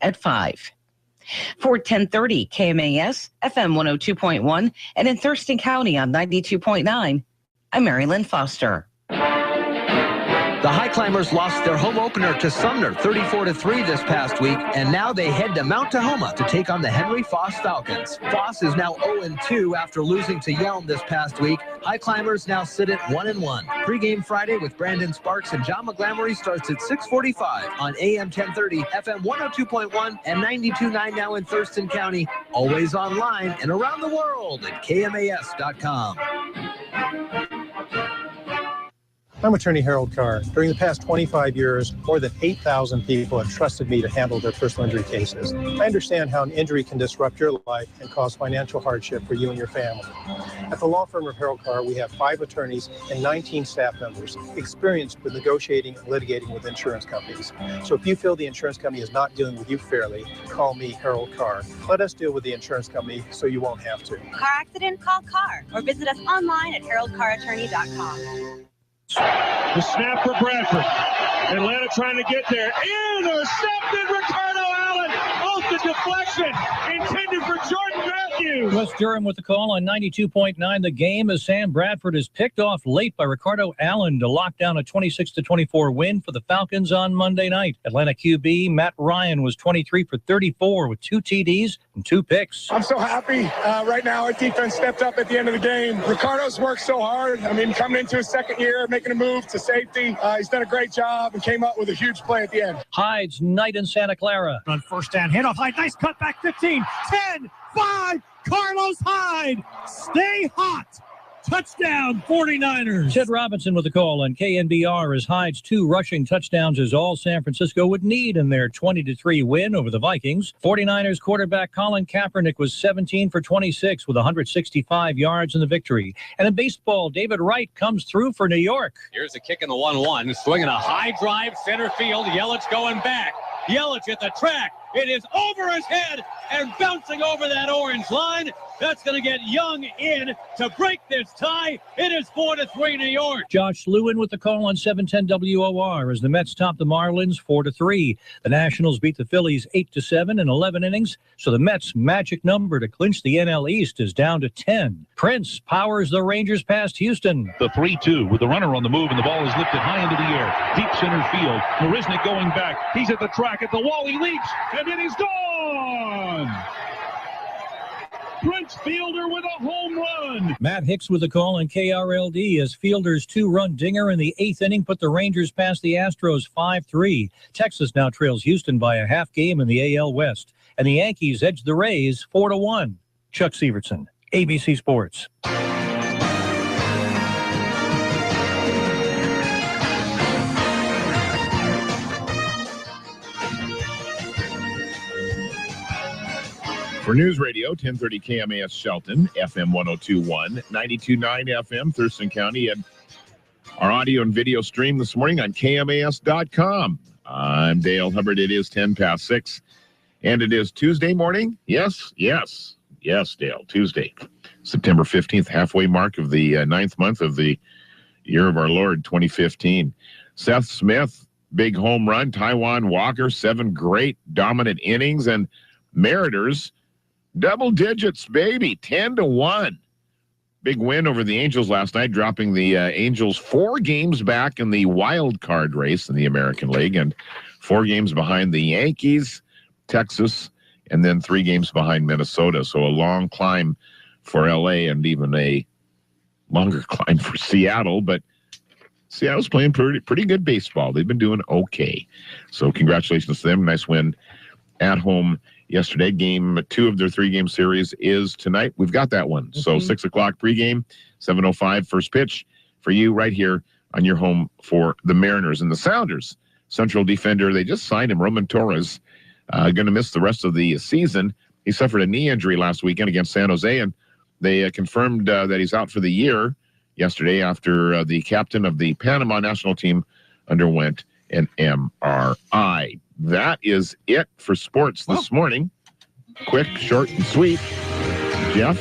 at 5. For 1030 KMAS, FM 102.1, and in Thurston County on 92.9, I'm Mary Lynn Foster. The High Climbers lost their home opener to Sumner 34-3 this past week, and now they head to Mount Tahoma to take on the Henry Foss Falcons. Foss is now 0-2 after losing to Yelm this past week. High Climbers now sit at 1-1. Pre-game Friday with Brandon Sparks and John McGlamory starts at 6:45 on AM 1030, FM 102.1, and 92.9 now in Thurston County. Always online and around the world at KMAS.com. I'm attorney Harold Carr. During the past 25 years, more than 8,000 people have trusted me to handle their personal injury cases. I understand how an injury can disrupt your life and cause financial hardship for you and your family. At the law firm of Harold Carr, we have 5 attorneys and 19 staff members experienced with negotiating and litigating with insurance companies. So if you feel the insurance company is not dealing with you fairly, call me, Harold Carr. Let us deal with the insurance company so you won't have to. Car accident? Call Carr or visit us online at haroldcarrattorney.com. The snap for Bradford. Atlanta trying to get there. Intercepted Ricardo Allen. Off the deflection. Intended for Jordan Matthews. West Durham with the call on 92.9 The Game as Sam Bradford is picked off late by Ricardo Allen to lock down a 26-24 win for the Falcons on Monday night. Atlanta QB Matt Ryan was 23 for 34 with 2 TDs and 2 picks. I'm so happy right now. Our defense stepped up at the end of the game. Ricardo's worked so hard. I mean, coming into his second year, making a move to safety. He's done a great job and came up with a huge play at the end. Hyde's night in Santa Clara. On first down, handoff Hyde. Nice cut back 15, 10, 5. Carlos Hyde. Stay hot. Touchdown, 49ers. Ted Robinson with the call on KNBR as Hyde's 2 rushing touchdowns is all San Francisco would need in their 20-3 win over the Vikings. 49ers quarterback Colin Kaepernick was 17 for 26 with 165 yards in the victory. And in baseball, David Wright comes through for New York. Here's a kick in the 1-1, swinging a high drive center field. Yelich going back. Yelich at the track. It is over his head and bouncing over that orange line. That's going to get Young in to break this tie. It is 4-3 New York. Josh Lewin with the call on 710 WOR as the Mets top the Marlins 4-3. The Nationals beat the Phillies 8-7 in 11 innings. So the Mets' magic number to clinch the NL East is down to 10. Prince powers the Rangers past Houston. The 3-2 with the runner on the move and the ball is lifted high into the air. Deep center field. Marisnik going back. He's at the track at the wall. He leaps and then he's gone. Prince Fielder with a home run. Matt Hicks with the call on KRLD as Fielder's 2-run dinger in the 8th inning put the Rangers past the Astros 5-3. Texas now trails Houston by a half game in the AL West. And the Yankees edge the Rays 4-1. Chuck Severson, ABC Sports. For Newsradio, 1030 KMAS Shelton, FM 102.1, 92.9 FM, Thurston County, and our audio and video stream this morning on KMAS.com. I'm Dale Hubbard. It is 6:10, and it is Tuesday morning. Yes, Dale, Tuesday, September 15th, halfway mark of the 9th month of the year of our Lord, 2015. Seth Smith, big home run. Taiwan Walker, 7 great dominant innings, and Mariners, double digits, baby, 10-1. Big win over the Angels last night, dropping the Angels 4 games back in the wild card race in the American League and 4 games behind the Yankees, Texas, and then 3 games behind Minnesota. So a long climb for LA and even a longer climb for Seattle. But Seattle's playing pretty good baseball. They've been doing okay. So congratulations to them. Nice win at home yesterday. Game 2 of their 3-game series is tonight. We've got that one. So 6 o'clock pregame, 7:05 first pitch for you right here on your home for the Mariners. And the Sounders, central defender, they just signed him, Roman Torres, going to miss the rest of the season. He suffered a knee injury last weekend against San Jose, and they confirmed that he's out for the year yesterday after the captain of the Panama national team underwent an MRI. That is it for sports this morning. Quick, short, and sweet. Jeff?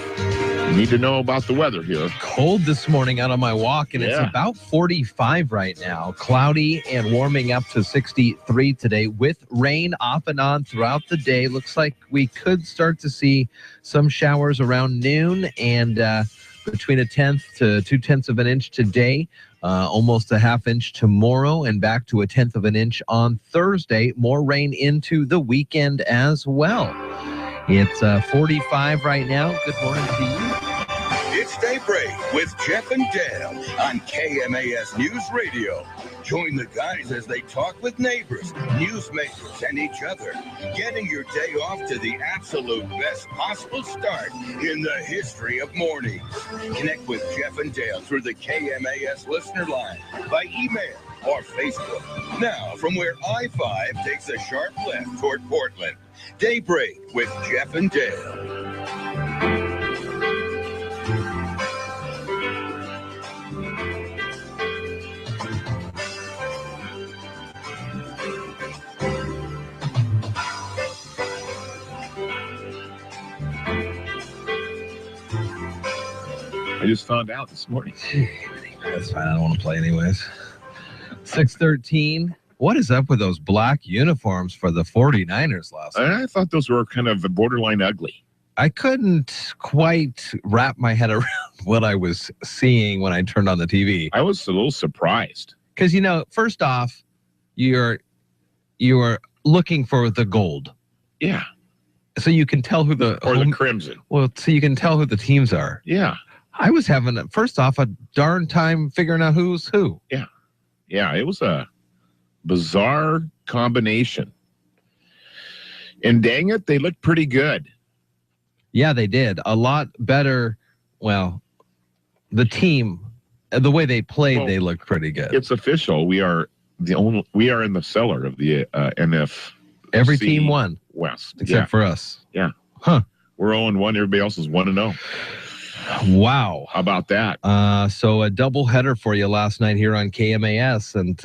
You need to know about the weather here. Cold this morning out on my walk, and it's about 45 right now. Cloudy and warming up to 63 today with rain off and on throughout the day. Looks like we could start to see some showers around noon and between 1/10 to 2/10 of an inch today. Almost a 1/2 inch tomorrow and back to 1/10 of an inch on Thursday. More rain into the weekend as well. It's 45 right now. Good morning to you. It's Daybreak with Jeff and Dale on KMAS News Radio. Join the guys as they talk with neighbors, newsmakers, and each other, getting your day off to the absolute best possible start in the history of mornings. Connect with Jeff and Dale through the KMAS listener line, by email, or Facebook. Now, from where I-5 takes a sharp left toward Portland, Daybreak with Jeff and Dale. I just found out this morning. That's fine. I don't want to play anyways. 6:13. What is up with those black uniforms for the 49ers last night? I thought those were kind of borderline ugly. I couldn't quite wrap my head around what I was seeing when I turned on the TV. I was a little surprised. Because, first off, you're looking for the gold. Yeah. So you can tell who the crimson. Well, so you can tell who the teams are. Yeah. I was having, first off, a darn time figuring out who's who. Yeah. Yeah, it was a bizarre combination. And dang it, they looked pretty good. Yeah, they did. A lot better. Well, the team, the way they played, they looked pretty good. It's official. We are in the cellar of the NFC. Every team won. West. Except for us. Yeah. Huh. We're 0-1. Everybody else is 1-0. Wow. How about that? So a double header for you last night here on KMAS, and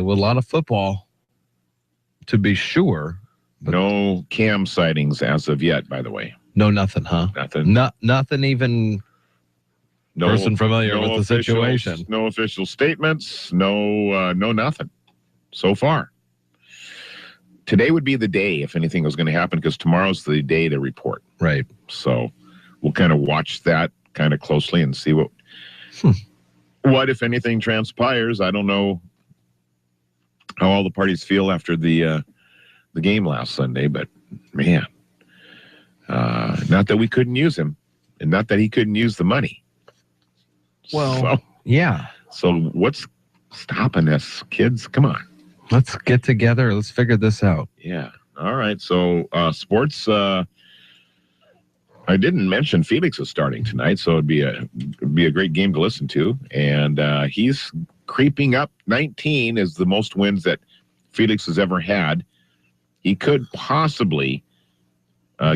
with a lot of football, to be sure. But no cam sightings as of yet, by the way. No, nothing, huh? Nothing. Nothing even person familiar with the situation. No official statements. No nothing so far. Today would be the day if anything was going to happen, because tomorrow's the day to report. Right. So we'll kind of watch that kind of closely and see what, if anything, transpires. I don't know how all the parties feel after the game last Sunday, but man, not that we couldn't use him, and not that he couldn't use the money. Well, yeah. So what's stopping us, kids? Come on. Let's get together. Let's figure this out. Yeah. All right. So sports. I didn't mention Felix is starting tonight, so it'd be a great game to listen to. And he's creeping up. 19 is the most wins that Felix has ever had. He could possibly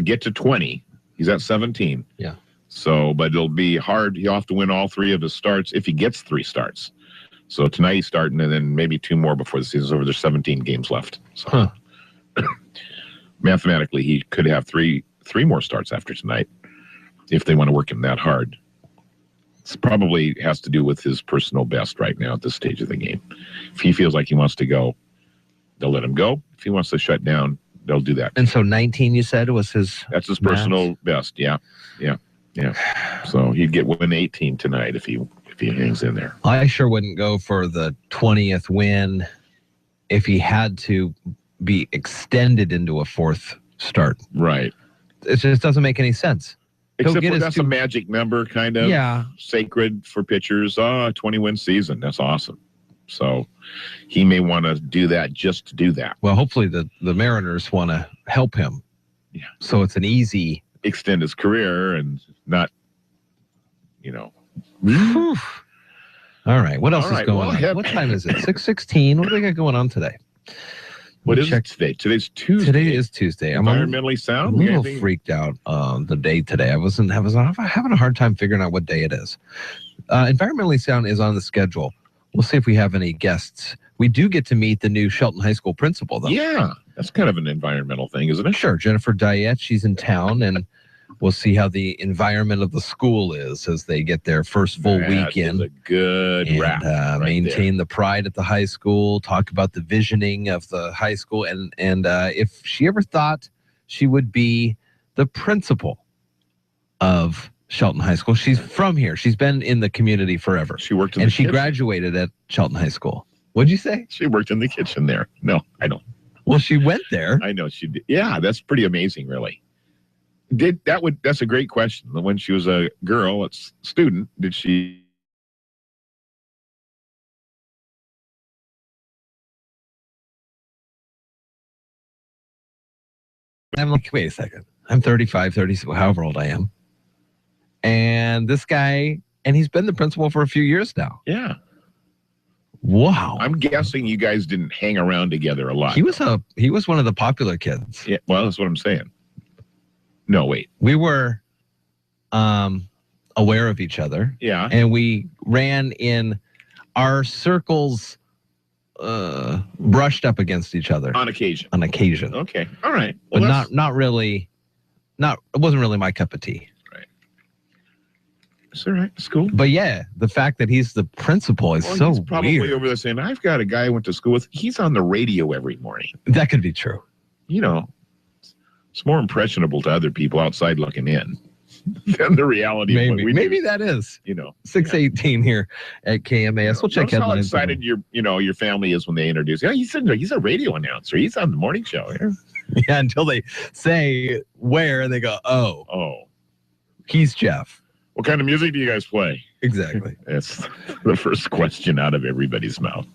get to 20. He's at 17. Yeah. So, but it'll be hard. He'll have to win all 3 of his starts if he gets 3 starts. So tonight he's starting, and then maybe 2 more before the season's over. There's 17 games left. So mathematically, he could have three more starts after tonight if they want to work him that hard. It probably has to do with his personal best right now at this stage of the game. If he feels like he wants to go, they'll let him go. If he wants to shut down, they'll do that. And so 19, you said, was his... That's his personal best, yeah. So he'd get win 18 tonight if he hangs in there. I sure wouldn't go for the 20th win if he had to be extended into a 4th start. Right. It just doesn't make any sense. Except for that's a magic number, kind of. Yeah. Sacred for pitchers. 20-win season. That's awesome. So he may want to do that just to do that. Well, hopefully the Mariners want to help him. Yeah. So it's an easy... extend his career and not, All right. What else is going on? What time is it? 6:16. What do we got going on today? What is it today? Today's Tuesday. Today is Tuesday. Environmentally sound. I'm a little freaked out the day today. I was having a hard time figuring out what day it is. Environmentally sound is on the schedule. We'll see if we have any guests. We do get to meet the new Shelton High School principal, though. Yeah, that's kind of an environmental thing, isn't it? Sure. Jennifer Diet, she's in town, and we'll see how the environment of the school is as they get their first full weekend. That's a good wrap. Maintain the pride at the high school, talk about the visioning of the high school, and if she ever thought she would be the principal of Shelton High School. She's from here. She's been in the community forever. She worked in and the she kitchen. Graduated at Shelton High School. What'd you say? She worked in the kitchen there. No, I don't. Well, she went there. I know she did. Yeah, that's pretty amazing, really. That's a great question. When she was a girl, a student, did she? I'm like, wait a second. I'm 35, 30, however old I am. And this guy, and he's been the principal for a few years now. Yeah. Wow. I'm guessing you guys didn't hang around together a lot. He was one of the popular kids. Yeah, well, that's what I'm saying. No, wait. We were aware of each other. Yeah. And we ran in our circles brushed up against each other. On occasion. Okay. All right. Well, but not really. It wasn't really my cup of tea. Right. It's all right. It's cool. But yeah, the fact that he's the principal is so he's probably weird. over there saying, I've got a guy I went to school with. He's on the radio every morning. That could be true. You know, it's more impressionable to other people outside looking in than the reality of what we Maybe do. that is. 6:18 Yeah. here at KMAS. We'll check headlines. How excited your family is when they introduce. Yeah, he's a radio announcer. He's on the morning show. Yeah, until they say where, and they go, oh, he's Jeff. What kind of music do you guys play? Exactly. That's the first question out of everybody's mouth.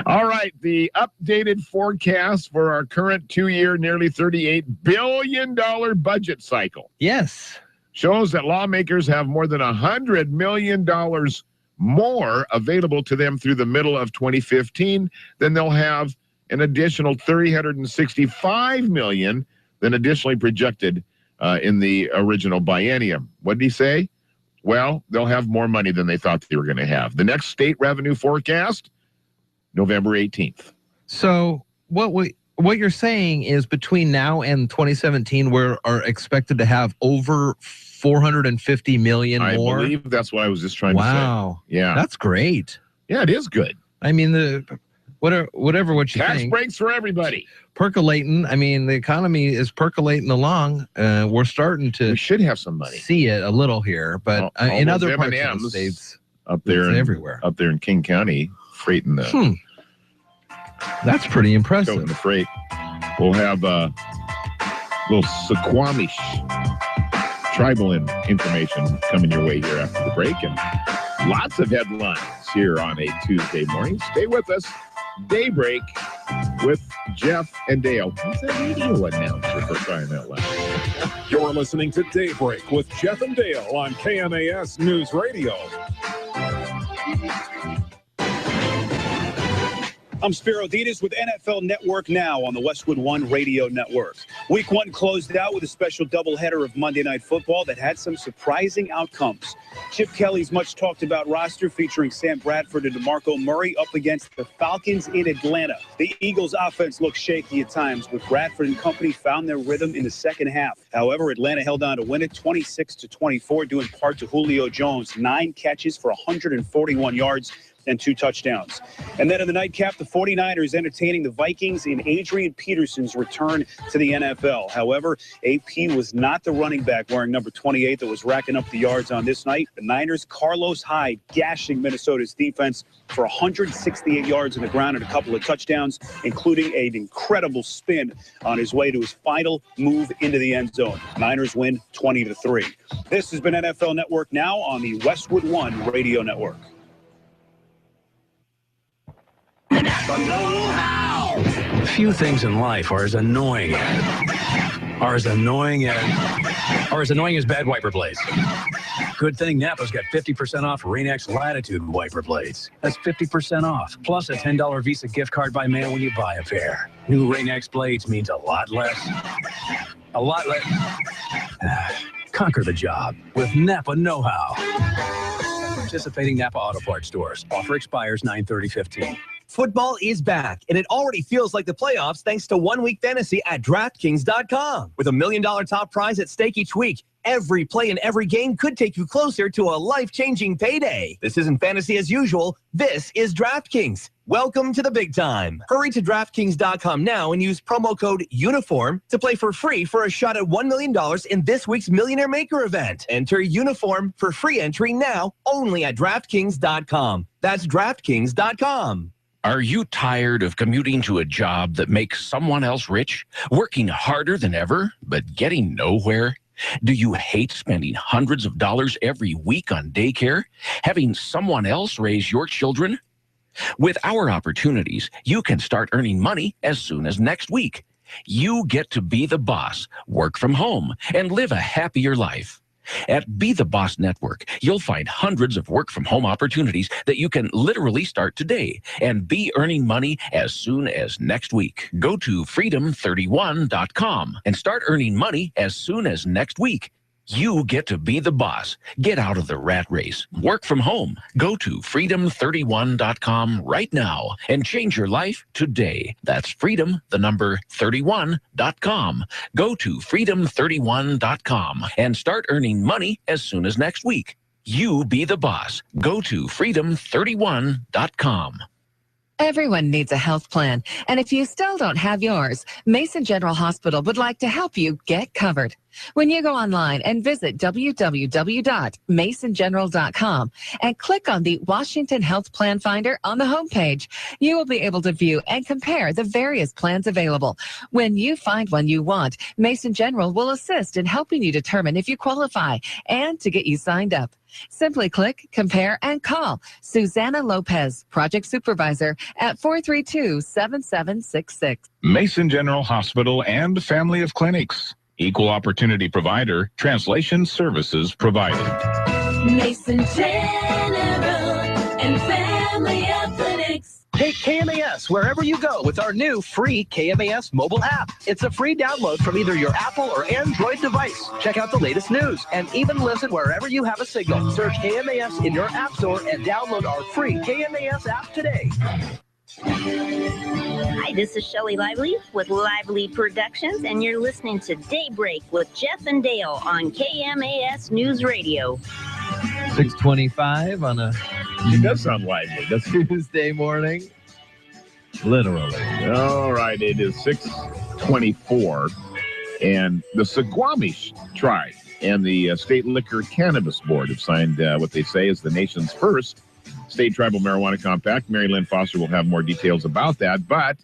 All right, the updated forecast for our current 2-year, nearly $38 billion budget cycle. Yes. Shows that lawmakers have more than $100 million more available to them through the middle of 2015 than they'll have an additional $365 million than additionally projected in the original biennium. What did he say? Well, they'll have more money than they thought they were going to have. The next state revenue forecast, November 18th. So what you're saying is between now and 2017, we are expected to have over $450 million more. I believe that's what I was just trying to say. Wow. Yeah. That's great. Yeah, it is good. I mean, whatever what you Tax think. breaks for everybody. Percolating. I mean, the economy is percolating along. We're starting to. We should have some money. See it a little here, but in other parts of the states, up there, everywhere, up there in King County, freighting the. That's pretty impressive. The freight. We'll have a little Suquamish tribal information coming your way here after the break, and lots of headlines here on a Tuesday morning. Stay with us. Daybreak with Jeff and Dale. He's a radio announcer for crying out loud. You're listening to Daybreak with Jeff and Dale on KMAS News Radio. I'm Spiro Ditas with NFL Network Now on the Westwood One Radio Network. Week 1 closed out with a special doubleheader of Monday Night Football that had some surprising outcomes. Chip Kelly's much-talked-about roster featuring Sam Bradford and DeMarco Murray up against the Falcons in Atlanta. The Eagles' offense looked shaky at times, but Bradford and company found their rhythm in the second half. However, Atlanta held on to win it 26-24, due in part to Julio Jones' 9 catches for 141 yards and 2 touchdowns. And then in the nightcap, the 49ers entertaining the Vikings in Adrian Peterson's return to the NFL. However, AP was not the running back wearing number 28 that was racking up the yards on this night. The Niners' Carlos Hyde gashing Minnesota's defense for 168 yards on the ground and a couple of touchdowns, including an incredible spin on his way to his final move into the end zone. Niners win 20-3. This has been NFL Network Now on the Westwood One Radio Network. Few things in life are as annoying as bad wiper blades. Good thing Napa's got 50% off Rain-X Latitude wiper blades. That's 50% off, plus a $10 Visa gift card by mail when you buy a pair. New Rain-X blades means a lot less. Conquer the job with Napa Know-How. Participating Napa Auto Parts stores. Offer expires 9/30/15. Football is back, and it already feels like the playoffs thanks to 1 Week Fantasy at DraftKings.com. With $1 million top prize at stake each week, every play in every game could take you closer to a life-changing payday. This isn't fantasy as usual. This is DraftKings. Welcome to the big time. Hurry to DraftKings.com now and use promo code UNIFORM to play for free for a shot at $1 million in this week's Millionaire Maker event. Enter UNIFORM for free entry now only at DraftKings.com. That's DraftKings.com. Are you tired of commuting to a job that makes someone else rich? Working harder than ever, but getting nowhere? Do you hate spending hundreds of dollars every week on daycare? Having someone else raise your children? With our opportunities, you can start earning money as soon as next week. You get to be the boss, work from home, and live a happier life. At Be the Boss Network, you'll find hundreds of work-from-home opportunities that you can literally start today and be earning money as soon as next week. Go to freedom31.com and start earning money as soon as next week. You get to be the boss. Get out of the rat race. Work from home. Go to freedom31.com right now and change your life today. That's freedom31.com. Go to freedom31.com and start earning money as soon as next week. You be the boss. Go to freedom31.com. Everyone needs a health plan, and if you still don't have yours, Mason General Hospital would like to help you get covered. When you go online and visit www.masongeneral.com and click on the Washington Health Plan Finder on the homepage, you will be able to view and compare the various plans available. When you find one you want, Mason General will assist in helping you determine if you qualify and to get you signed up. Simply click, compare, and call Susanna Lopez, Project Supervisor, at 432-7766. Mason General Hospital and family of clinics. Equal opportunity provider. Translation services provided. Mason General and family of clinics. Take KMAS wherever you go with our new free KMAS mobile app. It's a free download from either your Apple or Android device. Check out the latest news and even listen wherever you have a signal. Search KMAS in your app store and download our free KMAS app today. Hi, this is Shelley Lively with Lively Productions, and you're listening to Daybreak with Jeff and Dale on KMAS News Radio. 6:25 on a It does sound lively. That's Tuesday morning. Literally. All right, it is 6:24, and the Suquamish Tribe and the State Liquor Cannabis Board have signed what they say is the nation's first state tribal marijuana compact. Mary Lynn Foster will have more details about that, but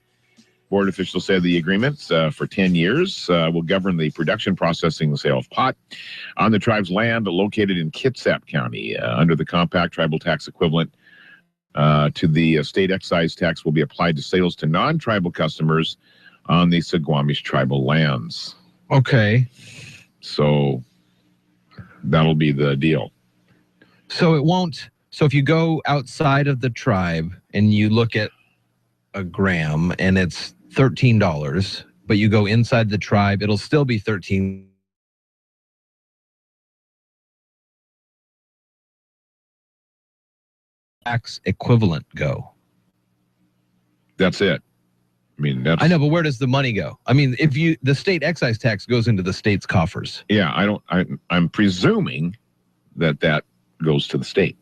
board officials say the agreements for 10 years will govern the production, processing, and sale of pot on the tribe's land located in Kitsap County. Under the compact, tribal tax equivalent to the state excise tax will be applied to sales to non-tribal customers on the Suquamish tribal lands. Okay. So that'll be the deal. So it won't. So if you go outside of the tribe and you look at a gram and it's $13, but you go inside the tribe, it'll still be $13. Tax equivalent go. That's it. I mean, that's. I know, but where does the money go? I mean, if you the state excise tax goes into the state's coffers. Yeah, I'm presuming that goes to the state.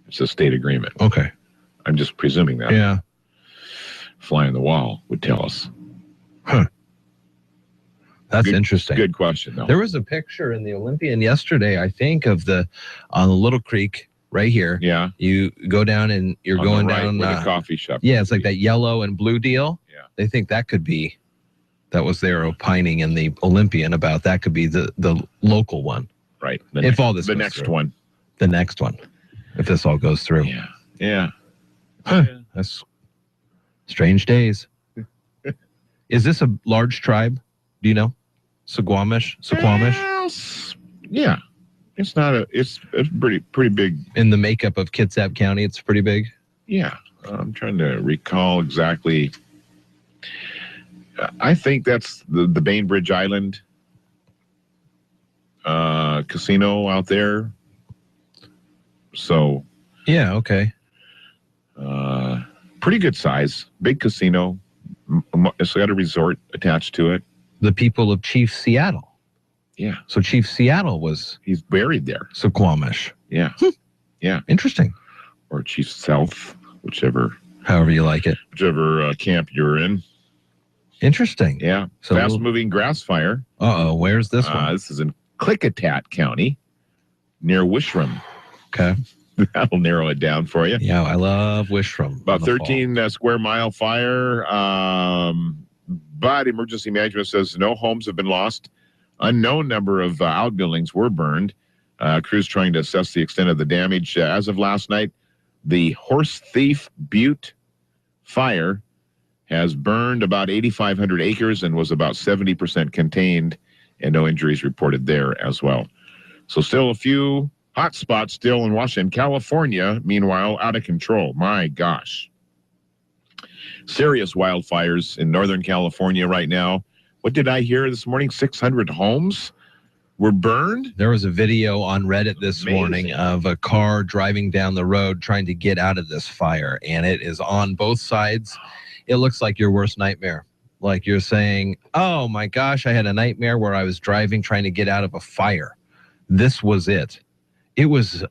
It's a state agreement. Okay. I'm just presuming that. Yeah. Fly on the wall would tell us. Huh. That's interesting. Good question, though. There was a picture in the Olympian yesterday, I think, of on the Little Creek right here. Yeah. You go down and you're on going the right, down. where the coffee shop. Yeah, it's like that yellow and blue deal. Yeah. They think that could be, that was their opining in the Olympian about that could be the local one. Right. If all this the goes next through. one. The next one. If this all goes through. Yeah. Yeah. Huh. That's strange days. Is this a large tribe? Do you know? Suquamish? Yeah. It's not it's pretty big. In the makeup of Kitsap County, it's pretty big. Yeah. I'm trying to recall exactly. I think that's the Bainbridge Island casino out there. So. Yeah, okay. Pretty good size. Big casino. It's got a resort attached to it. The people of Chief Seattle. Yeah. So Chief Seattle he's buried there. Suquamish. Yeah. Yeah. Interesting. Or Chief South, however you like it. Whichever camp you're in. Interesting. Yeah. So fast-moving grass fire. Uh-oh. Where's this one? This is in Klickitat County, near Wishram. Okay. That'll narrow it down for you. Yeah, I love Wishram. About 13 square mile fire. But emergency management says no homes have been lost. Unknown number of outbuildings were burned. Crews trying to assess the extent of the damage. As of last night, the Horse Thief Butte fire has burned about 8,500 acres and was about 70% contained, and no injuries reported there as well. So still a few hot spots still in Washington. California, meanwhile, out of control. My gosh. Serious wildfires in Northern California right now. What did I hear this morning? 600 homes were burned? There was a video on Reddit this morning of a car driving down the road trying to get out of this fire, and it is on both sides. It looks like your worst nightmare. Like you're saying, oh my gosh, I had a nightmare where I was driving trying to get out of a fire. This was it. It was,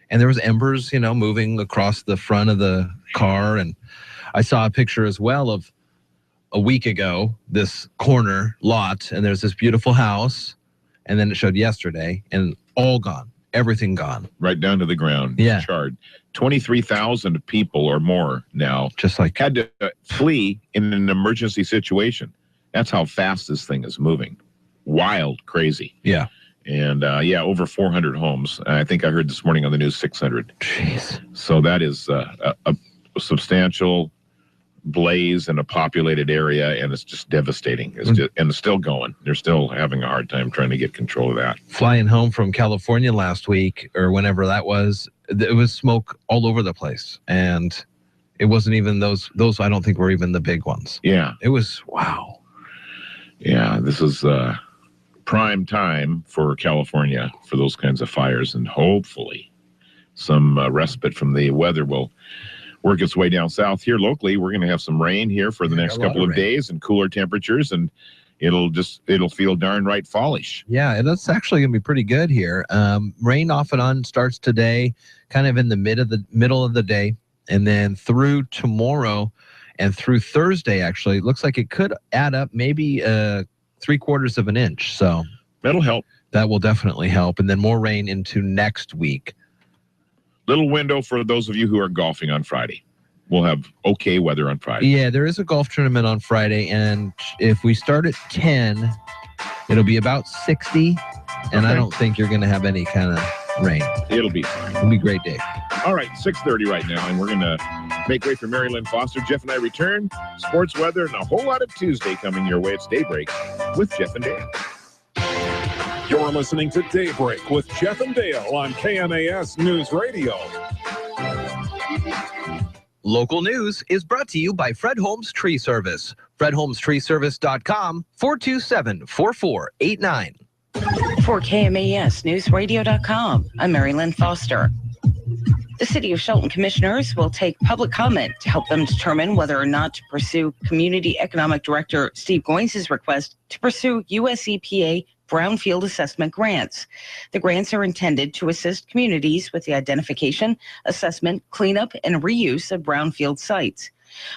and there was embers, moving across the front of the car. And I saw a picture as well of a week ago, this corner lot, and there's this beautiful house. And then it showed yesterday, and all gone, everything gone. Right down to the ground. Yeah. Charred. 23,000 people or more now just like had to flee in an emergency situation. That's how fast this thing is moving. Wild, crazy. Yeah. And over 400 homes. I think I heard this morning on the news 600. Jeez. So that is a substantial blaze in a populated area, and it's just devastating. And it's still going. They're still having a hard time trying to get control of that. Flying home from California last week, or whenever that was, it was smoke all over the place. And it wasn't even those I don't think were even the big ones. Yeah. It was, wow. Yeah, this is prime time for California for those kinds of fires, and hopefully some respite from the weather will work its way down south. Here locally, we're going to have some rain here for the next couple of days and cooler temperatures, and it'll feel darn right fallish. Yeah, that's actually going to be pretty good here. Rain off and on starts today, kind of in the middle of the day, and then through tomorrow and through Thursday, actually, it looks like it could add up maybe 3/4 of an inch. So that'll help. That will definitely help. And then more rain into next week. Little window for those of you who are golfing on Friday. We'll have okay weather on Friday. Yeah, there is a golf tournament on Friday, and if we start at 10, it'll be about 60, and I don't think you're going to have any kind of rain. It'll be fine. It'll be a great day. All right, 6:30 right now, and we're going to make way for Mary Lynn Foster. Jeff and I return. Sports, weather, and a whole lot of Tuesday coming your way. It's Daybreak with Jeff and Dale. You're listening to Daybreak with Jeff and Dale on KMAS News Radio. Local news is brought to you by Fred Holmes Tree Service. FredHolmesTreeService.com, 427-4489. For KMAS Newsradio.com, I'm Mary Lynn Foster. The City of Shelton commissioners will take public comment to help them determine whether or not to pursue Community Economic Director Steve Goines' request to pursue US EPA brownfield assessment grants. The grants are intended to assist communities with the identification, assessment, cleanup, and reuse of brownfield sites.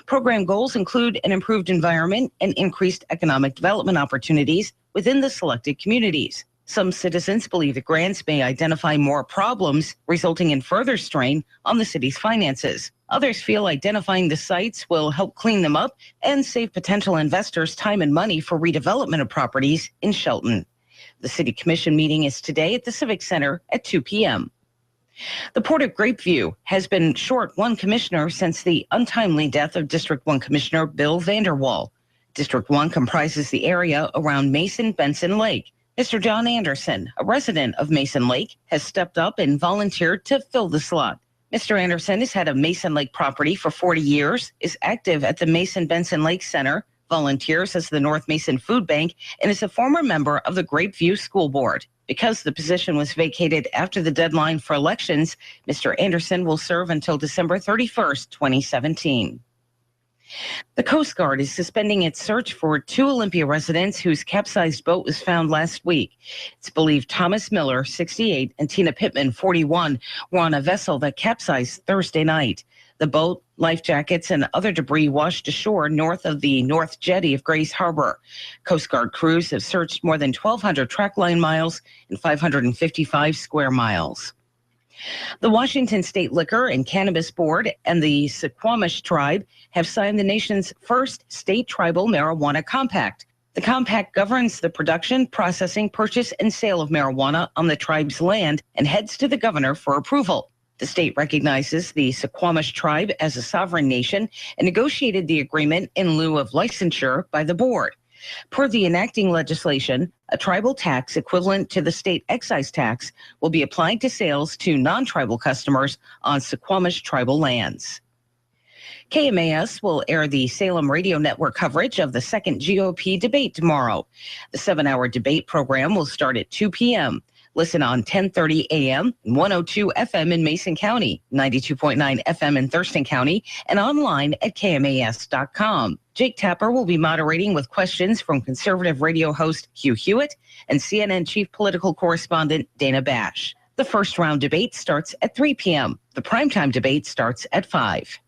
Program goals include an improved environment and increased economic development opportunities within the selected communities. Some citizens believe the grants may identify more problems, resulting in further strain on the city's finances. Others feel identifying the sites will help clean them up and save potential investors time and money for redevelopment of properties in Shelton. The City Commission meeting is today at the Civic Center at 2 p.m. The Port of Grapeview has been short one commissioner since the untimely death of District 1 Commissioner Bill Vanderwall. District 1 comprises the area around Mason-Benson Lake. Mr. John Anderson, a resident of Mason Lake, has stepped up and volunteered to fill the slot. Mr. Anderson has had a Mason Lake property for 40 years, is active at the Mason-Benson Lake Center, volunteers as the North Mason Food Bank, and is a former member of the Grapeview School Board. Because the position was vacated after the deadline for elections, Mr. Anderson will serve until December 31st, 2017. The Coast Guard is suspending its search for 2 Olympia residents whose capsized boat was found last week. It's believed Thomas Miller, 68, and Tina Pittman, 41, were on a vessel that capsized Thursday night. The boat, life jackets, and other debris washed ashore north of the North Jetty of Grace Harbor. Coast Guard crews have searched more than 1,200 track line miles and 555 square miles. The Washington State Liquor and Cannabis Board and the Suquamish Tribe have signed the nation's first state tribal marijuana compact. The compact governs the production, processing, purchase, and sale of marijuana on the tribe's land and heads to the governor for approval. The state recognizes the Suquamish Tribe as a sovereign nation and negotiated the agreement in lieu of licensure by the board. Per the enacting legislation, a tribal tax equivalent to the state excise tax will be applied to sales to non-tribal customers on Suquamish tribal lands. KMAS will air the Salem Radio Network coverage of the second GOP debate tomorrow. The 7-hour debate program will start at 2 p.m. Listen on 1030 a.m., 102 FM in Mason County, 92.9 FM in Thurston County, and online at KMAS.com. Jake Tapper will be moderating with questions from conservative radio host Hugh Hewitt and CNN chief political correspondent Dana Bash. The first round debate starts at 3 p.m. The primetime debate starts at 5.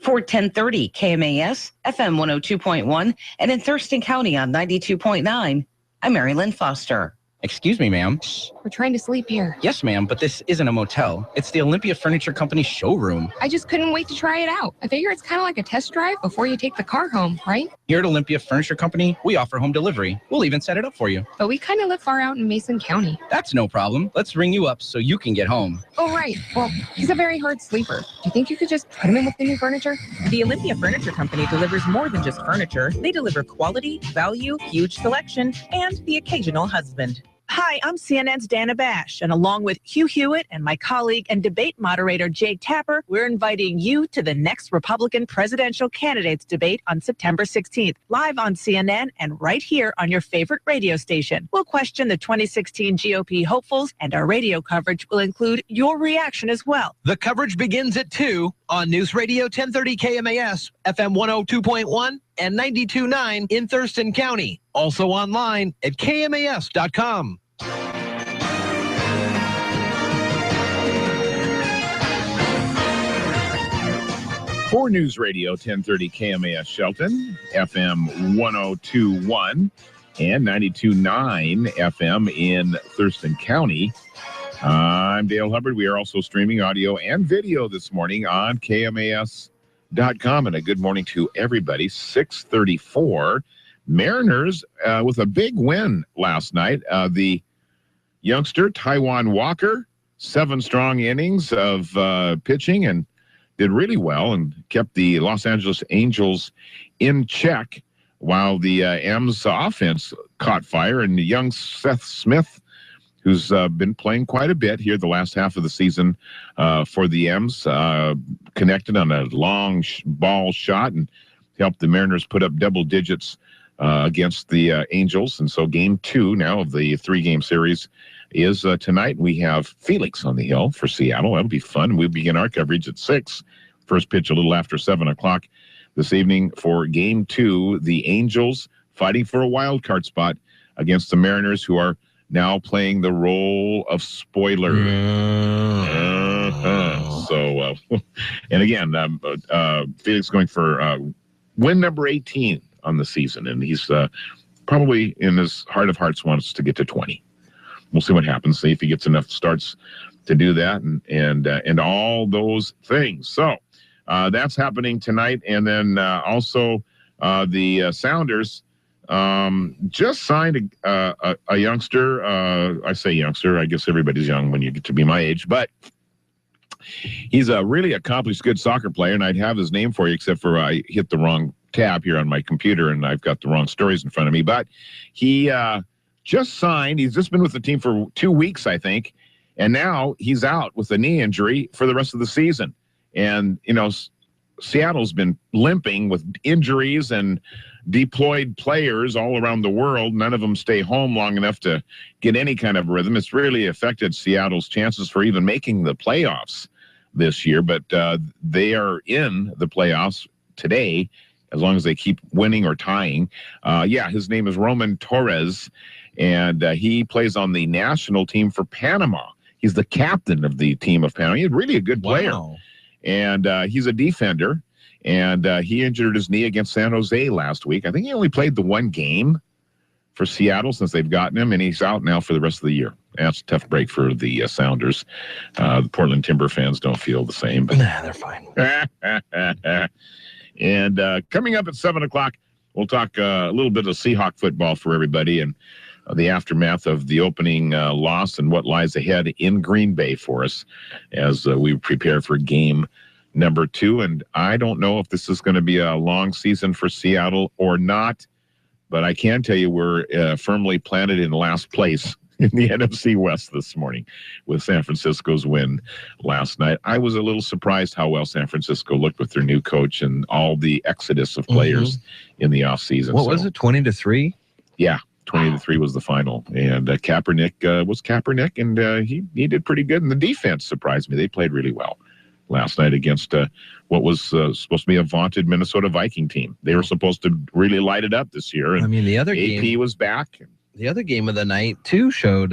For 1030 KMAS, FM 102.1, and in Thurston County on 92.9, I'm Mary Lynn Foster. Excuse me, ma'am. We're trying to sleep here. Yes, ma'am, but this isn't a motel. It's the Olympia Furniture Company showroom. I just couldn't wait to try it out. I figure it's kind of like a test drive before you take the car home, right? Here at Olympia Furniture Company, we offer home delivery. We'll even set it up for you. But we kind of live far out in Mason County. That's no problem. Let's ring you up so you can get home. Oh, right. Well, he's a very hard sleeper. Do you think you could just put him in with the new furniture? The Olympia Furniture Company delivers more than just furniture. They deliver quality, value, huge selection, and the occasional husband. Hi, I'm CNN's Dana Bash, and along with Hugh Hewitt and my colleague and debate moderator Jake Tapper, we're inviting you to the next Republican presidential candidates debate on September 16th, live on CNN and right here on your favorite radio station. We'll question the 2016 GOP hopefuls, and our radio coverage will include your reaction as well. The coverage begins at 2 on Newsradio 1030 KMAS, FM 102.1 and 92.9 in Thurston County. Also online at KMAS.com. For News Radio 1030 KMAS Shelton, FM 102.1 and 92.9 FM in Thurston County. I'm Dale Hubbard. We are also streaming audio and video this morning on KMAS.com. And a good morning to everybody. 6:34. Mariners with a big win last night. The youngster, Taijuan Walker, 7 strong innings of pitching and did really well and kept the Los Angeles Angels in check while the M's offense caught fire. And the young Seth Smith, who's been playing quite a bit here the last half of the season for the M's, connected on a long ball shot and helped the Mariners put up double digits against the Angels. And so game 2 now of the 3-game series is tonight. We have Felix on the hill for Seattle. That'll be fun. We'll begin our coverage at 6. First pitch a little after 7 o'clock this evening for game 2. The Angels fighting for a wild card spot against the Mariners, who are now playing the role of spoiler. So, and again, Felix going for win number 18 on the season, and he's probably in his heart of hearts wants to get to 20. We'll see what happens. See if he gets enough starts to do that, and all those things. So that's happening tonight, and then also the Sounders just signed a youngster. I say youngster. I guess everybody's young when you get to be my age, but he's a really accomplished, good soccer player, and I'd have his name for you, except for I hit the wrong tab here on my computer, and I've got the wrong stories in front of me. But he just signed. He's just been with the team for 2 weeks, I think, and now he's out with a knee injury for the rest of the season. And, you know, Seattle's been limping with injuries and deployed players all around the world. None of them stay home long enough to get any kind of rhythm. It's really affected Seattle's chances for even making the playoffs this year, but they are in the playoffs today, as long as they keep winning or tying. His name is Roman Torres, and he plays on the national team for Panama. He's the captain of the team of Panama. He's really a good player. Wow. And he's a defender, and he injured his knee against San Jose last week. I think he only played the one game for Seattle since they've gotten him, and he's out now for the rest of the year. That's a tough break for the Sounders. The Portland Timber fans don't feel the same. But nah, they're fine. And coming up at 7 o'clock, we'll talk a little bit of Seahawk football for everybody and the aftermath of the opening loss and what lies ahead in Green Bay for us as we prepare for game number 2. And I don't know if this is going to be a long season for Seattle or not, but I can tell you we're firmly planted in last place in the NFC West this morning with San Francisco's win last night. I was a little surprised how well San Francisco looked with their new coach and all the exodus of players in the offseason. What was it, 20-3? Yeah, 20-3 was the final. And Kaepernick was Kaepernick, and he did pretty good. And the defense surprised me. They played really well last night against what was supposed to be a vaunted Minnesota Viking team. They were supposed to really light it up this year. And I mean, the other AP game was back. The other game of the night, too, showed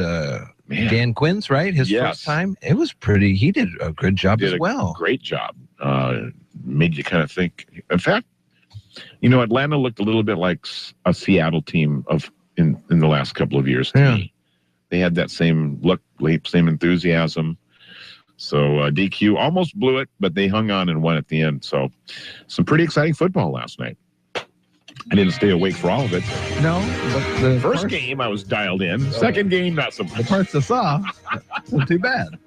Dan Quinn's, right? His first time. It was pretty. He did a good job as well. Great job. Made you kind of think. In fact, Atlanta looked a little bit like a Seattle team in the last couple of years to me. They had that same look, same enthusiasm. So DQ almost blew it, but they hung on and won at the end. So some pretty exciting football last night. I didn't stay awake for all of it. No, but the first game I was dialed in. Second game, not so much. The parts I saw, wasn't too bad.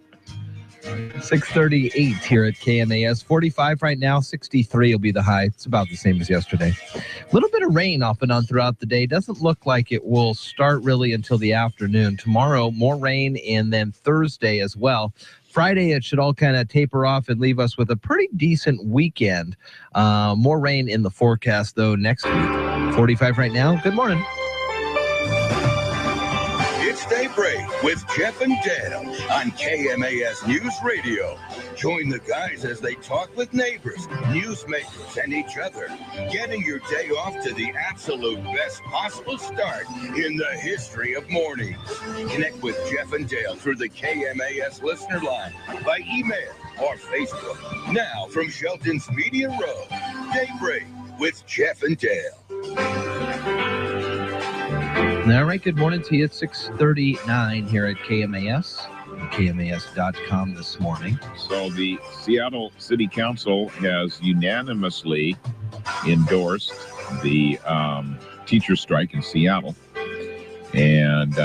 6:38 here at KMAS. 45 right now, 63 will be the high. It's about the same as yesterday. A little bit of rain off and on throughout the day. Doesn't look like it will start really until the afternoon. Tomorrow, more rain, and then Thursday as well. Friday, it should all kind of taper off and leave us with a pretty decent weekend. More rain in the forecast, though, next week. 45 right now. Good morning. It's Daybreak with Jeff and Dale on KMAS News Radio. Join the guys as they talk with neighbors, newsmakers, and each other, getting your day off to the absolute best possible start in the history of mornings. Connect with Jeff and Dale through the KMAS listener line, by email or Facebook. Now from Shelton's Media Row, Daybreak with Jeff and Dale. All right, good morning to you. It's 6:39 here at KMAS. KMAS.com this morning. So the Seattle City Council has unanimously endorsed the teacher strike in Seattle. And,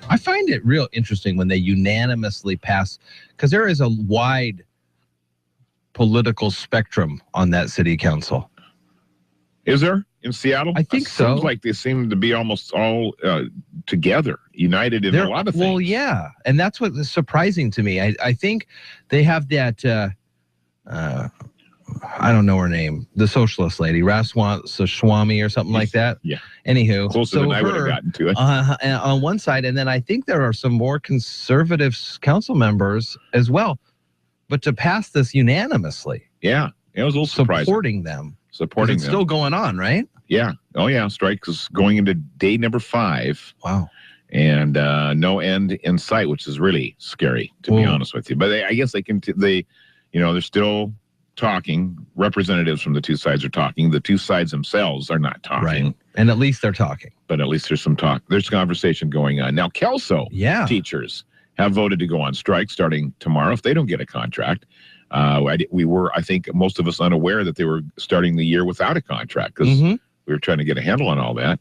I find it real interesting when they unanimously pass, because there is a wide political spectrum on that city council. Is there in Seattle? I think so. Seems like they seem to be almost all together, united in a lot of things. Well, yeah, and that's what is surprising to me. I think they have that. I don't know her name. The socialist lady, Ramaswamy or something like that. Yeah. Anywho, closer than I would have gotten to it. On one side, and then I think there are some more conservative council members as well. But to pass this unanimously, yeah, it was a little surprising. Supporting them. It's still going on, right? Yeah. Oh, yeah. Strike is going into day number 5. Wow. And no end in sight, which is really scary, to be honest with you. But I guess they're still talking. Representatives from the two sides are talking. The two sides themselves are not talking. Right. And at least they're talking. But at least there's some talk. There's conversation going on. Now, Kelso teachers have voted to go on strike starting tomorrow if they don't get a contract. I think most of us unaware that they were starting the year without a contract because we were trying to get a handle on all that.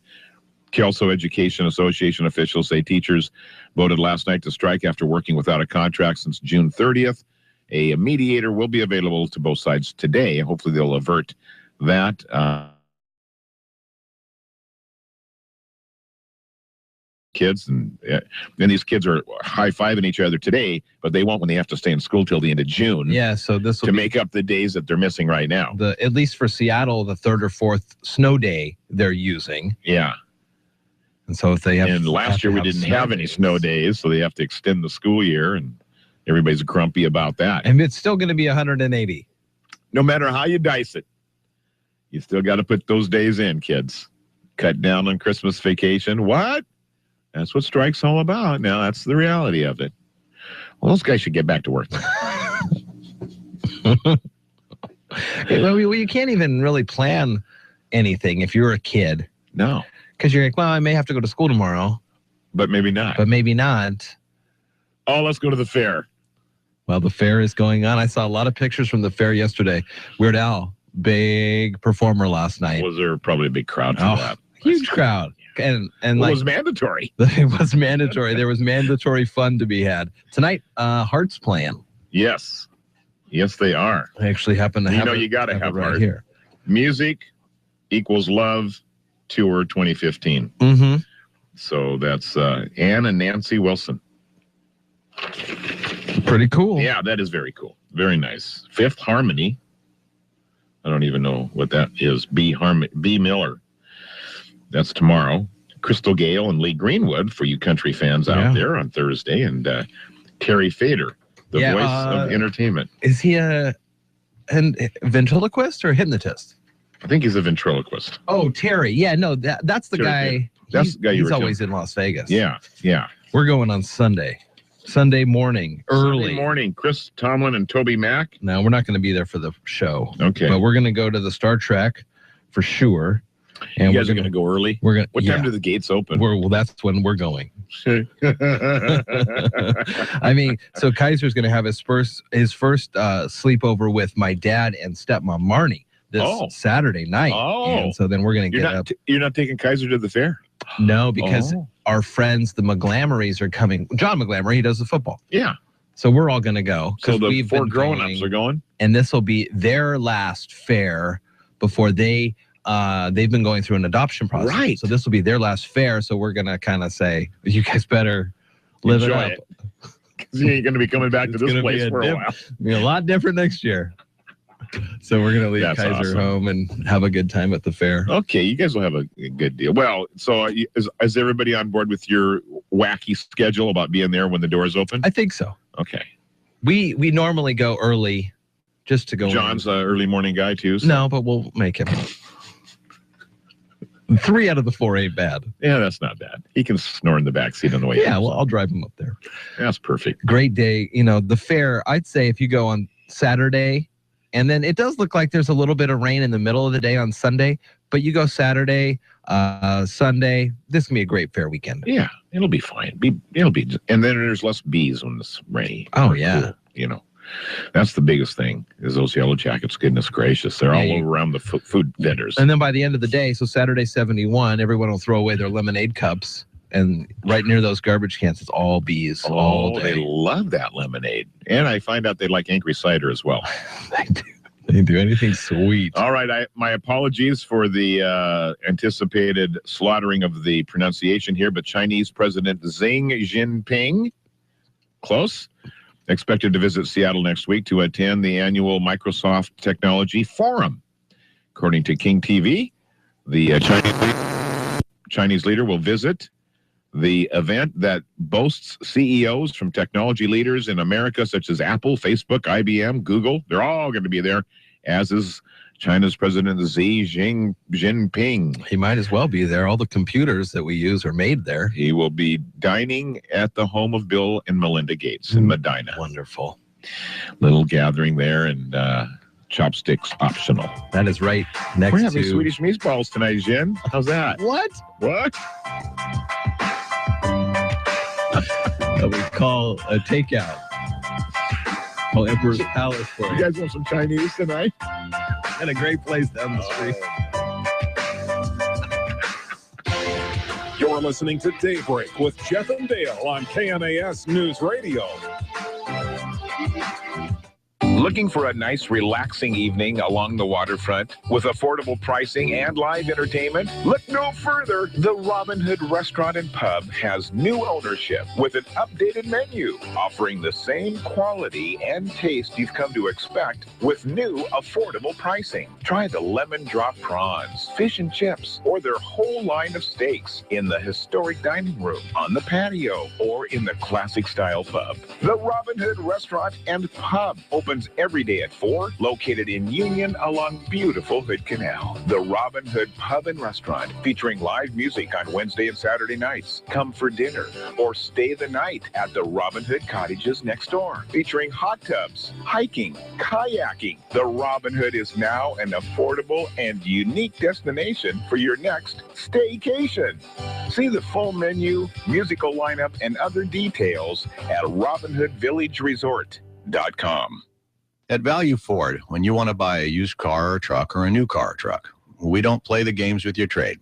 Kelso Education Association officials say teachers voted last night to strike after working without a contract since June 30th. A mediator will be available to both sides today. Hopefully they'll avert that. Kids and these kids are high-fiving each other today, but they won't when they have to stay in school till the end of June. Yeah, so this will make up the days that they're missing right now. At least for Seattle, the 3rd or 4th snow day they're using. Yeah. And so if they have, and last year we didn't have any snow days, so they have to extend the school year, and Everybody's grumpy about that. And it's still going to be 180. No matter how you dice it, you still got to put those days in, kids. Cut down on Christmas vacation. What? That's what strike's all about. Now, that's the reality of it. Well, those guys should get back to work. Well, you can't even really plan anything if you're a kid. No. Because you're like, well, I may have to go to school tomorrow. But maybe not. Oh, let's go to the fair. Well, the fair is going on. I saw a lot of pictures from the fair yesterday. Weird Al, big performer last night. Was there probably a big crowd for that? Huge crowd. And well, it was mandatory. It was mandatory. There was mandatory fun to be had. Tonight, Heart's playing. Yes. Yes, they are. I actually happen to have you got to have right Heart. Here. Music Equals Love Tour 2015. Mm-hmm. So that's Ann and Nancy Wilson. Pretty cool. Yeah, that is very cool. Very nice. Fifth Harmony. I don't even know what that is. B. Miller. That's tomorrow. Crystal Gale and Lee Greenwood for you country fans out there on Thursday. And Terry Fader, the voice of entertainment. Is he a ventriloquist or a hypnotist? I think he's a ventriloquist. Oh, Terry. Yeah, no, that's the Terry guy. That's the guy you were always in Las Vegas. Yeah. We're going on Sunday morning, early. Sunday morning, Chris Tomlin and Toby Mack. No, we're not going to be there for the show. Okay. But we're going to go to the Star Trek for sure. And you guys are going to go early? What time do the gates open? Well, that's when we're going. I mean, so Kaiser's going to have his first sleepover with my dad and stepmom Marnie this Saturday night. And so then we're going to get up. You're not taking Kaiser to the fair? No, because our friends, the McGlamories, are coming. John McGlamory, he does the football. Yeah. So we're all going to go. So the four grown-ups are going? And this will be their last fair before they've been going through an adoption process. Right. So this will be their last fair. So we're going to kind of say, you guys better live Enjoy it up. Because you ain't going to be coming back to this place for a while. Be a lot different next year. So we're going to leave Kaiser home and have a good time at the fair. Okay, you guys will have a good deal. Well, so is everybody on board with your wacky schedule about being there when the doors open? I think so. Okay. We normally go early just to go. John's an early morning guy too. So. No, but we'll make him. 3 out of the 4 ain't bad. Yeah, that's not bad. He can snore in the back seat on the way. Yeah, well, I'll drive him up there. That's perfect. Great day. The fair, I'd say if you go on Saturday, and then it does look like there's a little bit of rain in the middle of the day on Sunday, but you go Saturday, Sunday, this can be a great fair weekend. Yeah, it'll be fine. It'll be, and then there's less bees when it's rainy. Oh, yeah. Cool, that's the biggest thing is those yellow jackets. Goodness gracious. They're all over around the food vendors. And then by the end of the day, so Saturday 71, everyone will throw away their lemonade cups. And right near those garbage cans, it's all bees all day. They love that lemonade. And I find out they like angry cider as well. They do. They do anything sweet. All right. My apologies for the anticipated slaughtering of the pronunciation here, but Chinese President Xi Jinping, close, expected to visit Seattle next week to attend the annual Microsoft Technology Forum. According to King TV, the Chinese leader will visit the event that boasts CEOs from technology leaders in America, such as Apple, Facebook, IBM, Google. They're all going to be there, as is China's President Xi Jinping. He might as well be there. All the computers that we use are made there. He will be dining at the home of Bill and Melinda Gates in Medina. Wonderful. Little gathering there, and chopsticks optional. That is right next We're having to Swedish meatballs tonight, Jen. How's that? What? That we call a takeout. Call Emperor's Palace for you. Guys want some Chinese tonight? At a great place down the street. You're listening to Daybreak with Jeff and Dale on KMAS News Radio. Looking for a nice, relaxing evening along the waterfront with affordable pricing and live entertainment? Look no further. The Robin Hood Restaurant and Pub has new ownership with an updated menu, offering the same quality and taste you've come to expect with new, affordable pricing. Try the lemon drop prawns, fish and chips, or their whole line of steaks in the historic dining room, on the patio, or in the classic style pub. The Robin Hood Restaurant and Pub opens every day at 4, located in Union along beautiful Hood Canal. The Robin Hood Pub and Restaurant, featuring live music on Wednesday and Saturday nights. Come for dinner or stay the night at the Robin Hood Cottages next door, featuring hot tubs, hiking, kayaking. The Robin Hood is now an affordable and unique destination for your next staycation. See the full menu, musical lineup, and other details at RobinHoodVillageResort.com. At Value Ford, when you want to buy a used car or truck or a new car or truck, we don't play the games with your trade.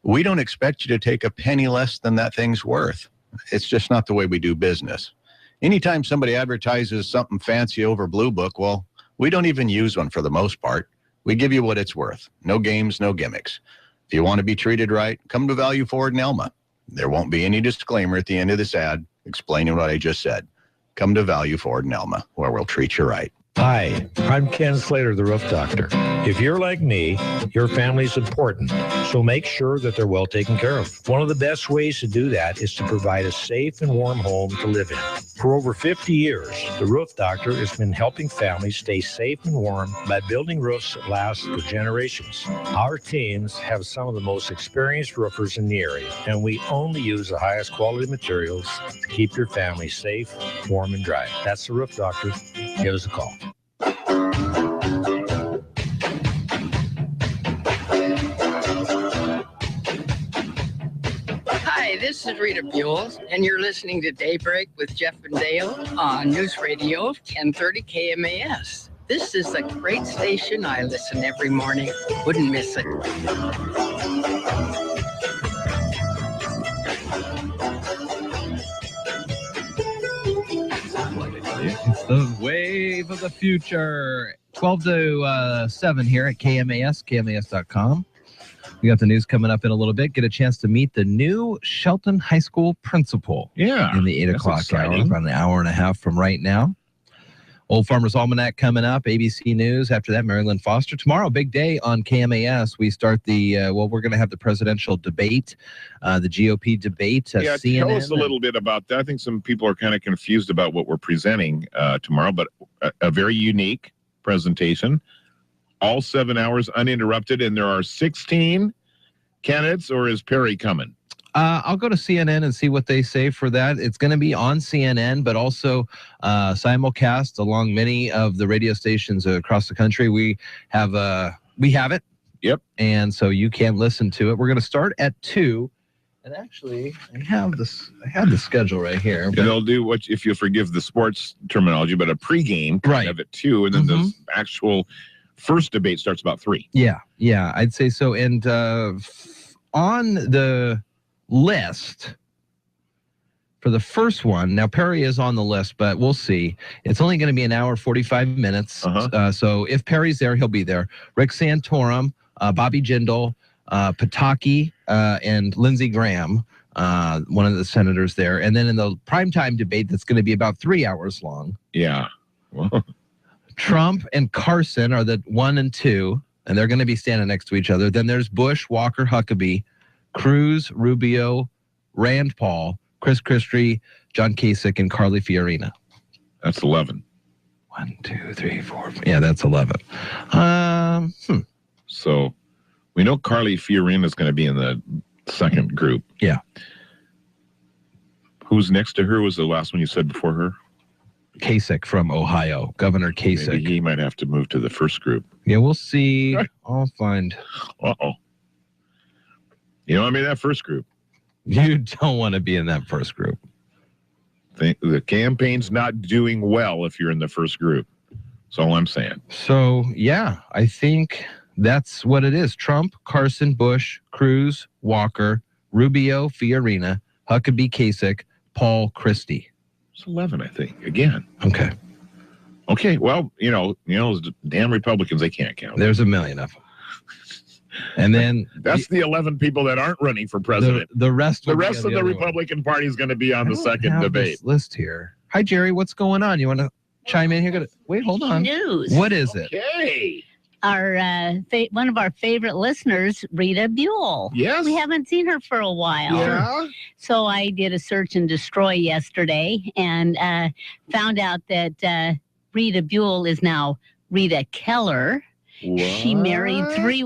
We don't expect you to take a penny less than that thing's worth. It's just not the way we do business. Anytime somebody advertises something fancy over Blue Book, well, we don't even use one for the most part. We give you what it's worth. No games, no gimmicks. If you want to be treated right, come to Value Ford in Elma. There won't be any disclaimer at the end of this ad explaining what I just said. Come to Value Ford in Elma, where we'll treat you right. Hi, I'm Ken Slater, the Roof Doctor. If you're like me, your family's important, so make sure that they're well taken care of. One of the best ways to do that is to provide a safe and warm home to live in. For over 50 years, the Roof Doctor has been helping families stay safe and warm by building roofs that last for generations. Our teams have some of the most experienced roofers in the area, and we only use the highest quality materials to keep your family safe, warm, and dry. That's the Roof Doctor. Give us a call. Hi, this is Rita Buell, and you're listening to Daybreak with Jeff and Dale on Newsradio 1030 KMAS. This is a great station. I listen every morning. Wouldn't miss it. It's the wave of the future. 12 to 7 here at KMAS, KMAS.com. We got the news coming up in a little bit. Get a chance to meet the new Shelton High School principal. Yeah. In the 8 o'clock hour, about an hour and a half from right now. Old Farmer's Almanac coming up, ABC News. After that, Mary Lynn Foster. Tomorrow, big day on KMAS. We start the, we're going to have the presidential debate, the GOP debate. CNN. Tell us a little bit about that. I think some people are kind of confused about what we're presenting tomorrow, but a very unique presentation. All 7 hours uninterrupted, and there are 16 candidates, or is Perry coming? I'll go to CNN and see what they say for that. It's going to be on CNN, but also simulcast along many of the radio stations across the country. We have it. Yep. And so you can listen to it. We're going to start at 2. And actually, I have the schedule right here. And they'll do what, if you forgive the sports terminology, but a pregame kind of at 2, and then the actual first debate starts about 3. Yeah, I'd say so. And on the list for the first one, now Perry is on the list, but we'll see. It's only going to be an hour, 45 minutes. So if Perry's there, he'll be there. Rick Santorum, Bobby Jindal, Pataki, and Lindsey Graham, one of the senators there. And then in the primetime debate, that's going to be about 3 hours long. Yeah. Well. Trump and Carson are the 1 and 2, and they're going to be standing next to each other. Then there's Bush, Walker, Huckabee, Cruz, Rubio, Rand Paul, Chris Christie, John Kasich, and Carly Fiorina. That's 11. 1, 2, 3, 4. Yeah, that's 11. So we know Carly Fiorina is going to be in the second group. Yeah. Who's next to her was the last one you said before her? Kasich from Ohio, Governor Kasich. Maybe he might have to move to the first group. Yeah, we'll see. I'll find. Uh-oh. You know, I mean, that first group. You don't want to be in that first group. The campaign's not doing well if you're in the first group. That's all I'm saying. So, yeah, I think that's what it is. Trump, Carson, Bush, Cruz, Walker, Rubio, Fiorina, Huckabee, Kasich, Paul, Christie. It's 11, I think, again. Okay. Okay, well, those damn Republicans, they can't count. There's a million of them. And then that's the 11 people that aren't running for president. The rest of the Republican Party is going to be on the second debate. This list here. Hi, Jerry. What's going on? You want to chime in here? Wait, hold on. News. What is it? Okay. Our one of our favorite listeners, Rita Buell. Yes. We haven't seen her for a while. Yeah. So I did a search and destroy yesterday and found out that Rita Buell is now Rita Keller. What? She married 3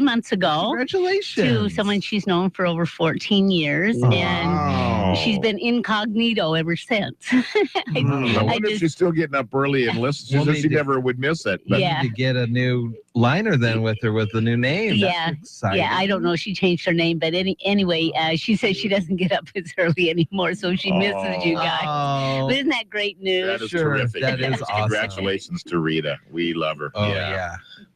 months ago. Congratulations. To someone she's known for over 14 years. Wow. And she's been incognito ever since. I wonder if she's still getting up early and listening. She never would miss it. But need to get a new liner then with her with the new name. Yeah. That's exciting. Yeah, I don't know. She changed her name. But anyway, she says she doesn't get up as early anymore. So she misses you guys. But isn't that great news? That is terrific. That is awesome. Congratulations to Rita. We love her. Oh, yeah.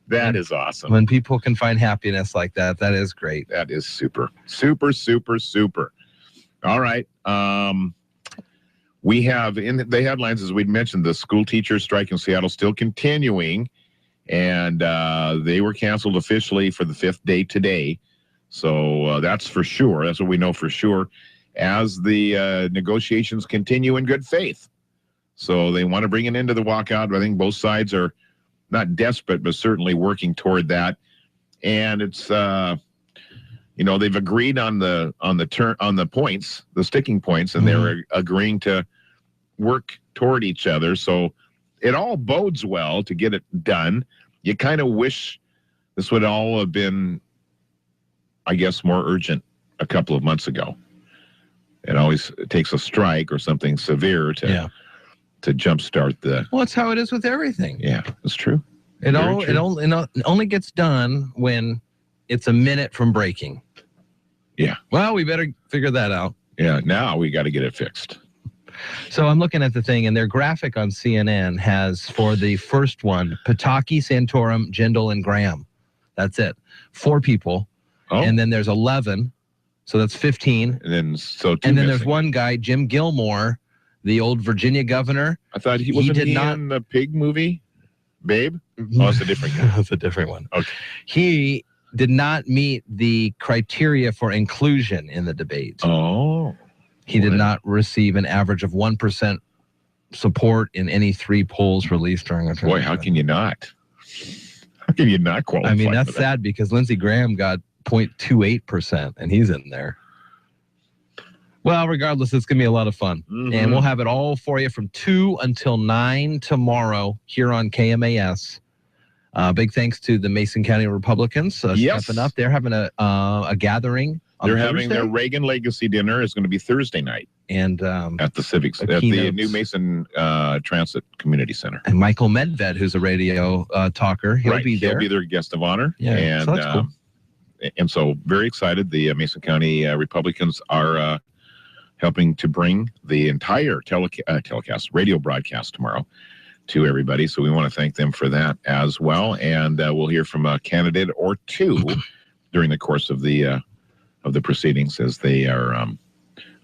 That is awesome. When people can find happiness like that, that is great. That is super, super, super, super. All right. We have in the headlines, as we'd mentioned, the school teachers strike in Seattle still continuing, and they were canceled officially for the 5th day today. So that's for sure. That's what we know for sure as the negotiations continue in good faith. So they want to bring an end to the walkout. I think both sides are not desperate, but certainly working toward that. And it's, they've agreed on the points, the sticking points, and they're agreeing to work toward each other. So it all bodes well to get it done. You kind of wish this would all have been, I guess, more urgent a couple of months ago. It always takes a strike or something severe to jumpstart the. Well, it's how it is with everything. Yeah, it's true. It only gets done when it's a minute from breaking. Yeah. Well, we better figure that out. Yeah. Now we got to get it fixed. So I'm looking at the thing, and their graphic on CNN has for the first one Pataki, Santorum, Jindal, and Graham. That's it. 4 people, and then there's 11, so that's 15. And then there's one guy, Jim Gilmore, the old Virginia governor. I thought he wasn't in the pig movie, Babe. Oh, it's a different guy. That's a different one. Okay. He did not meet the criteria for inclusion in the debate. Oh. He did not receive an average of 1% support in any 3 polls released during the Boy, how can you not? How can you not qualify? I mean, that's sad because Lindsey Graham got 0.28%, and he's in there. Well, regardless, it's going to be a lot of fun. And we'll have it all for you from 2 until 9 tomorrow here on KMAS. Big thanks to the Mason County Republicans stepping up. They're having a gathering on They're Thursday. having their Reagan Legacy Dinner. It's going to be Thursday night. And at the Civics, at the New Mason Transit Community Center. And Michael Medved, who's a radio talker, he'll be there. He'll be their guest of honor. Yeah, and so that's cool. And so very excited. The Mason County Republicans are helping to bring the entire telecast, radio broadcast tomorrow to everybody. So we want to thank them for that as well. And we'll hear from a candidate or two during the course of the proceedings as they are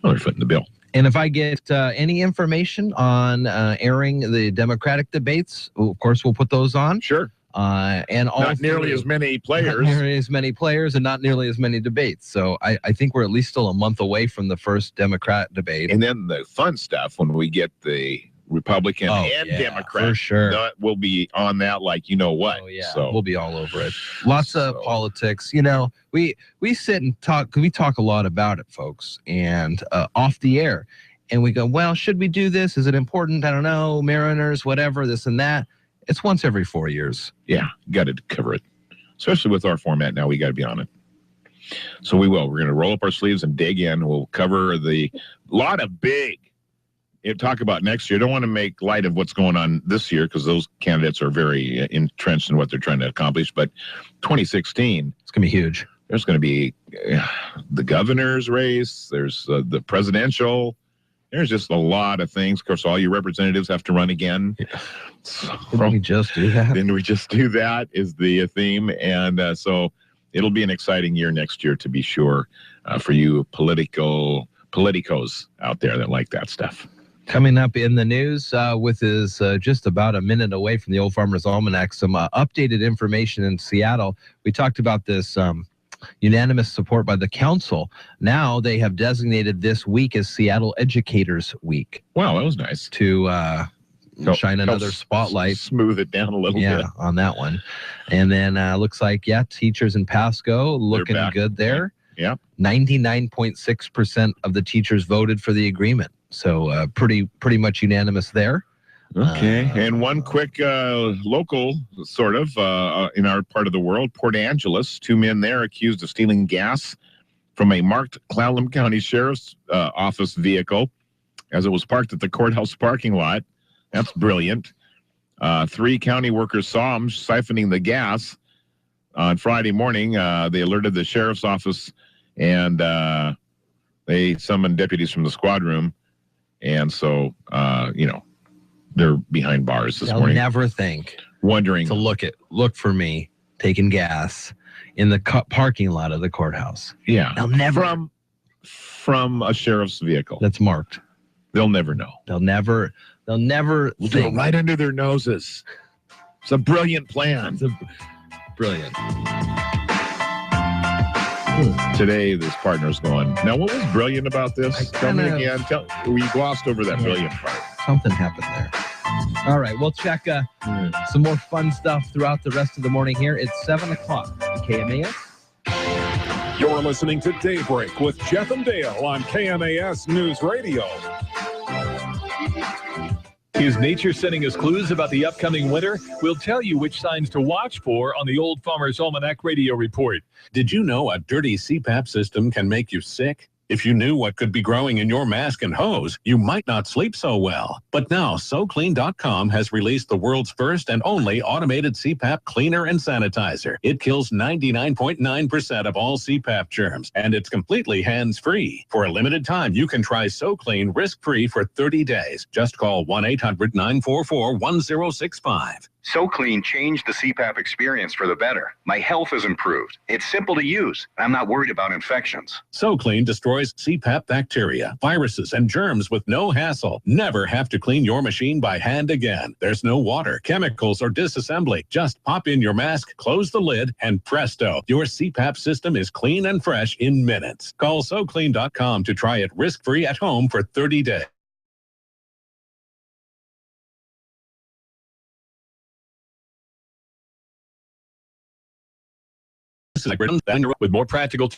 they're footing the bill. And if I get any information on airing the Democratic debates, of course, we'll put those on. Sure. And all not nearly as many players. Not nearly as many players and not nearly as many debates. So I think we're at least still a month away from the first Democrat debate. And then the fun stuff when we get the Republican and Democrat. For sure. We'll be on that like you know what. Oh, yeah. So we'll be all over it. Lots of politics. You know, we sit and talk, we talk a lot about it, folks, and off the air. And we go, well, should we do this? Is it important? I don't know. Mariners, whatever, this and that. It's once every 4 years. Yeah, got to cover it. Especially with our format now, we got to be on it. So we will. We're going to roll up our sleeves and dig in. We'll cover the lot of big. Talk about next year. Don't want to make light of what's going on this year because those candidates are very entrenched in what they're trying to accomplish. But 2016, it's going to be huge. There's going to be the governor's race. There's the presidential. There's just a lot of things. Of course, all your representatives have to run again. Yeah. So, didn't we just do that? Didn't we just do that is the theme. And so it'll be an exciting year next year, to be sure, for you politicos out there that like that stuff. Coming up in the news with his just about a minute away from the Old Farmer's Almanac, some updated information in Seattle. We talked about this unanimous support by the council. Now they have designated this week as Seattle Educators Week. Wow, that was nice. To shine another spotlight. Smooth it down a little bit. On that one. And then looks like, teachers in Pasco looking good there. Yeah. 99.6% of the teachers voted for the agreement. So pretty much unanimous there. Okay. And one quick local sort of in our part of the world, Port Angeles, 2 men there accused of stealing gas from a marked Clallam County Sheriff's Office vehicle as it was parked at the courthouse parking lot. That's brilliant. 3 county workers saw them siphoning the gas on Friday morning. They alerted the sheriff's office and they summoned deputies from the squad room. And so, they're behind bars this morning. They'll never think. Wondering. To look for me taking gas in the parking lot of the courthouse. Yeah. They'll never. From a sheriff's vehicle. That's marked. They'll never know. They'll never We'll do it right under their noses. It's a brilliant plan. Brilliant. Today, this partner's going, now what was brilliant about this? Tell me again. We glossed over that brilliant part. Something happened there. All right, we'll check some more fun stuff throughout the rest of the morning here. It's 7 o'clock at KMAS. You're listening to Daybreak with Jeff and Dale on KMAS News Radio. Is nature sending us clues about the upcoming winter? We'll tell you which signs to watch for on the Old Farmer's Almanac radio report. Did you know a dirty CPAP system can make you sick? If you knew what could be growing in your mask and hose, you might not sleep so well. But now, SoClean.com has released the world's first and only automated CPAP cleaner and sanitizer. It kills 99.9% of all CPAP germs, and it's completely hands-free. For a limited time, you can try SoClean risk-free for 30 days. Just call 1-800-944-1065. SoClean changed the CPAP experience for the better. My health has improved. It's simple to use. I'm not worried about infections. SoClean destroys CPAP bacteria, viruses, and germs with no hassle. Never have to clean your machine by hand again. There's no water, chemicals, or disassembly. Just pop in your mask, close the lid, and presto, your CPAP system is clean and fresh in minutes. Call SoClean.com to try it risk-free at home for 30 days. With more practical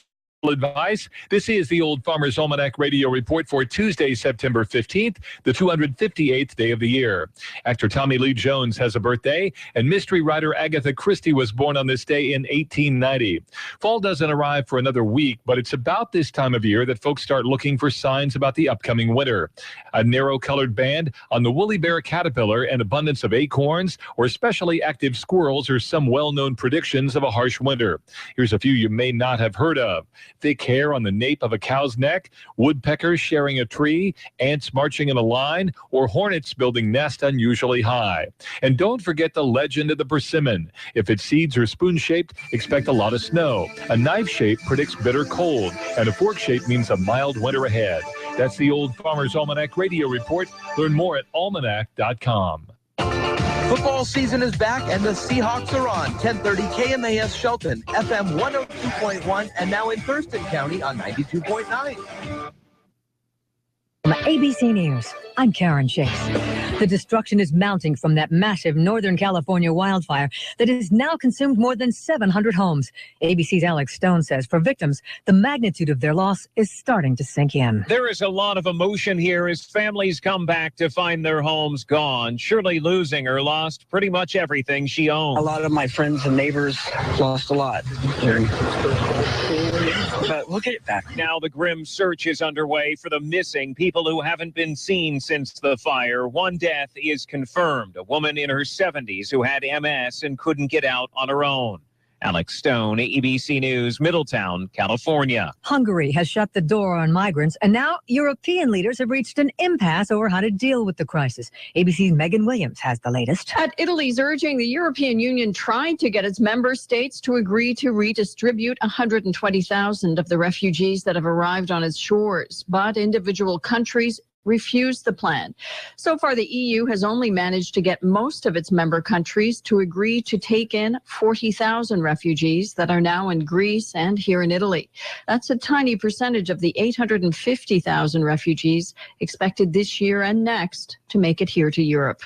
advice. This is the Old Farmer's Almanac radio report for Tuesday, September 15th, the 258th day of the year. Actor Tommy Lee Jones has a birthday, and mystery writer Agatha Christie was born on this day in 1890. Fall doesn't arrive for another week, but it's about this time of year that folks start looking for signs about the upcoming winter. A narrow-colored band on the woolly bear caterpillar, an abundance of acorns, or especially active squirrels are some well-known predictions of a harsh winter. Here's a few you may not have heard of. Thick hair on the nape of a cow's neck, woodpeckers sharing a tree, ants marching in a line, or hornets building nest unusually high. And don't forget the legend of the persimmon. If its seeds are spoon-shaped, expect a lot of snow. A knife shape predicts bitter cold, and a fork shape means a mild winter ahead. That's the Old Farmer's Almanac radio report. Learn more at almanac.com. Football season is back, and the Seahawks are on 1030 KMAS Shelton, FM 102.1, and now in Thurston County on 92.9. From ABC News, I'm Karen Chase. The destruction is mounting from that massive Northern California wildfire that has now consumed more than 700 homes. ABC's Alex Stone says for victims, the magnitude of their loss is starting to sink in. There is a lot of emotion here as families come back to find their homes gone. Shirley Lusinger lost pretty much everything she owned. A lot of my friends and neighbors lost a lot. But look at it back. Now the grim search is underway for the missing people who haven't been seen since the fire. One death is confirmed, a woman in her 70s who had MS and couldn't get out on her own. Alex Stone, ABC News, Middletown, California. Hungary has shut the door on migrants, and now European leaders have reached an impasse over how to deal with the crisis. ABC's Megan Williams has the latest. At Italy's urging, the European Union tried to get its member states to agree to redistribute 120,000 of the refugees that have arrived on its shores. But individual countries refused the plan. So far, the EU has only managed to get most of its member countries to agree to take in 40,000 refugees that are now in Greece and here in Italy. That's a tiny percentage of the 850,000 refugees expected this year and next to make it here to Europe.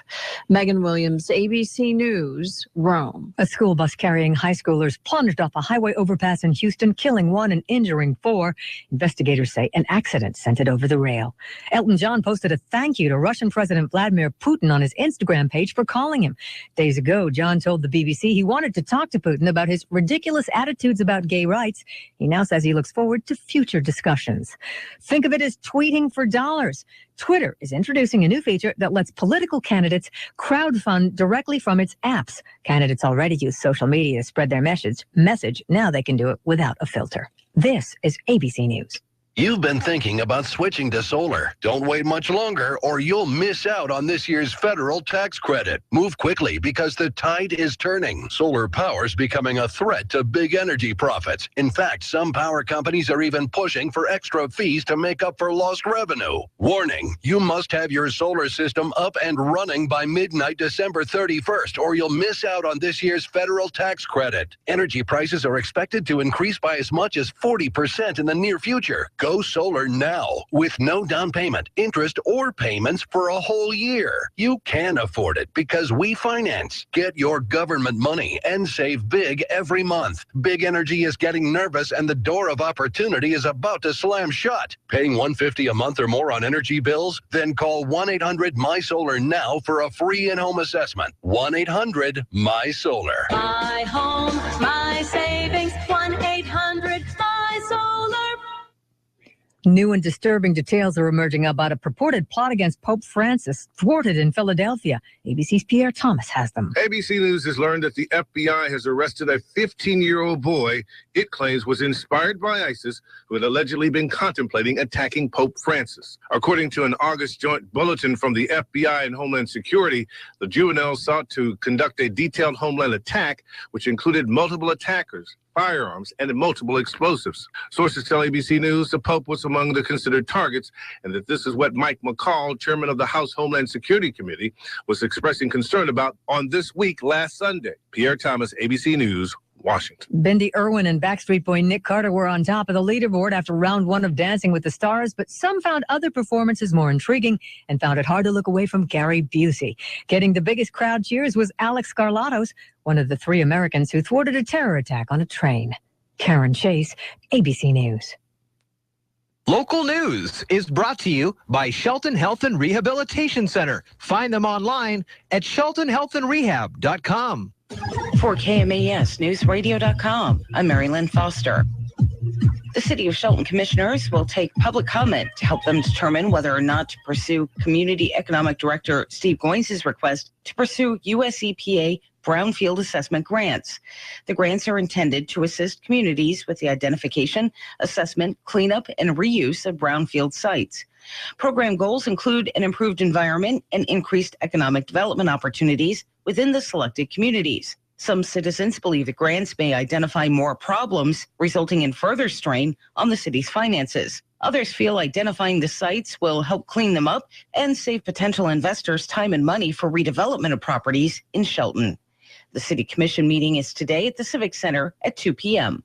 Megan Williams, ABC News, Rome. A school bus carrying high schoolers plunged off a highway overpass in Houston, killing one and injuring four. Investigators say an accident sent it over the rail. Elton John posted a thank you to Russian President Vladimir Putin on his Instagram page for calling him. Days ago, John told the BBC he wanted to talk to Putin about his ridiculous attitudes about gay rights. He now says he looks forward to future discussions. Think of it as tweeting for dollars. Twitter is introducing a new feature that lets political candidates crowdfund directly from its apps. Candidates already use social media to spread their message. Now they can do it without a filter. This is ABC News. You've been thinking about switching to solar. Don't wait much longer or you'll miss out on this year's federal tax credit. Move quickly because the tide is turning. Solar power's becoming a threat to big energy profits. In fact, some power companies are even pushing for extra fees to make up for lost revenue. Warning, you must have your solar system up and running by midnight December 31st or you'll miss out on this year's federal tax credit. Energy prices are expected to increase by as much as 40% in the near future. Go solar now with no down payment, interest, or payments for a whole year. You can afford it because we finance. Get your government money and save big every month. Big Energy is getting nervous and the door of opportunity is about to slam shut. Paying $150 a month or more on energy bills? Then call 1-800-MY-SOLAR now for a free in-home assessment. 1-800-MY-SOLAR. My home, my savings, 1-800-MY-SOLAR. New and disturbing details are emerging about a purported plot against Pope Francis thwarted in Philadelphia. ABC's Pierre Thomas has them. ABC News has learned that the FBI has arrested a 15-year-old boy it claims was inspired by ISIS, who had allegedly been contemplating attacking Pope Francis. According to an August joint bulletin from the FBI and Homeland Security, the juvenile sought to conduct a detailed homeland attack, which included multiple attackers, firearms, and multiple explosives. Sources tell ABC News the Pope was among the considered targets, and that this is what Mike McCall, chairman of the House Homeland Security Committee, was expressing concern about on This Week last Sunday. Pierre Thomas, ABC News, Washington. Bindi Irwin and Backstreet Boy Nick Carter were on top of the leaderboard after round one of Dancing with the Stars, but some found other performances more intriguing and found it hard to look away from Gary Busey. Getting the biggest crowd cheers was Alex Scarlatos, one of the three Americans who thwarted a terror attack on a train. Karen Chase, ABC News. Local news is brought to you by Shelton Health and Rehabilitation Center. Find them online at sheltonhealthandrehab.com. For KMAS Newsradio.com, I'm Mary Lynn Foster. The City of Shelton commissioners will take public comment to help them determine whether or not to pursue Community Economic Director Steve Goines' request to pursue US EPA brownfield assessment grants. The grants are intended to assist communities with the identification, assessment, cleanup, and reuse of brownfield sites. Program goals include an improved environment and increased economic development opportunities within the selected communities. Some citizens believe the grants may identify more problems, resulting in further strain on the city's finances. Others feel identifying the sites will help clean them up and save potential investors time and money for redevelopment of properties in Shelton. The City Commission meeting is today at the Civic Center at 2 p.m.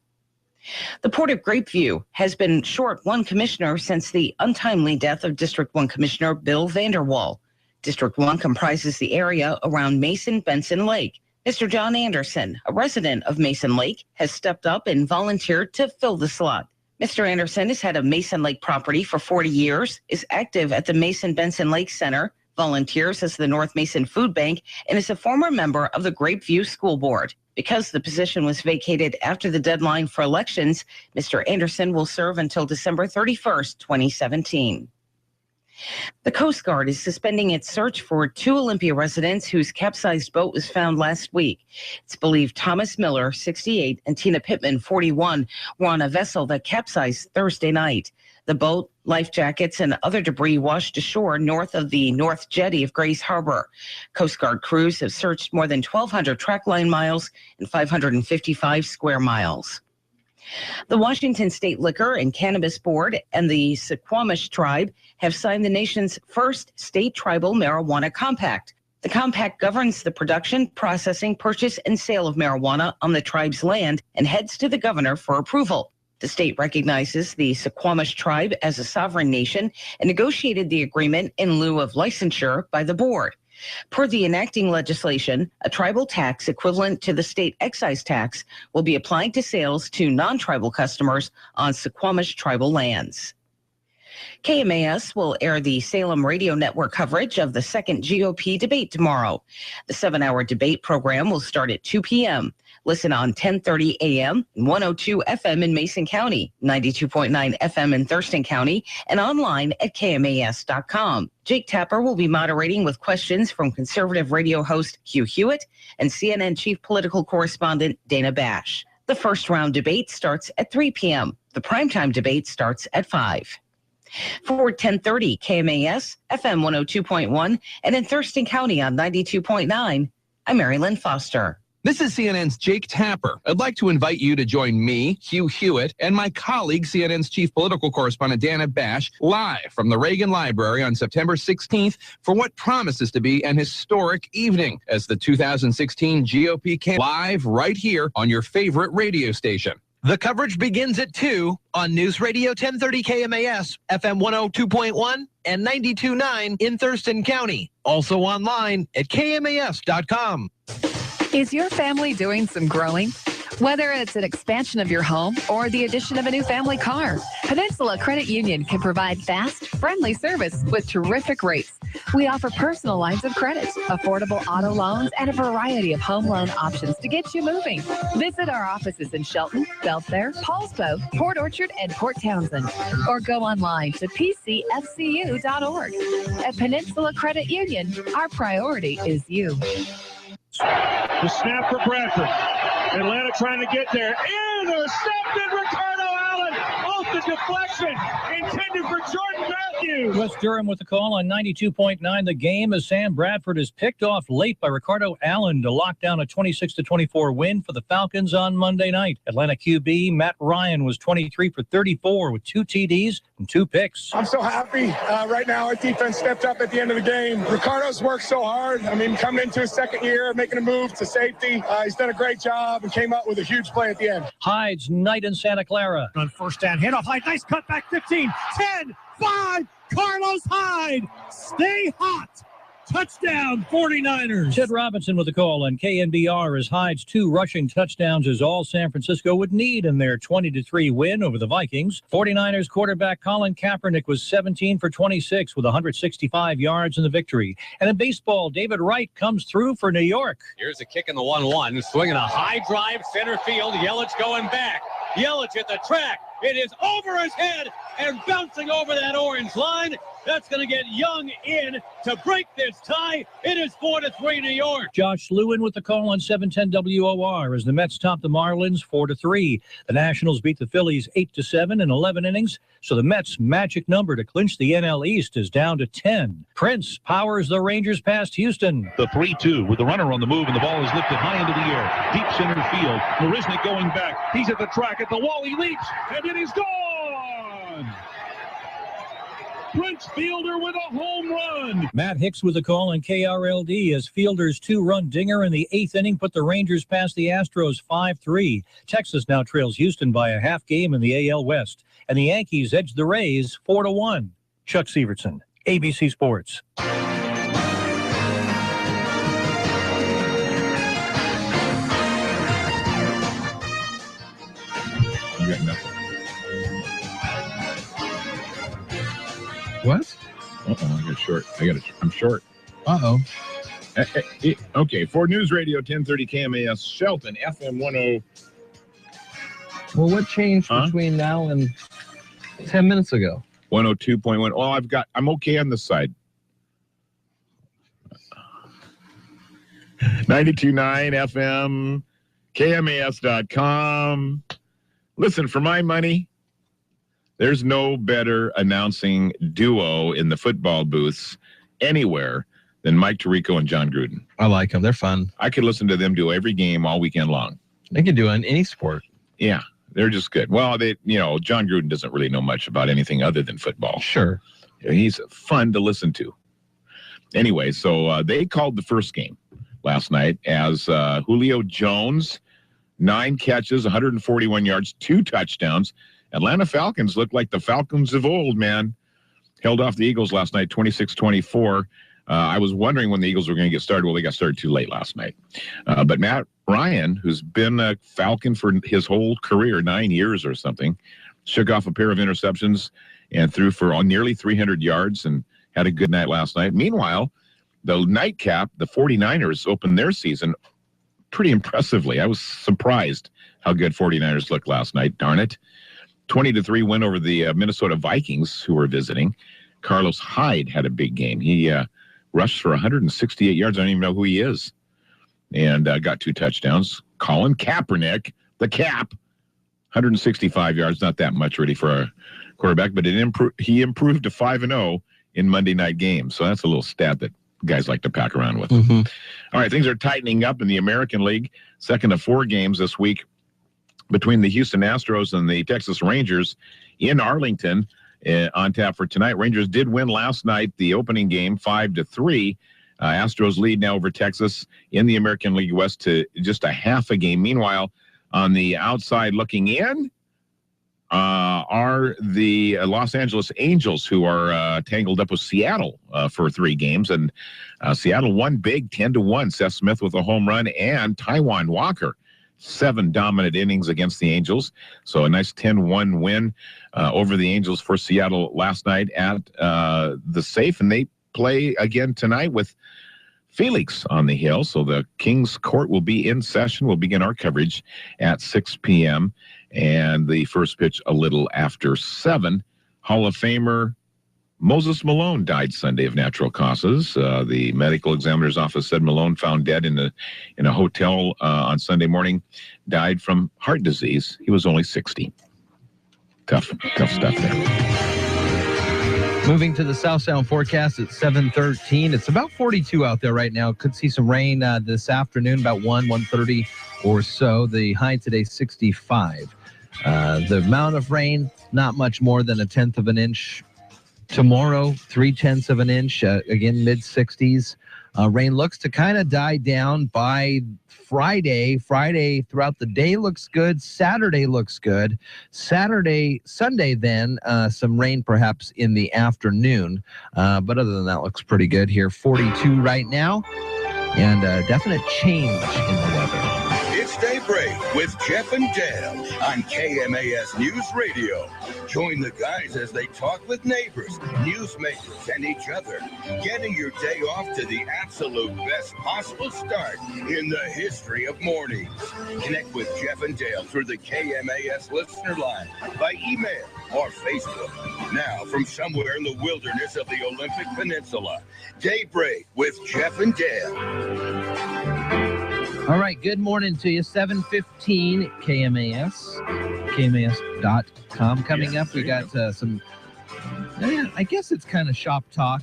The Port of Grapeview has been short one commissioner since the untimely death of District 1 Commissioner Bill Vanderwall. District 1 comprises the area around Mason-Benson Lake. Mr. John Anderson, a resident of Mason Lake, has stepped up and volunteered to fill the slot. Mr. Anderson has had a Mason Lake property for 40 years, is active at the Mason-Benson Lake Center, volunteers as the North Mason Food Bank, and is a former member of the Grapeview School Board. Because the position was vacated after the deadline for elections, Mr. Anderson will serve until December 31st, 2017. The Coast Guard is suspending its search for two Olympia residents whose capsized boat was found last week. It's believed Thomas Miller, 68, and Tina Pittman, 41, were on a vessel that capsized Thursday night. The boat, life jackets, and other debris washed ashore north of the North Jetty of Grays Harbor. Coast Guard crews have searched more than 1,200 track line miles and 555 square miles. The Washington State Liquor and Cannabis Board and the Suquamish Tribe have signed the nation's first state tribal marijuana compact. The compact governs the production, processing, purchase, and sale of marijuana on the tribe's land and heads to the governor for approval. The state recognizes the Suquamish Tribe as a sovereign nation and negotiated the agreement in lieu of licensure by the board. Per the enacting legislation, a tribal tax equivalent to the state excise tax will be applied to sales to non-tribal customers on Suquamish tribal lands. KMAS will air the Salem Radio Network coverage of the second GOP debate tomorrow. The 7-hour debate program will start at 2 p.m. Listen on 10:30 a.m., 102 FM in Mason County, 92.9 FM in Thurston County, and online at KMAS.com. Jake Tapper will be moderating with questions from conservative radio host Hugh Hewitt and CNN chief political correspondent Dana Bash. The first round debate starts at 3 p.m. The primetime debate starts at 5. For 1030 KMAS, FM 102.1, and in Thurston County on 92.9, I'm Mary Lynn Foster. This is CNN's Jake Tapper. I'd like to invite you to join me, Hugh Hewitt, and my colleague, CNN's chief political correspondent Dana Bash, live from the Reagan Library on September 16th for what promises to be an historic evening as the 2016 GOP came live right here on your favorite radio station. The coverage begins at 2 on News Radio 1030 KMAS, FM 102.1 and 92.9 in Thurston County. Also online at KMAS.com. Is your family doing some growing? Whether it's an expansion of your home or the addition of a new family car, Peninsula Credit Union can provide fast, friendly service with terrific rates. We offer personal lines of credit, affordable auto loans, and a variety of home loan options to get you moving. Visit our offices in Shelton, Belfair, Paulsbo, Port Orchard, and Port Townsend, or go online to pcfcu.org. At Peninsula Credit Union, our priority is you. The snap for Bradford. Atlanta trying to get there. Intercepted Ricardo Allen off the deflection. Intended for Jordan Matthews. West Durham with the call on 92.9 The Game as Sam Bradford is picked off late by Ricardo Allen to lock down a 26-24 win for the Falcons on Monday night. Atlanta QB Matt Ryan was 23 for 34 with 2 TDs and 2 picks. I'm so happy right now. Our defense stepped up at the end of the game. Ricardo's worked so hard. I mean, coming into his second year, making a move to safety. He's done a great job and came up with a huge play at the end. Hyde's night in Santa Clara. On first down, handoff Hyde. Nice cut back 15, 10, 5. Carlos Hyde. Stay hot. Touchdown, 49ers. Ted Robinson with the call on KNBR as Hyde's 2 rushing touchdowns is all San Francisco would need in their 20-3 win over the Vikings. 49ers quarterback Colin Kaepernick was 17 for 26 with 165 yards in the victory. And in baseball, David Wright comes through for New York. Here's a kick in the 1-1, swinging a high drive center field. Yelich going back. Yelich at the track. It is over his head and bouncing over that orange line. That's going to get Young in to break this tie. It is 4-3 New York. Josh Lewin with the call on 710 WOR as the Mets top the Marlins 4-3. The Nationals beat the Phillies 8-7 in 11 innings. So the Mets' magic number to clinch the NL East is down to 10. Prince powers the Rangers past Houston. The 3-2 with the runner on the move and the ball is lifted high into the air. Deep center field. Marisnik going back. He's at the track at the wall. He leaps and it is gone. Prince Fielder with a home run. Matt Hicks with a call on KRLD as Fielder's 2-run dinger in the 8th inning put the Rangers past the Astros 5-3. Texas now trails Houston by a half game in the AL West, and the Yankees edged the Rays 4-1. Chuck Severson, ABC Sports. You got nothing. What? Uh-oh, I got short. I'm short. Uh-oh. Okay, for News Radio 1030 KMAS Shelton, FM 10. Well, what changed between now and 10 minutes ago? 102.1. Oh, I'm okay on this side. 92.9 FM, KMAS.com. Listen, for my money, there's no better announcing duo in the football booths anywhere than Mike Tirico and John Gruden. I like them. They're fun. I could listen to them do every game all weekend long. They can do it in any sport. Yeah. They're just good. Well, John Gruden doesn't really know much about anything other than football. Sure. He's fun to listen to. Anyway, so they called the first game last night as Julio Jones, 9 catches, 141 yards, 2 touchdowns. Atlanta Falcons look like the Falcons of old, man. Held off the Eagles last night, 26-24. I was wondering when the Eagles were going to get started. Well, they got started too late last night. But Matt Ryan, who's been a Falcon for his whole career, 9 years or something, shook off a pair of interceptions and threw for nearly 300 yards and had a good night last night. Meanwhile, the nightcap, the 49ers opened their season pretty impressively. I was surprised how good 49ers looked last night. Darn it. 20-3 win over the Minnesota Vikings, who were visiting. Carlos Hyde had a big game. He rushed for 168 yards. I don't even know who he is. And got 2 touchdowns. Colin Kaepernick, the Cap, 165 yards. Not that much really for a quarterback, but he improved to 5-0 in Monday night games. So that's a little stat that guys like to pack around with. Mm-hmm. All right, things are tightening up in the American League. 2nd of 4 games this week between the Houston Astros and the Texas Rangers in Arlington on tap for tonight. Rangers did win last night, the opening game, 5-3. Astros lead now over Texas in the American League West to just a half a game. Meanwhile, on the outside looking in are the Los Angeles Angels, who are tangled up with Seattle for 3 games. And Seattle won big, 10-1. Seth Smith with a home run and Taijuan Walker, 7 dominant innings against the Angels. So a nice 10-1 win over the Angels for Seattle last night at the Safe. And they play again tonight with Felix on the Hill. So the Kings Court will be in session. We'll begin our coverage at 6 p.m. and the first pitch a little after 7. Hall of Famer Moses Malone died Sunday of natural causes. The medical examiner's office said Malone, found dead in a hotel on Sunday morning, died from heart disease. He was only 60. Tough stuff there. Moving to the South Sound forecast at 7:13. It's about 42 out there right now. Could see some rain this afternoon, about 1:30 or so. The high today, 65. The amount of rain, not much more than 1/10 of an inch. Tomorrow, 3/10 of an inch, again, mid-60s. Rain looks to kind of die down by Friday. Friday throughout the day looks good. Saturday looks good. Sunday then, some rain perhaps in the afternoon. But other than that, looks pretty good here. 42 right now, and definite change in the weather. It's Daybreak with Jeff and Dale on KMAS News Radio. Join the guys as they talk with neighbors, newsmakers, and each other, getting your day off to the absolute best possible start in the history of mornings. Connect with Jeff and Dale through the KMAS listener line by email or Facebook. Now, from somewhere in the wilderness of the Olympic Peninsula, Daybreak with Jeff and Dale. All right, good morning to you. 7:15 KMAS, KMAS.com. Coming up, we got some, I guess it's kind of shop talk,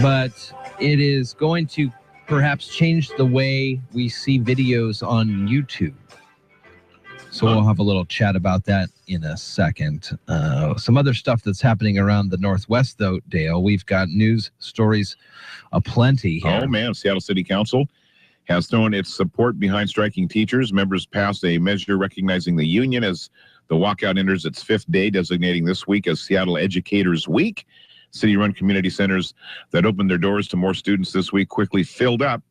but it is going to perhaps change the way we see videos on YouTube. So we'll have a little chat about that in a second. Some other stuff that's happening around the Northwest, though, Dale. We've got news stories aplenty here. Oh, man, Seattle City Council has thrown its support behind striking teachers. Members passed a measure recognizing the union as the walkout enters its 5th day, designating this week as Seattle Educators Week. City-run community centers that opened their doors to more students this week quickly filled up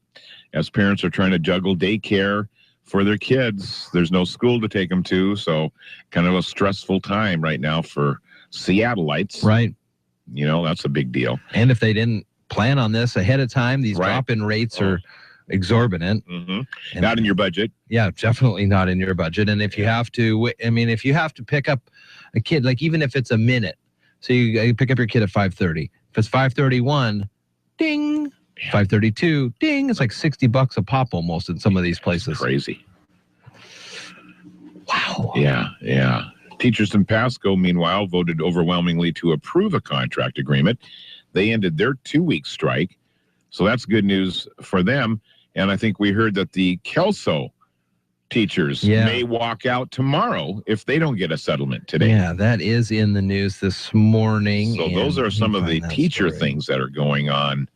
as parents are trying to juggle daycare for their kids. There's no school to take them to, so kind of a stressful time right now for Seattleites. Right. You know, that's a big deal. And if they didn't plan on this ahead of time, these drop-in rates are exorbitant. Mm-hmm. Not in your budget. Yeah, definitely not in your budget. And if you have to, if you have to pick up a kid, like even if it's a minute, so you pick up your kid at 5:30. If it's 5:31, ding. 5:32, ding. It's like $60 a pop almost in some of these places. That's crazy. Wow. Yeah. Teachers in Pasco, meanwhile, voted overwhelmingly to approve a contract agreement. They ended their 2-week strike. So that's good news for them. And I think we heard that the Kelso teachers may walk out tomorrow if they don't get a settlement today. Yeah, that is in the news this morning. So those are some of the teacher things that are going on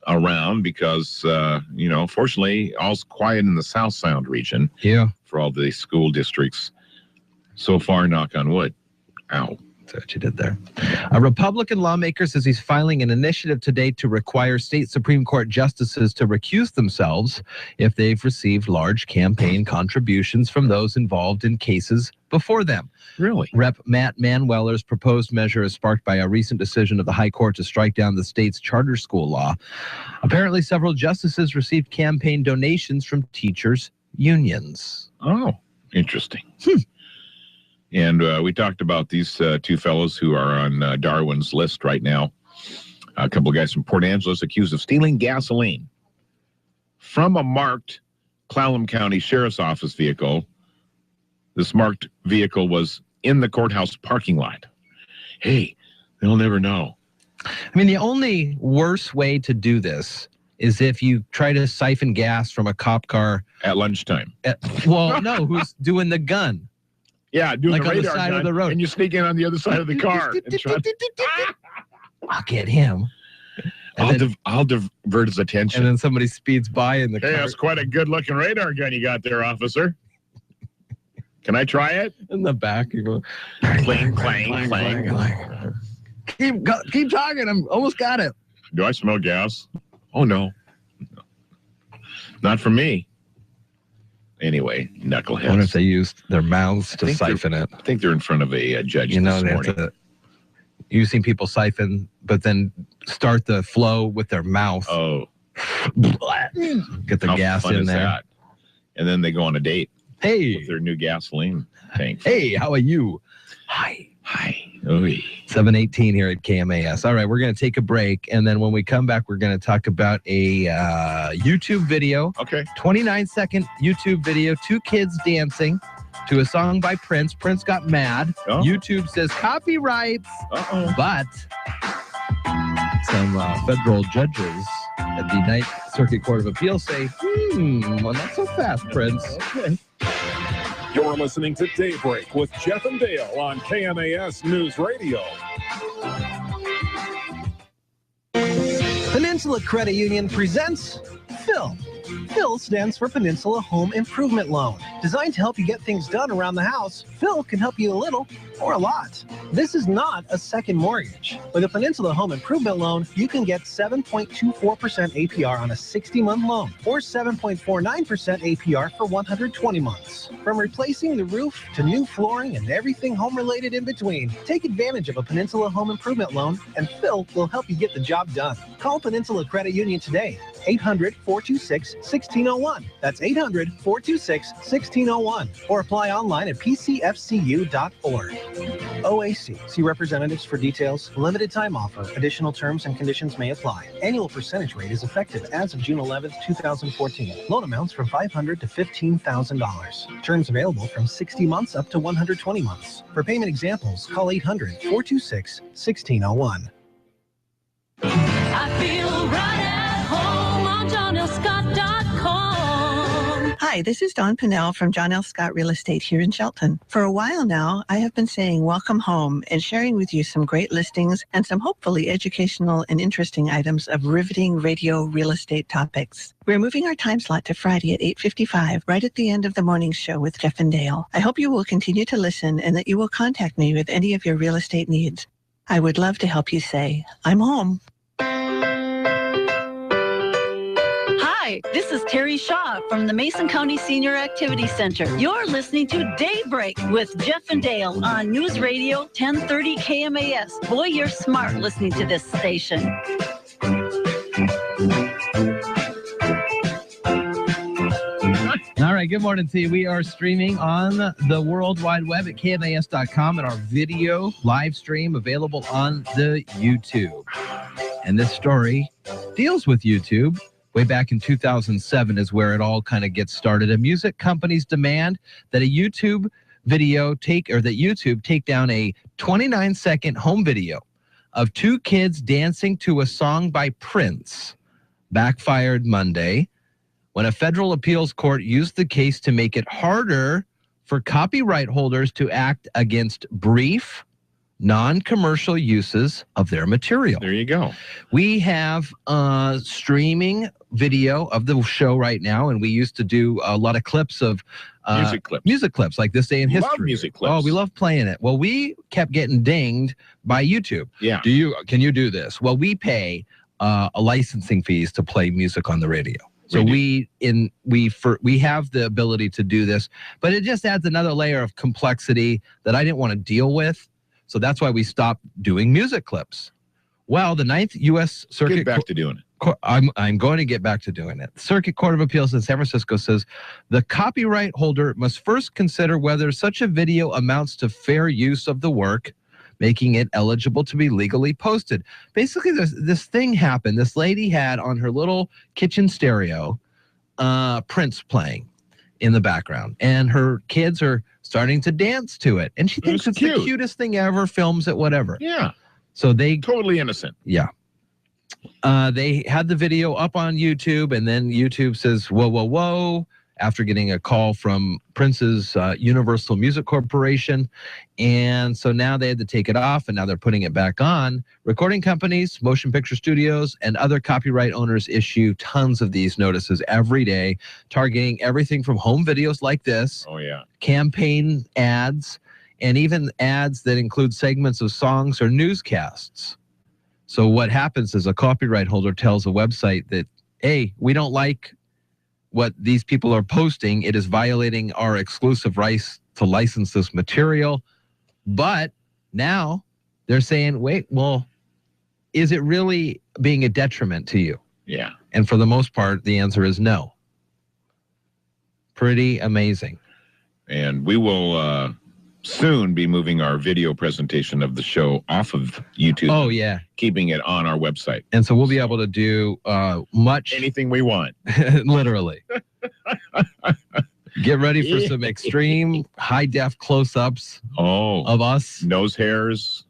around because, fortunately, all's quiet in the South Sound region. Yeah. For all the school districts so far, knock on wood. Ow. That's what you did there. A Republican lawmaker says he's filing an initiative today to require state Supreme Court justices to recuse themselves if they've received large campaign contributions from those involved in cases before them. Really? Rep. Matt Manueler's proposed measure is sparked by a recent decision of the High Court to strike down the state's charter school law. Apparently, several justices received campaign donations from teachers' unions. Oh, interesting. And we talked about these two fellows who are on Darwin's list right now. A couple of guys from Port Angeles accused of stealing gasoline from a marked Clallam County Sheriff's Office vehicle. This marked vehicle was in the courthouse parking lot. Hey, they'll never know. I mean, the only worse way to do this is if you try to siphon gas from a cop car. At lunchtime. No, who's doing the gun. Yeah, doing like the radar on the side gun, of the road. and you sneak in on the other side of the car. I'll get him. I'll divert his attention. And then somebody speeds by in the car. Hey, that's quite a good-looking radar gun you got there, officer. Can I try it? In the back, you go. Clang, clang, clang. Keep talking. I'm almost got it. Do I smell gas? Oh, no. Not for me. Anyway, knuckleheads. I wonder if they used their mouths to siphon it. I think they're in front of a judge this morning. You've seen people siphon, but then start the flow with their mouth. Oh. Get the gas in there. That? And then they go on a date. Hey. With their new gasoline tank. Hey, how are you? Hi. Oy. 7:18 here at KMAS. All right, we're going to take a break, and then when we come back, we're going to talk about a YouTube video. Okay. 29-second YouTube video, two kids dancing to a song by Prince. Prince got mad. Oh. YouTube says copyrights. Uh-oh. But some federal judges at the Ninth Circuit Court of Appeals say, well, not so fast, Prince. Okay. You're listening to Daybreak with Jeff and Dale on KMAS News Radio. Peninsula Credit Union presents Phil. Phil stands for Peninsula Home Improvement Loan. Designed to help you get things done around the house, Phil can help you a little or a lot. This is not a second mortgage. With a Peninsula Home Improvement Loan, you can get 7.24% APR on a 60-month loan or 7.49% APR for 120 months. From replacing the roof to new flooring and everything home-related in between, take advantage of a Peninsula Home Improvement Loan, and Phil will help you get the job done. Call Peninsula Credit Union today. 800-426-1601. That's 800-426-1601. Or apply online at pcfcu.org. OAC. See representatives for details. Limited time offer. Additional terms and conditions may apply. Annual percentage rate is effective as of June 11th, 2014. Loan amounts from $500 to $15,000. Terms available from 60 months up to 120 months. For payment examples, call 800-426-1601. I feel right at home on JohnLScott.com. Hi, this is Dawn Pinnell from John L. Scott Real Estate here in Shelton. For a while now, I have been saying welcome home and sharing with you some great listings and some hopefully educational and interesting items of riveting radio real estate topics. We're moving our time slot to Friday at 8:55, right at the end of the morning show with Jeff and Dale. I hope you will continue to listen and that you will contact me with any of your real estate needs. I would love to help you say, I'm home. Hi, this is Terry Shaw from the Mason County Senior Activity Center. You're listening to Daybreak with Jeff and Dale on News Radio 1030 KMAS. Boy, you're smart listening to this station. All right, good morning to you. We are streaming on the World Wide Web at KMAS.com and our video live stream available on the YouTube. And this story deals with YouTube. Way back in 2007 is where it all kind of gets started. A music company's demand that YouTube take down a 29-second home video of two kids dancing to a song by Prince backfired Monday when a federal appeals court used the case to make it harder for copyright holders to act against brief, non-commercial uses of their material. There you go. We have streaming video of the show right now, and we used to do a lot of clips of music clips like This Day in History. Love music clips. Oh, we love playing it. Well, we kept getting dinged by YouTube. Yeah. Can you do this? Well, we pay a licensing fees to play music on the radio. So we have the ability to do this, but it just adds another layer of complexity that I didn't want to deal with. So that's why we stopped doing music clips. Well, the 9th U.S. Circuit... Get back to doing it. I'm going to get back to doing it. The Circuit Court of Appeals in San Francisco says the copyright holder must first consider whether such a video amounts to fair use of the work, making it eligible to be legally posted. Basically, this thing happened. This lady had on her little kitchen stereo Prince playing in the background, and her kids are starting to dance to it, and she thinks it's the cutest thing ever, films it, whatever. Yeah. So they... Totally innocent. Yeah. They had the video up on YouTube, and then YouTube says, whoa, whoa, whoa, after getting a call from Prince's Universal Music Corporation. And so now they had to take it off, and now they're putting it back on. Recording companies, motion picture studios, and other copyright owners issue tons of these notices every day, targeting everything from home videos like this, campaign ads, and even ads that include segments of songs or newscasts. So what happens is a copyright holder tells a website that, hey, we don't like what these people are posting. It is violating our exclusive rights to license this material. But now they're saying, wait, well, is it really being a detriment to you? Yeah. And for the most part, the answer is no. Pretty amazing. And we will soon be moving our video presentation of the show off of YouTube. Oh, yeah. Keeping it on our website. And so we'll be able to do anything we want. Literally. Get ready for some extreme high-def close-ups of us. Nose hairs.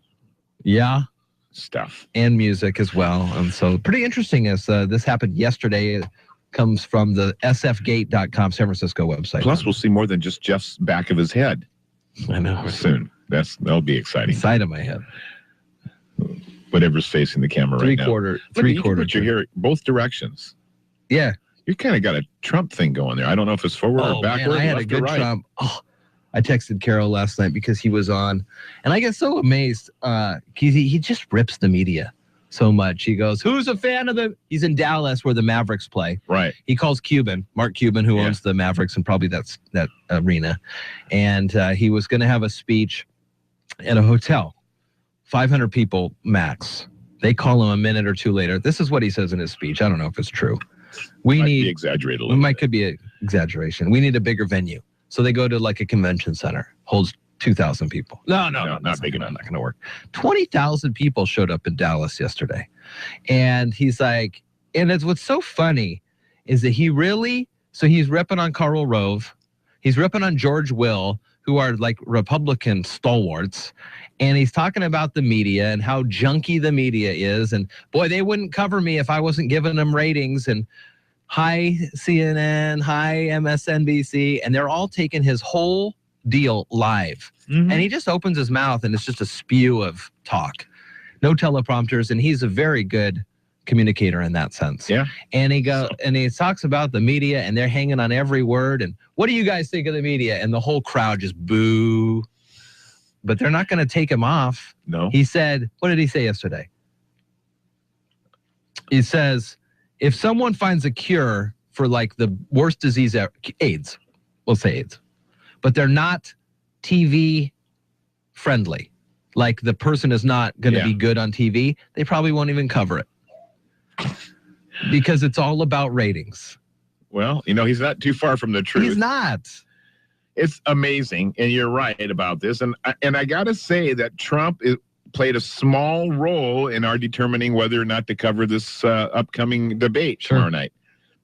Yeah. Stuff. And music as well. And so pretty interesting as this happened yesterday. It comes from the sfgate.com San Francisco website. Plus, we'll see more than just Jeff's back of his head. I know. Soon. That'll be exciting. Side of my head. Whatever's facing the camera right now. Three quarter. Your hair both directions. Yeah. You kind of got a Trump thing going there. I don't know if it's forward or backward. Man, I had left a good or right. Trump. Oh, I texted Carol last night because he was on, and I get so amazed. He just rips the media so much. He goes, "Who's a fan of the?" He's in Dallas where the Mavericks play. Right. He calls Mark Cuban, who owns the Mavericks, and probably that arena. And he was going to have a speech at a hotel, 500 people max. They call him a minute or two later. This is what he says in his speech. I don't know if it's true. Might be exaggerated a little. Could be an exaggeration. We need a bigger venue. So they go to like a convention center, holds 2,000 people. No, not big enough. Not going to work. 20,000 people showed up in Dallas yesterday. And he's like, and it's what's so funny is that he's ripping on Karl Rove. He's ripping on George Will, who are like Republican stalwarts. And he's talking about the media and how junky the media is. And boy, they wouldn't cover me if I wasn't giving them ratings. And hi CNN, hi MSNBC. And they're all taking his whole deal live. Mm-hmm. And he just opens his mouth and it's just a spew of talk. No teleprompters. And he's a very good communicator in that sense. Yeah. And he talks about the media and they're hanging on every word. And what do you guys think of the media? And the whole crowd just boo. But they're not going to take him off. No. He said, what did he say yesterday? He says, if someone finds a cure for like the worst disease ever, AIDS, we'll say AIDS, but they're not TV friendly, like the person is not going to be good on TV, they probably won't even cover it because it's all about ratings. Well, he's not too far from the truth. He's not. It's amazing, and you're right about this. And I got to say that Trump played a small role in our determining whether or not to cover this upcoming debate tomorrow night,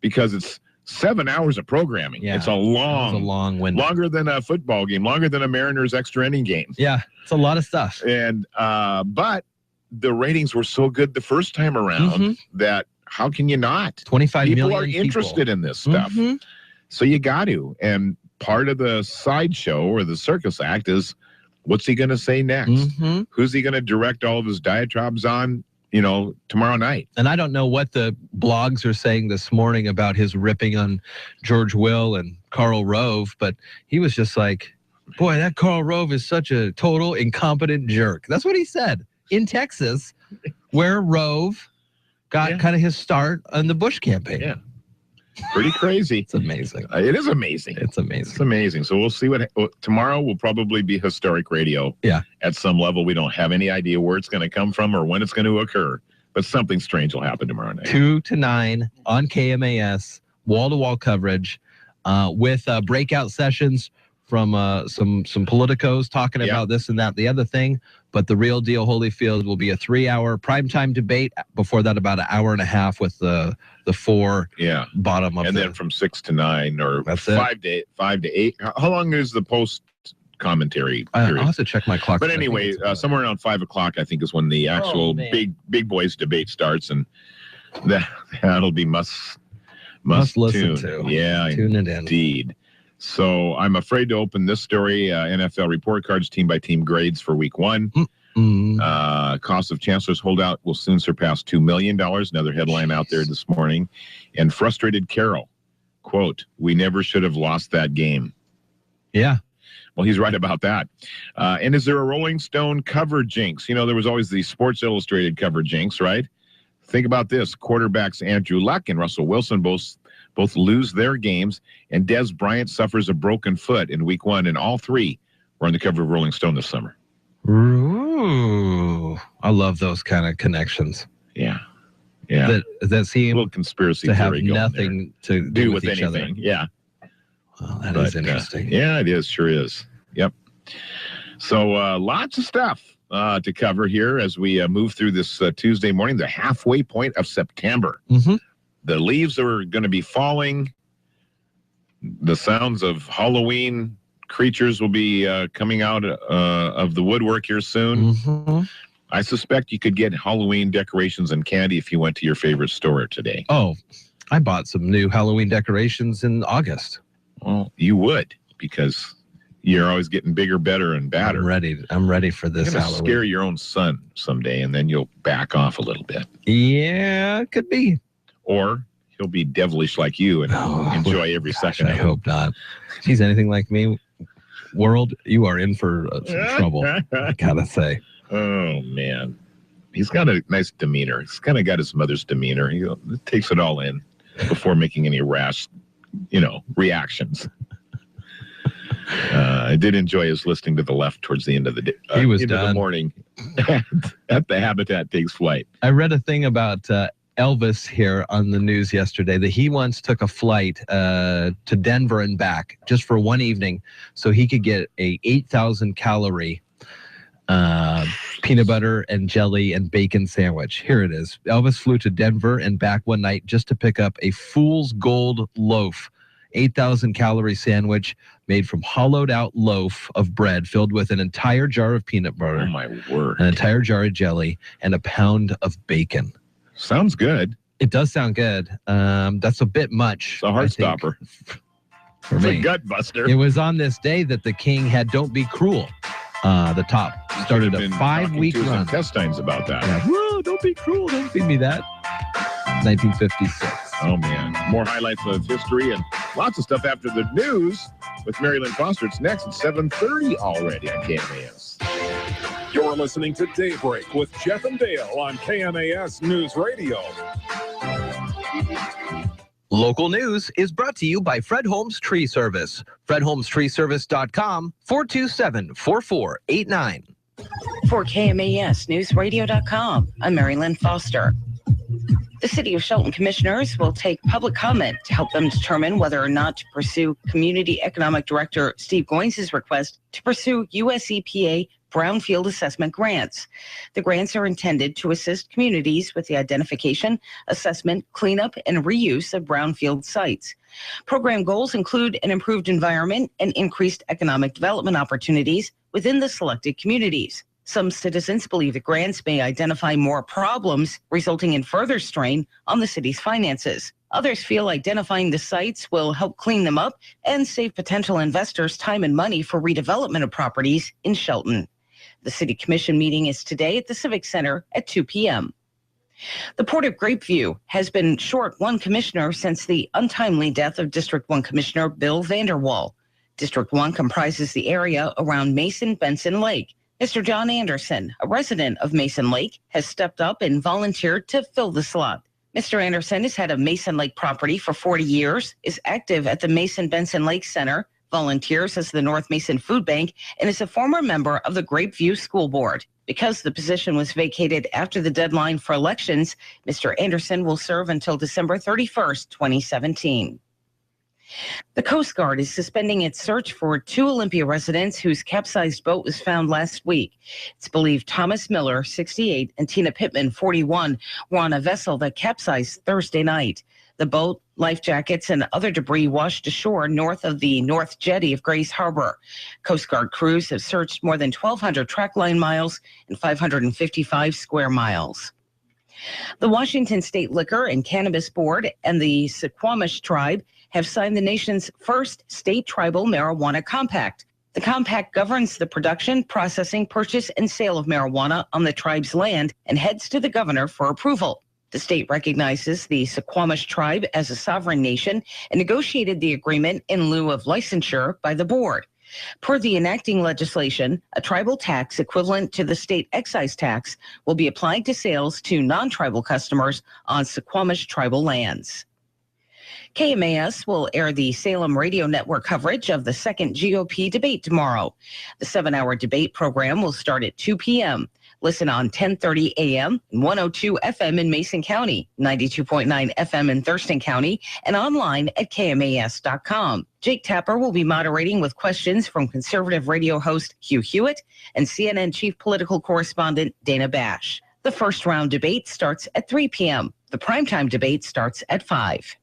because it's 7 hours of programming. Yeah, it's a long window. Longer than a football game, longer than a Mariners extra inning game. Yeah, it's a lot of stuff. And but the ratings were so good the first time around that how can you not? 25 people million are people. interested in this stuff. Mhm. So you got to. And part of the sideshow or the circus act is, what's he going to say next? Mhm. Who's he going to direct all of his diatribes on, tomorrow night? And I don't know what the blogs are saying this morning about his ripping on George Will and Karl Rove, but he was just like, boy, that Karl Rove is such a total incompetent jerk. That's what he said in Texas, where Rove got kind of his start on the Bush campaign. Yeah. Pretty crazy. It's amazing. It is amazing. It's amazing. It's amazing. So we'll see tomorrow will probably be historic radio. Yeah. At some level, we don't have any idea where it's going to come from or when it's going to occur, but something strange will happen tomorrow night. 2 to 9 on KMAS, wall-to-wall coverage with breakout sessions from some politicos talking about this and that, the other thing. But the real deal, Holyfield, will be a 3-hour primetime debate. Before that, about an hour and a half with the four bottom of and then from 6 to 9 or 5 to 8. How long is the post commentary period? I'll have to check my clock. But anyway, somewhere around 5 o'clock, I think, is when the actual big boys debate starts, and that'll be must listen tune. to. Yeah, tune it in. Indeed. So I'm afraid to open this story. NFL report cards, team by team grades for week 1. Cost of Chancellor's holdout will soon surpass $2 million. Another headline out there this morning. And frustrated Carroll, quote, "We never should have lost that game." Yeah. Well, he's right about that. And is there a Rolling Stone cover jinx? There was always the Sports Illustrated cover jinx, right? Think about this. Quarterbacks Andrew Luck and Russell Wilson both lose their games, and Des Bryant suffers a broken foot in week 1, and all 3 were on the cover of Rolling Stone this summer. Ooh, I love those kind of connections. Yeah. Yeah. That seem a little conspiracy to have theory going nothing to do with each anything. other. Yeah. Well, that is interesting. Yeah, it is. Sure is. Yep. So lots of stuff to cover here as we move through this Tuesday morning, the halfway point of September. Mm-hmm. The leaves are going to be falling. The sounds of Halloween creatures will be coming out of the woodwork here soon. Mm-hmm. I suspect you could get Halloween decorations and candy if you went to your favorite store today. Oh, I bought some new Halloween decorations in August. Well, you would, because you're always getting bigger, better, and badder. I'm ready for this You're Halloween. Scare your own son someday, and then you'll back off a little bit. Yeah, it could be. Or he'll be devilish like you and enjoy every second. I hope not. If he's anything like me, world, you are in for some trouble, I gotta say. Oh, man. He's got a nice demeanor. He's kind of got his mother's demeanor. He takes it all in before making any rash, reactions. I did enjoy his listening to the left towards the end of the day. He was into done. the morning at the Habitat Takes Flight. I read a thing about Elvis here on the news yesterday that he once took a flight to Denver and back just for one evening so he could get a 8,000 calorie peanut butter and jelly and bacon sandwich. Here it is. Elvis flew to Denver and back one night just to pick up a fool's gold loaf, 8,000 calorie sandwich made from hollowed out loaf of bread filled with an entire jar of peanut butter. Oh, my word. An entire jar of jelly and a pound of bacon. Sounds good. It does sound good. That's a bit much. It's a heart stopper. For it's me. a gut buster. It was on this day that the king had Don't Be Cruel. The top started a 5-week run. Intestines about that. Yeah. Whoa, don't be cruel. Don't feed me that. 1956. Oh, man. More highlights of history and lots of stuff after the news with Mary Lynn Foster. It's next at 7:30 already on KMAS. You're listening to Daybreak with Jeff and Dale on KMAS News Radio. Local news is brought to you by Fred Holmes Tree Service. FredHolmesTreeService.com, 427-4489. For KMAS Newsradio.com, I'm Mary Lynn Foster. The City of Shelton commissioners will take public comment to help them determine whether or not to pursue Community Economic Director Steve Goines' request to pursue U.S. EPA brownfield assessment grants. The grants are intended to assist communities with the identification, assessment, cleanup, and reuse of brownfield sites. Program goals include an improved environment and increased economic development opportunities within the selected communities. Some citizens believe the grants may identify more problems, resulting in further strain on the city's finances. Others feel identifying the sites will help clean them up and save potential investors time and money for redevelopment of properties in Shelton. The City Commission meeting is today at the Civic Center at 2 p.m. The Port of Grapeview has been short one commissioner since the untimely death of District 1 Commissioner Bill Vanderwall. District 1 comprises the area around Mason-Benson Lake. Mr. John Anderson, a resident of Mason Lake, has stepped up and volunteered to fill the slot. Mr. Anderson has had a Mason Lake property for 40 years, is active at the Mason-Benson Lake Center, volunteers as the North Mason Food Bank, and is a former member of the Grapeview School Board. Because the position was vacated after the deadline for elections, Mr. Anderson will serve until December 31st, 2017. The Coast Guard is suspending its search for 2 Olympia residents whose capsized boat was found last week. It's believed Thomas Miller, 68, and Tina Pittman, 41, were on a vessel that capsized Thursday night. The boat, life jackets, and other debris washed ashore north of the North Jetty of Grays Harbor. Coast Guard crews have searched more than 1,200 track line miles and 555 square miles. The Washington State Liquor and Cannabis Board and the Suquamish Tribe have signed the nation's first state tribal marijuana compact. The compact governs the production, processing, purchase, and sale of marijuana on the tribe's land and heads to the governor for approval. The state recognizes the Suquamish Tribe as a sovereign nation and negotiated the agreement in lieu of licensure by the board. Per the enacting legislation, a tribal tax equivalent to the state excise tax will be applied to sales to non-tribal customers on Suquamish tribal lands. KMAS will air the Salem Radio Network coverage of the second GOP debate tomorrow. The 7-hour debate program will start at 2 p.m. Listen on 1030 a.m. and 102 FM in Mason County, 92.9 FM in Thurston County, and online at KMAS.com. Jake Tapper will be moderating with questions from conservative radio host Hugh Hewitt and CNN chief political correspondent Dana Bash. The first round debate starts at 3 p.m. The primetime debate starts at 5.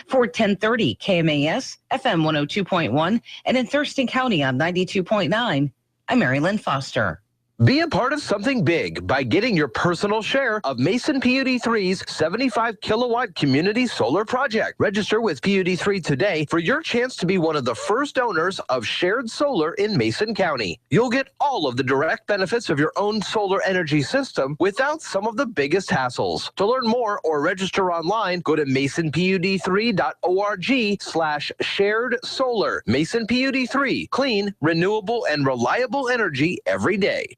For 1030 KMAS, FM 102.1, and in Thurston County on 92.9, I'm Mary Lynn Foster. Be a part of something big by getting your personal share of Mason PUD3's 75 kilowatt community solar project. Register with PUD3 today for your chance to be one of the first owners of shared solar in Mason County. You'll get all of the direct benefits of your own solar energy system without some of the biggest hassles. To learn more or register online, go to masonpud3.org/shared solar. Mason PUD3, clean, renewable, and reliable energy every day.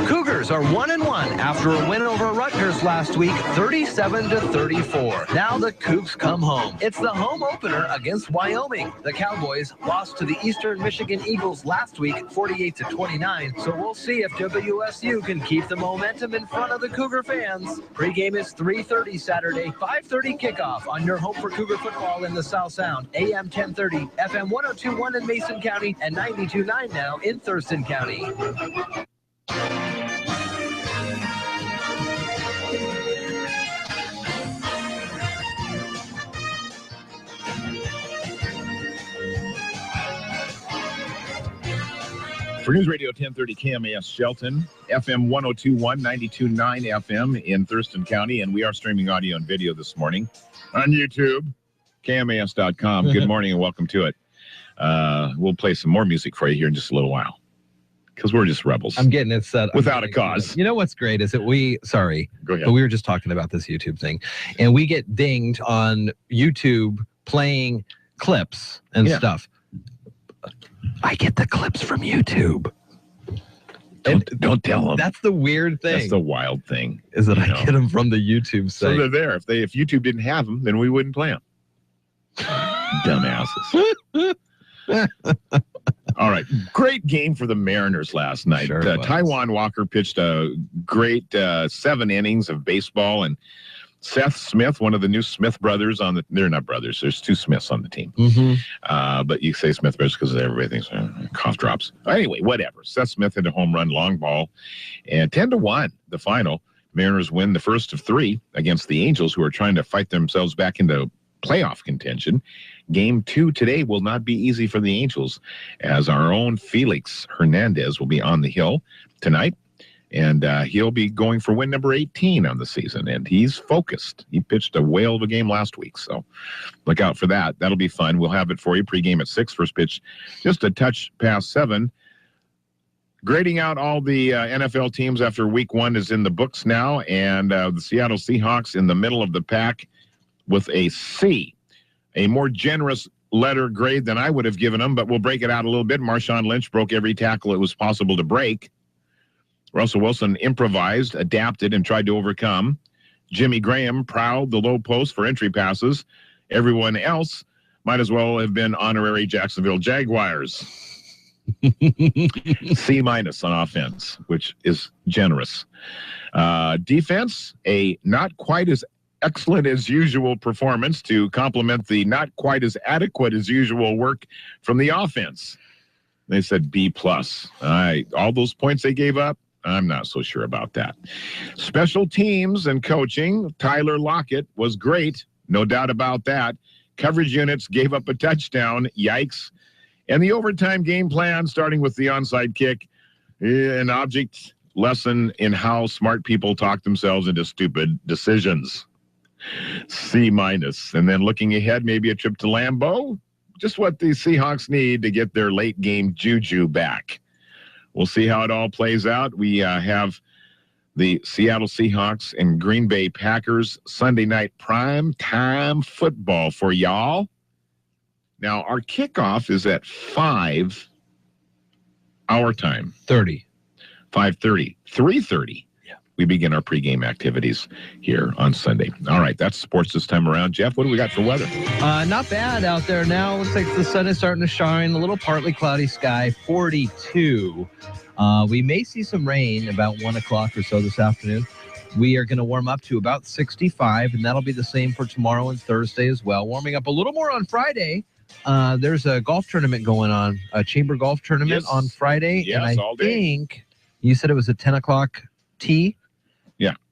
Cougars are 1-1 after a win over Rutgers last week, 37-34. Now the Cougs come home. It's the home opener against Wyoming. The Cowboys lost to the Eastern Michigan Eagles last week, 48-29. So we'll see if WSU can keep the momentum in front of the Cougar fans. Pre-game is 3:30 Saturday, 5:30 kickoff on your home for Cougar football in the South Sound. AM 1030, FM 102.1 in Mason County, and 92.9 now in Thurston County. For News Radio 1030 KMAS Shelton, FM 102.1, 92.9 FM in Thurston County, and we are streaming audio and video this morning on YouTube, KMAS.com. Good morning and welcome to it. We'll play some more music for you here in just a little while, because we're just rebels. I'm getting it set without a cause. You know what's great is that Go ahead. but we were just talking about this YouTube thing, and we get dinged on YouTube playing clips and stuff. I get the clips from YouTube. Don't tell them. That's the weird thing. That's the wild thing. Is that I get them from the YouTube site. So they're there. If YouTube didn't have them, then we wouldn't play them. Dumbasses. All right. Great game for the Mariners last night. Sure Taijuan Walker pitched a great 7 innings of baseball, and Seth Smith, one of the new Smith brothers they're not brothers. There's 2 Smiths on the team. Mm-hmm. But you say Smith brothers because everybody thinks cough drops. Anyway, whatever. Seth Smith hit a home run, long ball, and 10-1, the final. Mariners win the first of 3 against the Angels, who are trying to fight themselves back into playoff contention. Game 2 today will not be easy for the Angels, as our own Felix Hernandez will be on the hill tonight, and he'll be going for win number 18 on the season, and he's focused. He pitched a whale of a game last week, so look out for that. That'll be fun. We'll have it for you. Pregame at 6, first pitch just a touch past 7. Grading out all the NFL teams after week 1 is in the books now, and the Seattle Seahawks in the middle of the pack with a C, a more generous letter grade than I would have given them, but we'll break it out a little bit. Marshawn Lynch broke every tackle it was possible to break. Russell Wilson improvised, adapted, and tried to overcome. Jimmy Graham prowled the low post for entry passes. Everyone else might as well have been honorary Jacksonville Jaguars. C- on offense, which is generous. Defense, a not quite as excellent as usual performance to complement the not quite as adequate as usual work from the offense. They said B+. All those points they gave up, I'm not so sure about that. Special teams and coaching, Tyler Lockett was great, no doubt about that. Coverage units gave up a touchdown, yikes. And the overtime game plan, starting with the onside kick, an object lesson in how smart people talk themselves into stupid decisions. C-. And then looking ahead, maybe a trip to Lambeau, just what the Seahawks need to get their late game juju back. We'll see how it all plays out. We have the Seattle Seahawks and Green Bay Packers Sunday night prime time football for y'all. Now, our kickoff is at 5 our time. 5:30. 3:30. Yeah. We begin our pregame activities here on Sunday. All right, that's sports this time around. Jeff, what do we got for weather? Not bad out there now. Looks like the sun is starting to shine. A little partly cloudy sky, 42. We may see some rain about 1 o'clock or so this afternoon. We are going to warm up to about 65, and that'll be the same for tomorrow and Thursday as well. Warming up a little more on Friday. There's a golf tournament going on, a chamber golf tournament on Friday. Yes, and all day. Think you said it was a 10 o'clock tee.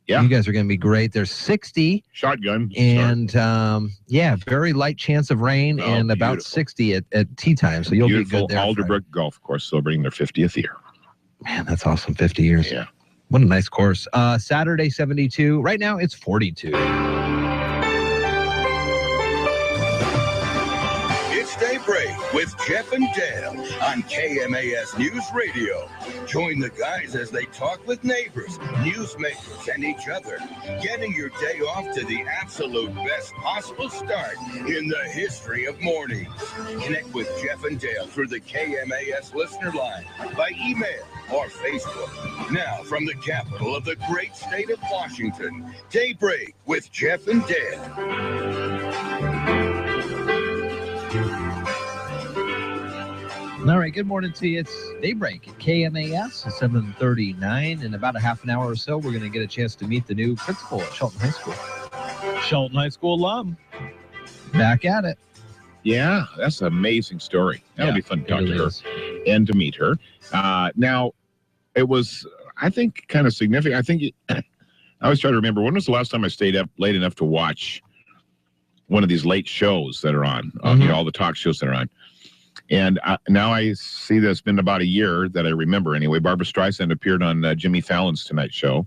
Yeah. You guys are going to be great. There's 60. Shotgun. And, very light chance of rain and about 60 at tee time. So you'll be good there. Alderbrook Golf Course celebrating their 50th year. Man, that's awesome. 50 years. Yeah. What a nice course. Saturday, 72. Right now, it's 42. It's Daybreak with Jeff and Dale on KMAS News Radio. Join the guys as they talk with neighbors, newsmakers, and each other, getting your day off to the absolute best possible start in the history of mornings. Connect with Jeff and Dale through the KMAS listener line, by email, or Facebook. Now, from the capital of the great state of Washington, Daybreak with Jeff and Dale. All right, good morning to you. It's Daybreak at KMAS at 7:39. In about a half an hour or so, we're going to get a chance to meet the new principal at Shelton High School. Shelton High School alum. Back at it. Yeah, that's an amazing story. That'll be fun to talk to her and to meet her. Now, it was, I think, kind of significant. I think, I always try to remember, when was the last time I stayed up late enough to watch one of these late shows that are on, all the talk shows that are on. And now I see that it's been about a year that I remember anyway. Barbara Streisand appeared on Jimmy Fallon's Tonight Show.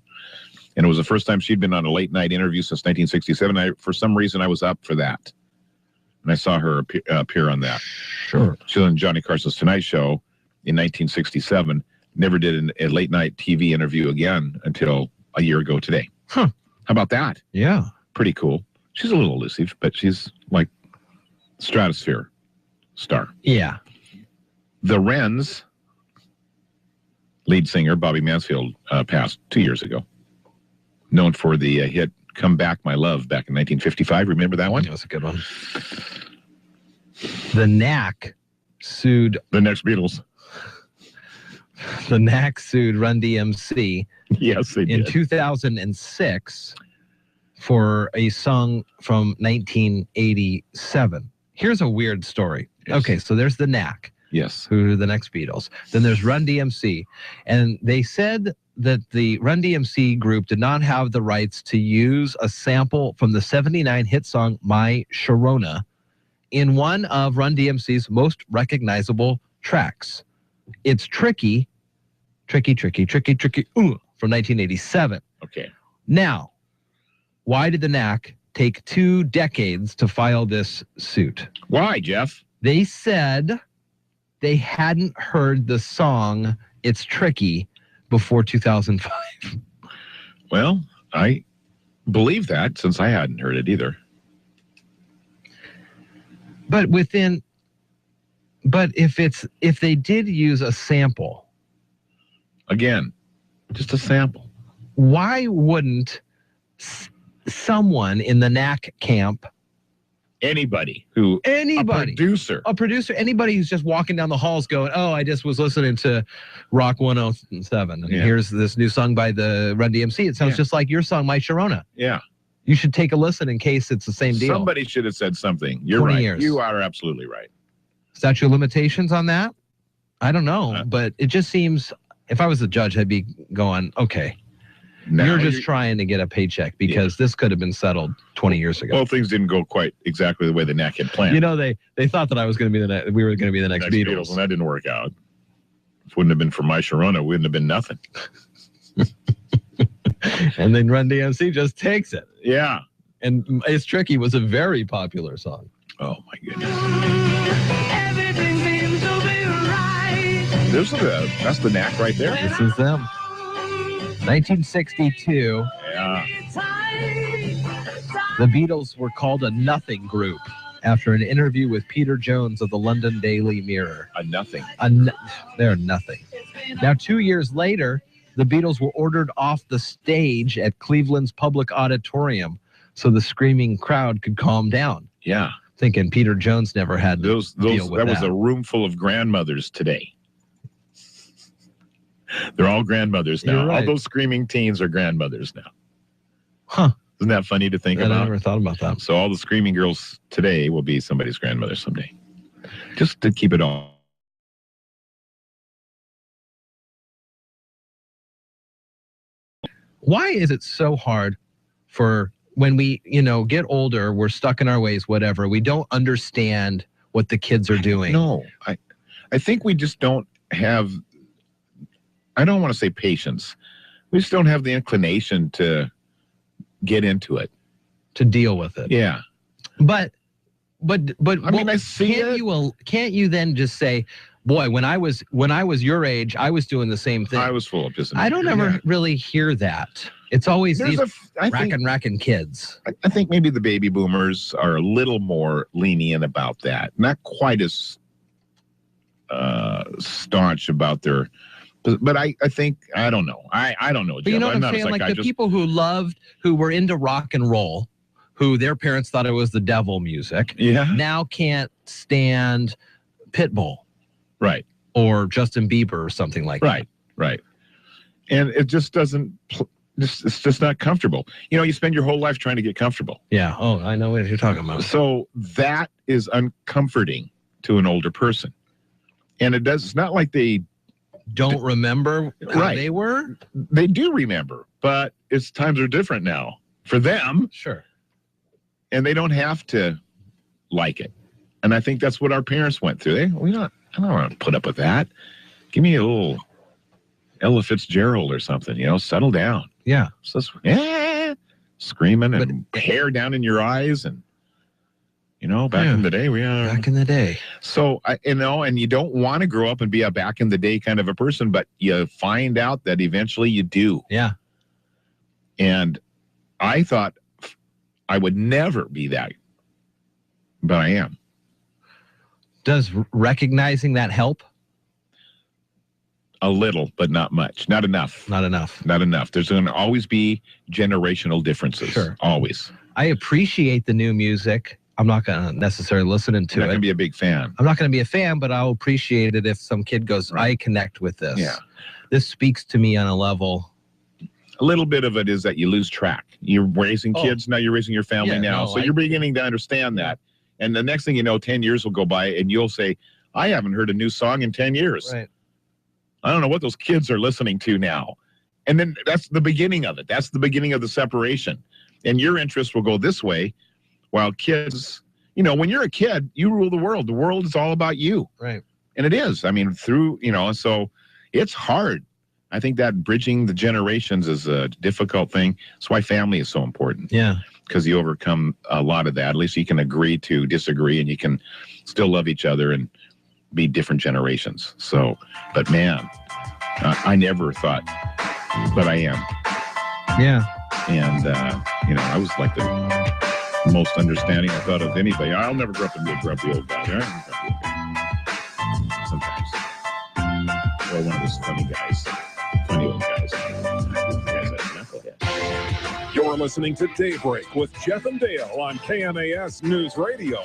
And it was the first time she'd been on a late night interview since 1967. For some reason, I was up for that. And I saw her appear on that. Sure. She was on Johnny Carson's Tonight Show in 1967. Never did a late night TV interview again until a year ago today. Huh. How about that? Yeah. Pretty cool. She's a little elusive, but she's like stratosphere star. Yeah. The Wrens lead singer Bobby Mansfield passed 2 years ago. Known for the hit Come Back My Love back in 1955. Remember that one? That was a good one. The Knack sued... The next Beatles. The Knack sued Run DMC. Yes, they did. In 2006 for a song from 1987. Here's a weird story. Yes. Okay, so there's the Knack. Yes. Who are the next Beatles? Then there's Run DMC. And they said that the Run DMC group did not have the rights to use a sample from the 79 hit song My Sharona in one of Run DMC's most recognizable tracks. It's Tricky, from 1987. Okay. Now, why did the Knack take 2 decades to file this suit? Why, Jeff? They said they hadn't heard the song It's Tricky before 2005. Well, I believe that since I hadn't heard it either. But if they did use a sample, again, just a sample, why wouldn't someone in the Knack camp, anybody, a producer, anybody who's just walking down the halls going, oh, I just was listening to Rock 107, and here's this new song by the Run DMC. It sounds just like your song, My Sharona. Yeah. You should take a listen in case it's the same deal. Somebody should have said something. You're 20 right. years. You are absolutely right. Statute of limitations on that? I don't know, but it just seems, if I was the judge, I'd be going, okay, you're just trying to get a paycheck because this could have been settled 20 years ago. Well, things didn't go quite exactly the way the Knack had planned. You know, they thought that I was going to be we were going to be the next Beatles. And that didn't work out. If it wouldn't have been for My Sharona, it wouldn't have been nothing. And then Run DMC just takes it. Yeah. And It's Tricky was a very popular song. Oh, my goodness. That's the Knack right there. This is them. 1962. Yeah. The Beatles were called a nothing group after an interview with Peter Jones of the London Daily Mirror. A nothing. They're nothing. Now, 2 years later, the Beatles were ordered off the stage at Cleveland's Public Auditorium so the screaming crowd could calm down. Yeah. Thinking Peter Jones never had to deal with that. That was a room full of grandmothers today. They're all grandmothers now. Right. All those screaming teens are grandmothers now. Huh. Isn't that funny to think about? I never thought about that. So all the screaming girls today will be somebody's grandmother someday. Just to keep it all. Why is it so hard for when we, get older, we're stuck in our ways, whatever. We don't understand what the kids are doing. No, I think we just don't have, I don't want to say patience. We just don't have the inclination to get into it. To deal with it. Yeah. But I mean, I see can't you then just say, boy, when I was your age, I was doing the same thing. I was full of pissing. I don't ever really hear that. It's always these racking kids. I think maybe the baby boomers are a little more lenient about that. Not quite as staunch about their, but I think, I don't know. I don't know, Jeff. But you know what I'm saying? Like the people who were into rock and roll, who their parents thought it was the devil music, now can't stand Pitbull. Right. Or Justin Bieber or something like that. Right. And it just doesn't, it's just not comfortable. You spend your whole life trying to get comfortable. Yeah. Oh, I know what you're talking about. So that is uncomforting to an older person. And it's not like they don't remember how they were. They do remember, but times are different now for them. Sure. And they don't have to like it. And I think that's what our parents went through. I don't want to put up with that. Give me a little Ella Fitzgerald or something, settle down. Yeah. So, screaming and hair down in your eyes. And, back in the day, back in the day. So, and you don't want to grow up and be a back in the day kind of a person, but you find out that eventually you do. Yeah. And I thought I would never be that, but I am. Does recognizing that help? A little, but not much. Not enough. Not enough. There's going to always be generational differences. Sure. Always. I appreciate the new music. I'm not going to necessarily listen to it. I'm not going to be a big fan. I'm not going to be a fan, but I'll appreciate it if some kid goes, I connect with this. Yeah. This speaks to me on a level. A little bit of it is that you lose track. You're raising kids, now you're raising your family now. So you're beginning to understand that. And the next thing you know, 10 years will go by and you'll say, I haven't heard a new song in 10 years. Right. I don't know what those kids are listening to now. And then that's the beginning of it. That's the beginning of the separation. And your interest will go this way, while kids, you know, when you're a kid, you rule the world. The world is all about you. Right. And it is. I mean, through, you know, so it's hard. I think that bridging the generations is a difficult thing. That's why family is so important. Yeah. Because you overcome a lot of that. At least you can agree to disagree, and you can still love each other and be different generations. So, but man, I never thought, but I am. Yeah. And, you know, I was like the most understanding I thought of anybody. I'll never grow up to be a grumpy old guy. Sometimes. Or one of those funny guys. Funny old guys. Guys like knucklehead. You're listening to Daybreak with Jeff and Dale on KMAS News Radio.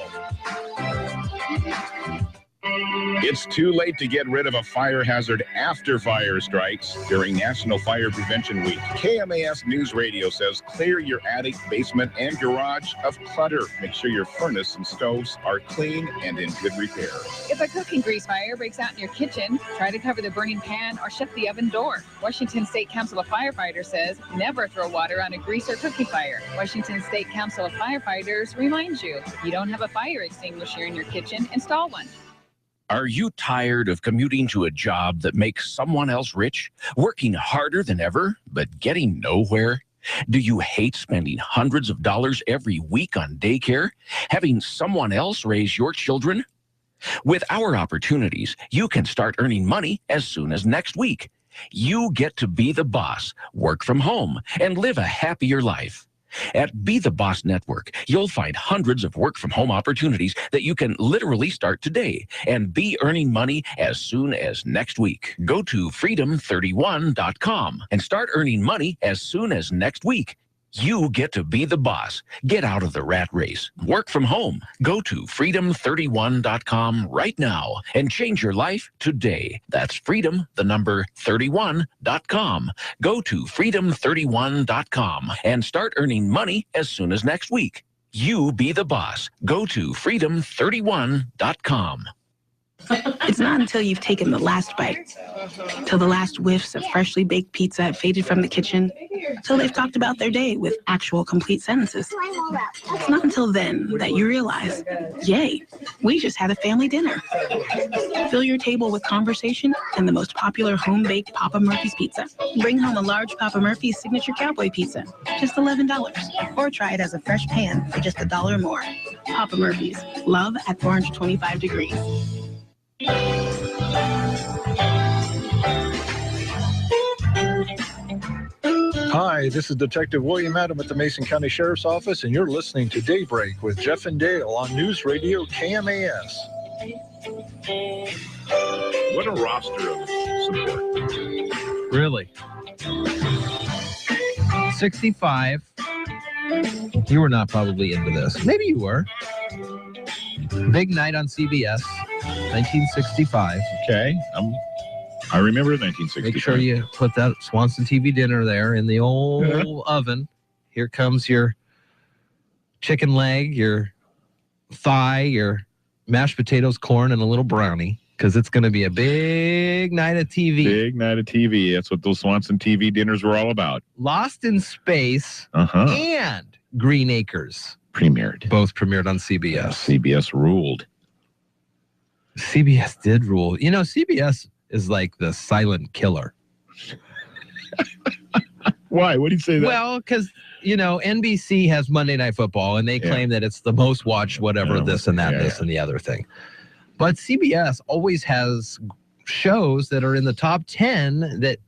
It's too late to get rid of a fire hazard after fire strikes during National Fire Prevention Week. KMAS News Radio says clear your attic, basement, and garage of clutter. Make sure your furnace and stoves are clean and in good repair. If a cooking grease fire breaks out in your kitchen, try to cover the burning pan or shut the oven door. Washington State Council of Firefighters says never throw water on a grease or cooking fire. Washington State Council of Firefighters reminds you, if you don't have a fire extinguisher in your kitchen, install one. Are you tired of commuting to a job that makes someone else rich? Working harder than ever, but getting nowhere? Do you hate spending hundreds of dollars every week on daycare? Having someone else raise your children? With our opportunities, you can start earning money as soon as next week. You get to be the boss, work from home, and live a happier life. At Be the Boss Network, you'll find hundreds of work-from-home opportunities that you can literally start today and be earning money as soon as next week. Go to freedom31.com and start earning money as soon as next week. You get to be the boss. Get out of the rat race. Work from home. Go to freedom31.com right now and change your life today. That's freedom, the number 31.com. Go to freedom31.com and start earning money as soon as next week. You be the boss. Go to freedom31.com. It's not until you've taken the last bite, till the last whiffs of freshly baked pizza have faded from the kitchen, till they've talked about their day with actual complete sentences. It's not until then that you realize, yay, we just had a family dinner. Fill your table with conversation and the most popular home-baked Papa Murphy's pizza. Bring home a large Papa Murphy's signature cowboy pizza, just $11. Or try it as a fresh pan for just $1 more. Papa Murphy's, love at 425 degrees. Hi, this is Detective William Adam at the Mason County Sheriff's Office, and you're listening to Daybreak with Jeff and Dale on News Radio KMAS. What a roster of support. Really? 65. You were not probably into this. Maybe you were. Big night on CBS, 1965. Okay. I remember 1965. Make sure you put that Swanson TV dinner there in the old oven. Here comes your chicken leg, your thigh, your mashed potatoes, corn, and a little brownie, because it's going to be a big night of TV. Big night of TV. That's what those Swanson TV dinners were all about. Lost in Space and Green Acres. Both premiered on CBS. Yeah, CBS ruled. CBS did rule. You know, CBS is like the silent killer. Why? What do you say that? Well, because, you know, NBC has Monday Night Football, and they claim that it's the most watched whatever, this and that, this and the other thing. But CBS always has shows that are in the top 10 that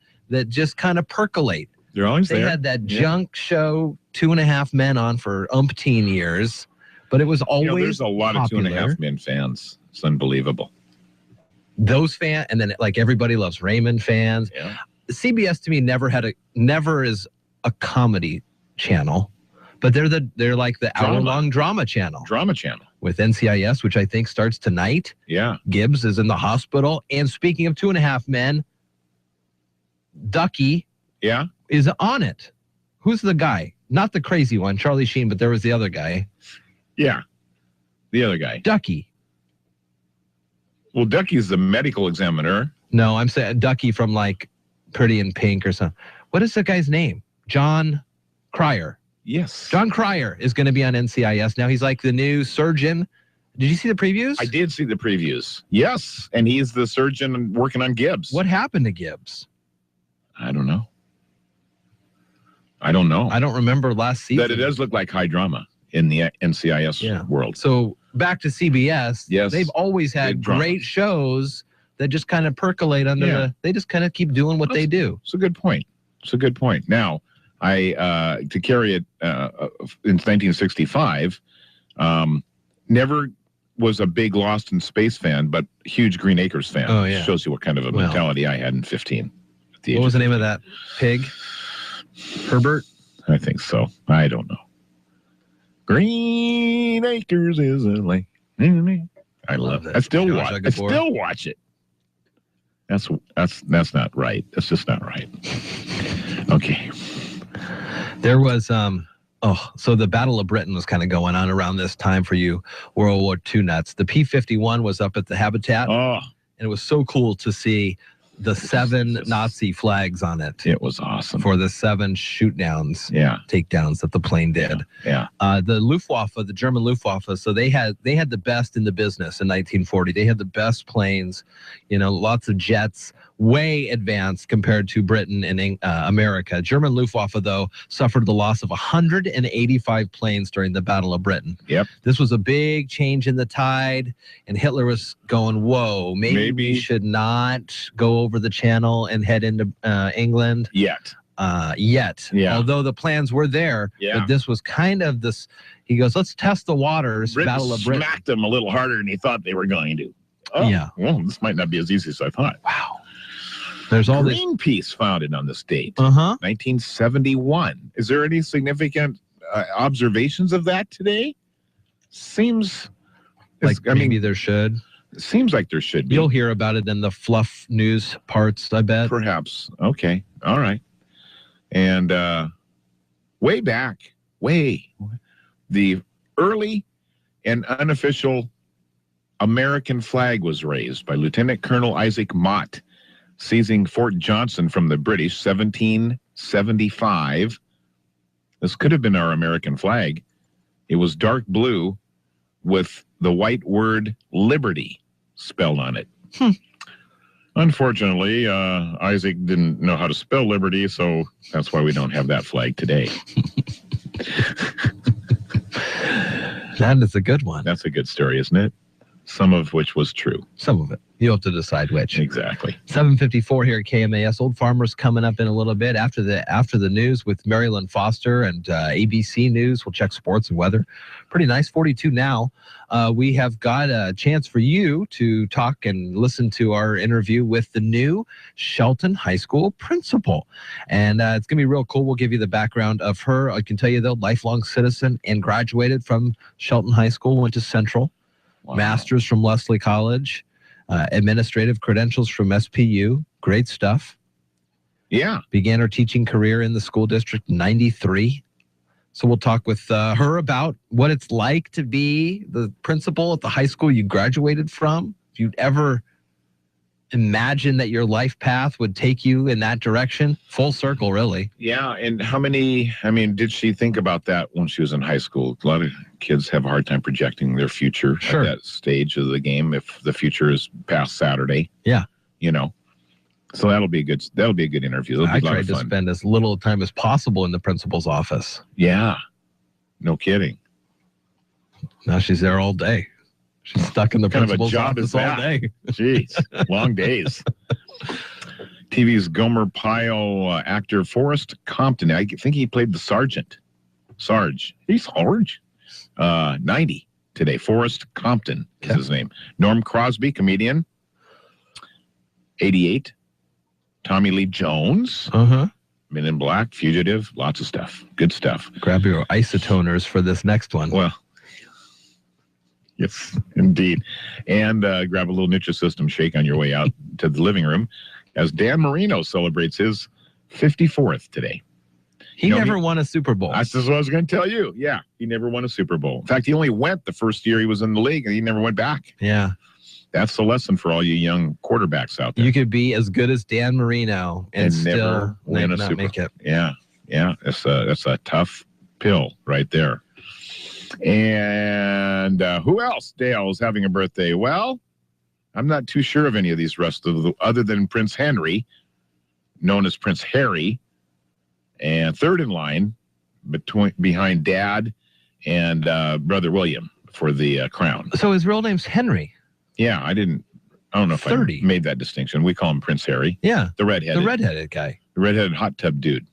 just kind of percolate. They're always They there. had that junk show, 2.5 Men, on for umpteen years, but it was always there's a lot popular. of 2.5 Men fans. It's unbelievable. Those fans, and then like Everybody Loves Raymond fans. Yeah. CBS to me never is a comedy channel, but they're like the hour-long drama channel. Drama channel. With NCIS, which I think starts tonight. Yeah. Gibbs is in the hospital. And speaking of 2.5 Men, Ducky is on it. Who's the guy? Not the crazy one, Charlie Sheen, but there was the other guy. Yeah. The other guy. Ducky. Well, Ducky's the medical examiner. No, I'm saying Ducky from like Pretty in Pink or something. What is the guy's name? John Cryer. Yes. John Cryer is going to be on NCIS. Now he's like the new surgeon. Did you see the previews? I did see the previews. Yes. And he's the surgeon working on Gibbs. What happened to Gibbs? I don't know. I don't remember last season. That it does look like high drama in the NCIS world. So back to CBS. Yes. They've always had great shows that just kind of percolate under they just kind of keep doing what they do. It's a good point. Now, to carry it in 1965, never was a big Lost in Space fan, but huge Green Acres fan. Oh, yeah. Shows you what kind of a mentality I had in 15. What was the name of that pig? Herbert? I think so. I don't know. Green Acres is a lake. I love it. I still watch it. That's not right. That's just not right. Okay. There was so the Battle of Britain was kind of going on around this time for you World War II nuts. The P-51 was up at the Habitat. Oh. And it was so cool to see the 7 Nazi flags on it. It was awesome. For the 7 shoot-downs, takedowns that the plane did. Yeah. The Luftwaffe, the German Luftwaffe, so they had the best in the business in 1940. They had the best planes, lots of jets, way advanced compared to Britain and America. German Luftwaffe, though, suffered the loss of 185 planes during the Battle of Britain. Yep. This was a big change in the tide, and Hitler was going, whoa, maybe we should not go over the channel and head into England. Yet. Yeah. Although the plans were there, but this was kind of this, he goes, let's test the waters, Battle of Britain. Smacked them a little harder than he thought they were going to. Oh, yeah. Well, this might not be as easy as I thought. Wow. There's all Greenpeace founded on this date, 1971. Is there any significant observations of that today? Seems like maybe there should. Seems like there should be. You'll hear about it in the fluff news parts, I bet. Perhaps. Okay. All right. And way back, the early and unofficial American flag was raised by Lieutenant Colonel Isaac Mott, seizing Fort Johnson from the British, 1775. This could have been our American flag. It was dark blue with the white word liberty spelled on it. Unfortunately, Isaac didn't know how to spell liberty, so that's why we don't have that flag today. That is a good one. That's a good story, isn't it? Some of which was true. Some of it. You have to decide which. Exactly. 7:54 here at KMAS. Old Farmers coming up in a little bit after the news with Marilyn Foster and ABC News. We'll check sports and weather. Pretty nice. 42 now. We have got a chance for you to talk and listen to our interview with the new Shelton High School principal. And it's going to be real cool. We'll give you the background of her. I can tell you, though, lifelong citizen and graduated from Shelton High School, went to Central. Wow. Master's from Lesley College, administrative credentials from SPU. Great stuff. Yeah. Began her teaching career in the school district in 93. So we'll talk with her about what it's like to be the principal at the high school you graduated from. If you'd ever imagine that your life path would take you in that direction, full circle, really. Yeah. And did she think about that when she was in high school? A lot of kids have a hard time projecting their future at that stage of the game if the future is past Saturday. Yeah. So that'll be a good interview. I tried to spend as little time as possible in the principal's office. Yeah. No kidding. Now she's there all day. She's stuck in the principal's office all day. Jeez, long days. TV's Gomer Pyle actor Forrest Compton. I think he played the sergeant. Sarge. He's Sarge. 90 today. Forrest Compton is his name. Norm Crosby, comedian. 88. Tommy Lee Jones. Men in Black, Fugitive, lots of stuff. Good stuff. Grab your isotoners for this next one. Well, yes, indeed. And grab a little Nutrisystem shake on your way out to the living room as Dan Marino celebrates his 54th today. He never won a Super Bowl. That's just what I was going to tell you. Yeah, he never won a Super Bowl. In fact, he only went the first year he was in the league, and he never went back. Yeah. That's the lesson for all you young quarterbacks out there. You could be as good as Dan Marino and still never win a not Super make it. Yeah. That's a tough pill right there. And who else, Dale, is having a birthday? Well, I'm not too sure of any of these other than Prince Henry, known as Prince Harry, and third in line behind Dad and Brother William for the crown. So his real name's Henry. Yeah, I don't know if 30. I made that distinction. We call him Prince Harry. Yeah. The redheaded guy. The redheaded hot tub dude.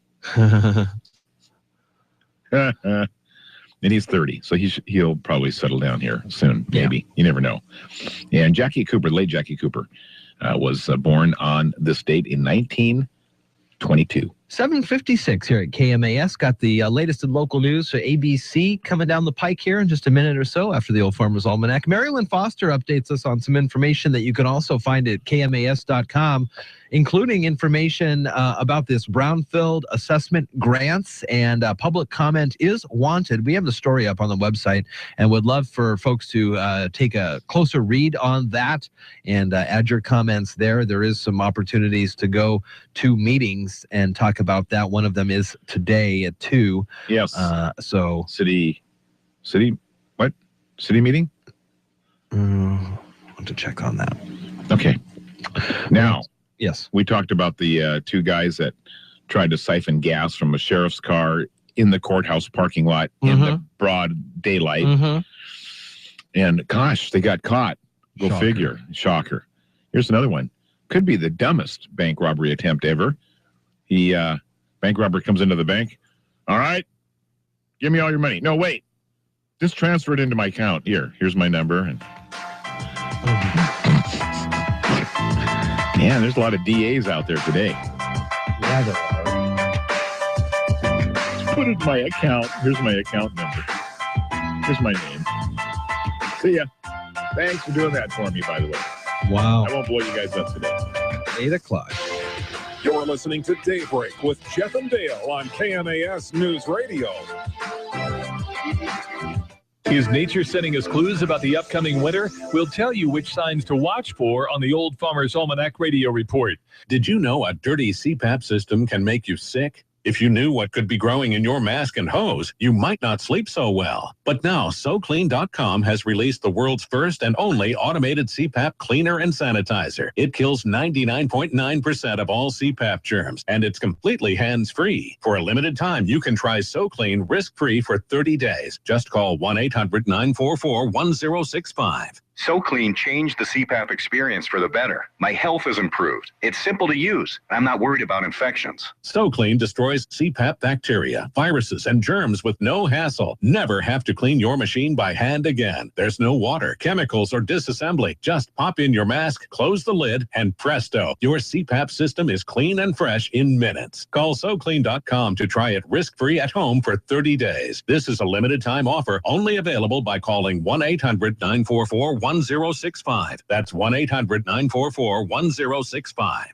And he's 30, so he'll probably settle down here soon, maybe. Yeah. You never know. And Jackie Cooper, late Jackie Cooper, was born on this date in 1922. 7:56 here at KMAS. Got the latest in local news for ABC coming down the pike here in just a minute or so after the Old Farmer's Almanac. Marilyn Foster updates us on some information that you can also find at KMAS.com, including information about this brownfield assessment grants, and public comment is wanted. We have the story up on the website and would love for folks to take a closer read on that and add your comments there. There is some opportunities to go to meetings and talk about that. One of them is today at 2. Yes. So city meeting? I want to check on that. Okay. Now, yes, we talked about the 2 guys that tried to siphon gas from a sheriff's car in the courthouse parking lot in the broad daylight. And gosh, they got caught. Go figure. Shocker. Here's another one. Could be the dumbest bank robbery attempt ever. Bank robber comes into the bank. All right, give me all your money. No, wait. Just transfer it into my account. Here's my number. And yeah, there's a lot of DAs out there today. Yeah, there are. Put it in my account. Here's my account number. Here's my name. See ya. Thanks for doing that for me, by the way. Wow. I won't blow you guys up today. 8 o'clock. You're listening to Daybreak with Jeff and Dale on KMAS News Radio. Is nature sending us clues about the upcoming winter? We'll tell you which signs to watch for on the Old Farmer's Almanac radio report. Did you know a dirty CPAP system can make you sick? If you knew what could be growing in your mask and hose, you might not sleep so well. But now, SoClean.com has released the world's first and only automated CPAP cleaner and sanitizer. It kills 99.9% of all CPAP germs, and it's completely hands-free. For a limited time, you can try SoClean risk-free for 30 days. Just call 1-800-944-1065. SoClean changed the CPAP experience for the better. My health has improved. It's simple to use. I'm not worried about infections. SoClean destroys CPAP bacteria, viruses, and germs with no hassle. Never have to clean your machine by hand again. There's no water, chemicals, or disassembly. Just pop in your mask, close the lid, and presto, your CPAP system is clean and fresh in minutes. Call SoClean.com to try it risk-free at home for 30 days. This is a limited time offer, only available by calling 1-800-944-1065. That's 1-800-944-1065.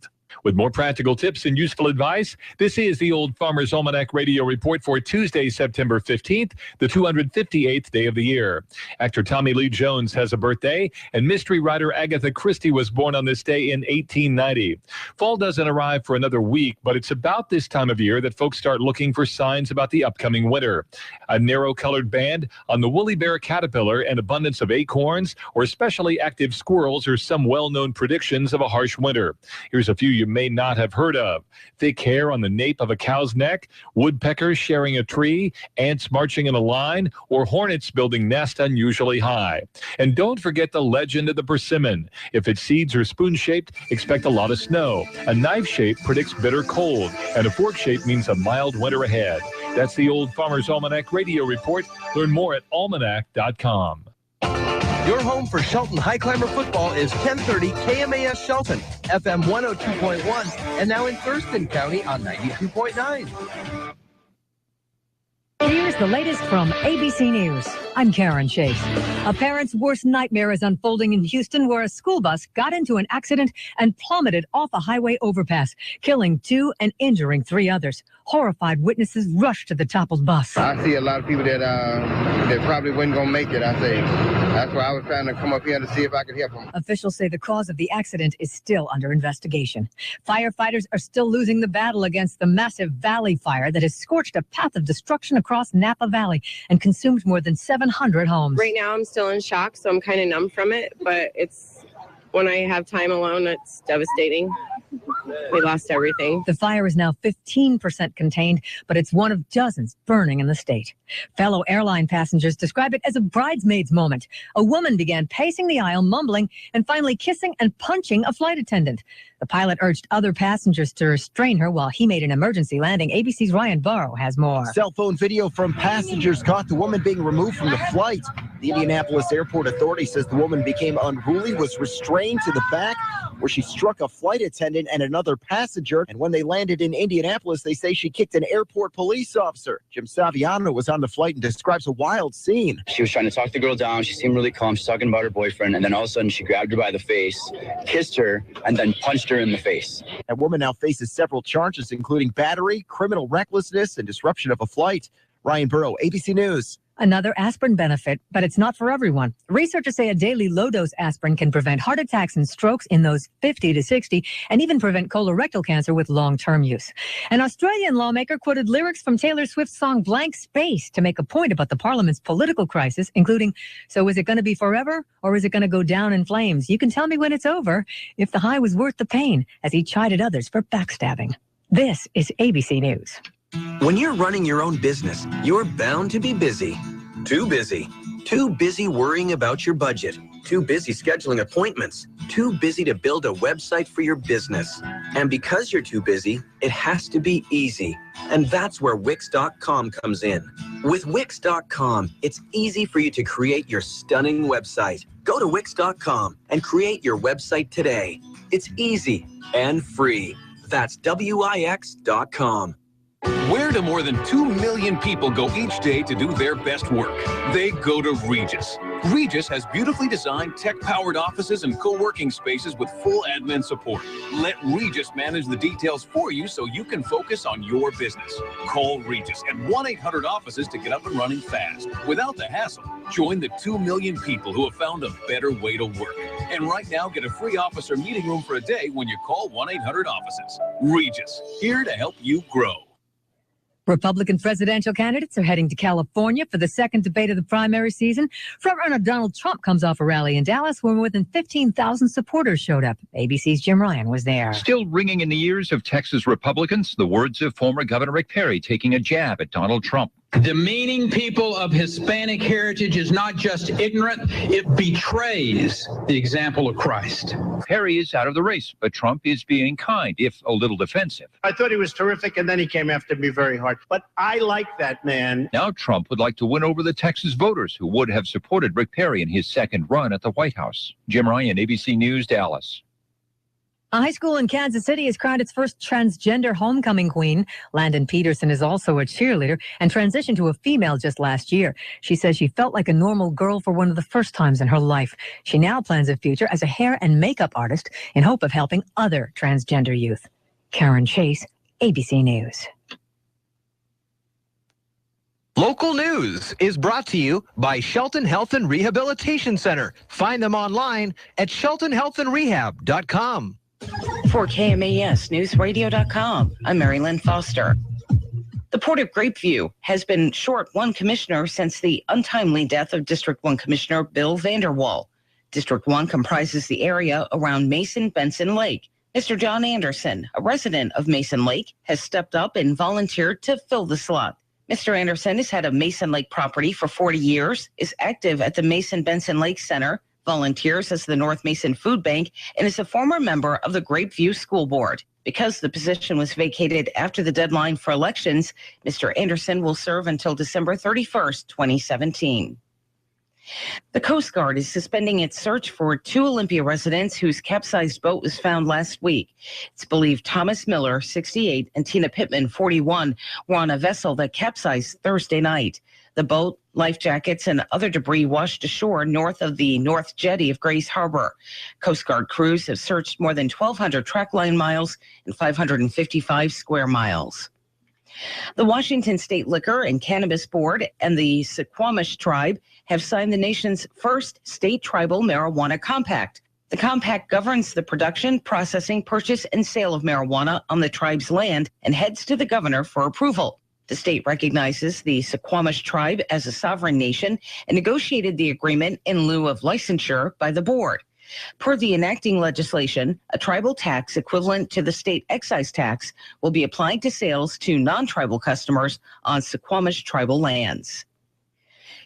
With more practical tips and useful advice, this is the Old Farmer's Almanac radio report for Tuesday, September 15th, the 258th day of the year. Actor Tommy Lee Jones has a birthday, and mystery writer Agatha Christie was born on this day in 1890. Fall doesn't arrive for another week, but it's about this time of year that folks start looking for signs about the upcoming winter. A narrow-colored band on the woolly bear caterpillar, an abundance of acorns, or especially active squirrels are some well-known predictions of a harsh winter. Here's a few you may not have heard of. Thick hair on the nape of a cow's neck, woodpeckers sharing a tree, ants marching in a line, or hornets building nests unusually high. And don't forget the legend of the persimmon. If its seeds are spoon-shaped, expect a lot of snow. A knife shape predicts bitter cold, and a fork shape means a mild winter ahead. That's the Old Farmer's Almanac radio report. Learn more at almanac.com. Your home for Shelton High Climber football is 1030 KMAS Shelton, FM 102.1, and now in Thurston County on 92.9. Here's the latest from ABC News. I'm Karen Chase. A parent's worst nightmare is unfolding in Houston, where a school bus got into an accident and plummeted off a highway overpass, killing 2 and injuring 3 others. Horrified witnesses rushed to the toppled bus. I see a lot of people that probably wasn't going to make it, I think. That's why I was trying to come up here to see if I could help him. Officials say the cause of the accident is still under investigation. Firefighters are still losing the battle against the massive valley fire that has scorched a path of destruction across Napa Valley and consumed more than 700 homes. Right now, I'm still in shock, so I'm kind of numb from it, but when I have time alone, it's devastating. We lost everything. The fire is now 15% contained, but it's one of dozens burning in the state. Fellow airline passengers describe it as a bridesmaid's moment. A woman began pacing the aisle, mumbling, and finally kissing and punching a flight attendant. The pilot urged other passengers to restrain her while he made an emergency landing. ABC's Ryan Burrow has more. Cell phone video from passengers caught the woman being removed from the flight. The Indianapolis Airport Authority says the woman became unruly, was restrained to the back, where she struck a flight attendant and another passenger. And when they landed in Indianapolis, they say she kicked an airport police officer. Jim Saviano was on the flight and describes a wild scene. She was trying to talk the girl down. She seemed really calm. She's talking about her boyfriend. And then all of a sudden, she grabbed her by the face, kissed her, and then punched her in the face. That woman now faces several charges, including battery, criminal recklessness, and disruption of a flight. Ryan Burrow, ABC News. Another aspirin benefit, but it's not for everyone. Researchers say a daily low-dose aspirin can prevent heart attacks and strokes in those 50 to 60 and even prevent colorectal cancer with long-term use. An Australian lawmaker quoted lyrics from Taylor Swift's song Blank Space to make a point about the parliament's political crisis, including, so is it going to be forever or is it going to go down in flames? You can tell me when it's over if the high was worth the pain, as he chided others for backstabbing. This is ABC News. When you're running your own business, you're bound to be busy. Too busy. Too busy worrying about your budget. Too busy scheduling appointments. Too busy to build a website for your business. And because you're too busy, it has to be easy. And that's where Wix.com comes in. With Wix.com, it's easy for you to create your stunning website. Go to Wix.com and create your website today. It's easy and free. That's Wix.com. Where do more than 2 million people go each day to do their best work? They go to Regis. Regis has beautifully designed tech-powered offices and co-working spaces with full admin support. Let Regis manage the details for you so you can focus on your business. Call Regis at 1-800-OFFICES to get up and running fast, without the hassle. Join the 2 million people who have found a better way to work. And right now, get a free office or meeting room for a day when you call 1-800-OFFICES. Regis, here to help you grow. Republican presidential candidates are heading to California for the second debate of the primary season. Frontrunner Donald Trump comes off a rally in Dallas where more than 15,000 supporters showed up. ABC's Jim Ryan was there. Still ringing in the ears of Texas Republicans, the words of former Governor Rick Perry taking a jab at Donald Trump. Demeaning people of Hispanic heritage is not just ignorant, it betrays the example of Christ. Perry is out of the race, but Trump is being kind, if a little defensive. I thought he was terrific, and then he came after me very hard. But I like that man. Now Trump would like to win over the Texas voters who would have supported Rick Perry in his second run at the White House. Jim Ryan, ABC News, Dallas. A high school in Kansas City has crowned its first transgender homecoming queen. Landon Peterson is also a cheerleader and transitioned to a female just last year. She says she felt like a normal girl for one of the first times in her life. She now plans a future as a hair and makeup artist in hope of helping other transgender youth. Karen Chase, ABC News. Local news is brought to you by Shelton Health and Rehabilitation Center. Find them online at sheltonhealthandrehab.com. For KMAS Newsradio.com, I'm Mary Lynn Foster. The Port of Grapeview has been short one commissioner since the untimely death of District 1 Commissioner Bill Vanderwall. District 1 comprises the area around Mason-Benson Lake. Mr. John Anderson, a resident of Mason Lake, has stepped up and volunteered to fill the slot. Mr. Anderson has had a Mason Lake property for 40 years, is active at the Mason-Benson Lake Center, volunteers as the North Mason Food Bank, and is a former member of the Grapeview School Board. Because the position was vacated after the deadline for elections, Mr. Anderson will serve until December 31st, 2017. The Coast Guard is suspending its search for 2 Olympia residents whose capsized boat was found last week. It's believed Thomas Miller, 68, and Tina Pittman, 41, were on a vessel that capsized Thursday night. The boat, life jackets, and other debris washed ashore north of the North Jetty of Grays Harbor. Coast Guard crews have searched more than 1,200 trackline miles and 555 square miles. The Washington State Liquor and Cannabis Board and the Suquamish Tribe have signed the nation's first state tribal marijuana compact. The compact governs the production, processing, purchase, and sale of marijuana on the tribe's land and heads to the governor for approval. The state recognizes the Suquamish tribe as a sovereign nation and negotiated the agreement in lieu of licensure by the board. Per the enacting legislation, a tribal tax equivalent to the state excise tax will be applied to sales to non-tribal customers on Suquamish tribal lands.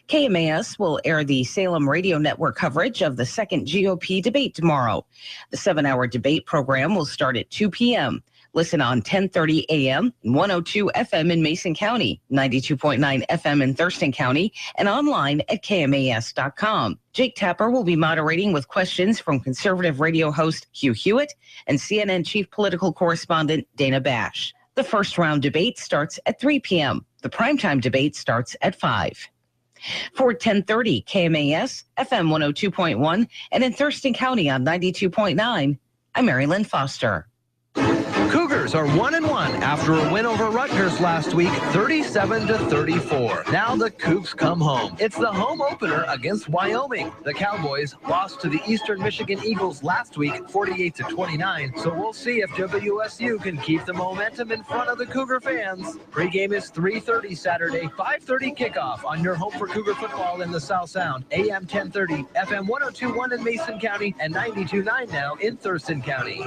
KMAS will air the Salem Radio Network coverage of the second GOP debate tomorrow. The 7-hour debate program will start at 2 p.m. Listen on 1030 a.m. and 102 FM in Mason County, 92.9 FM in Thurston County, and online at KMAS.com. Jake Tapper will be moderating with questions from conservative radio host Hugh Hewitt and CNN chief political correspondent Dana Bash. The first round debate starts at 3 p.m. The primetime debate starts at 5. For 1030 KMAS, FM 102.1, and in Thurston County on 92.9, I'm Mary Lynn Foster. Cougars are 1-1 after a win over Rutgers last week, 37-34. Now the Cougs come home. It's the home opener against Wyoming. The Cowboys lost to the Eastern Michigan Eagles last week, 48-29. So we'll see if WSU can keep the momentum in front of the Cougar fans. Pre-game is 3:30 Saturday, 5:30 kickoff on your home for Cougar football in the South Sound. AM 1030, FM 102.1 in Mason County, and 92.9 now in Thurston County.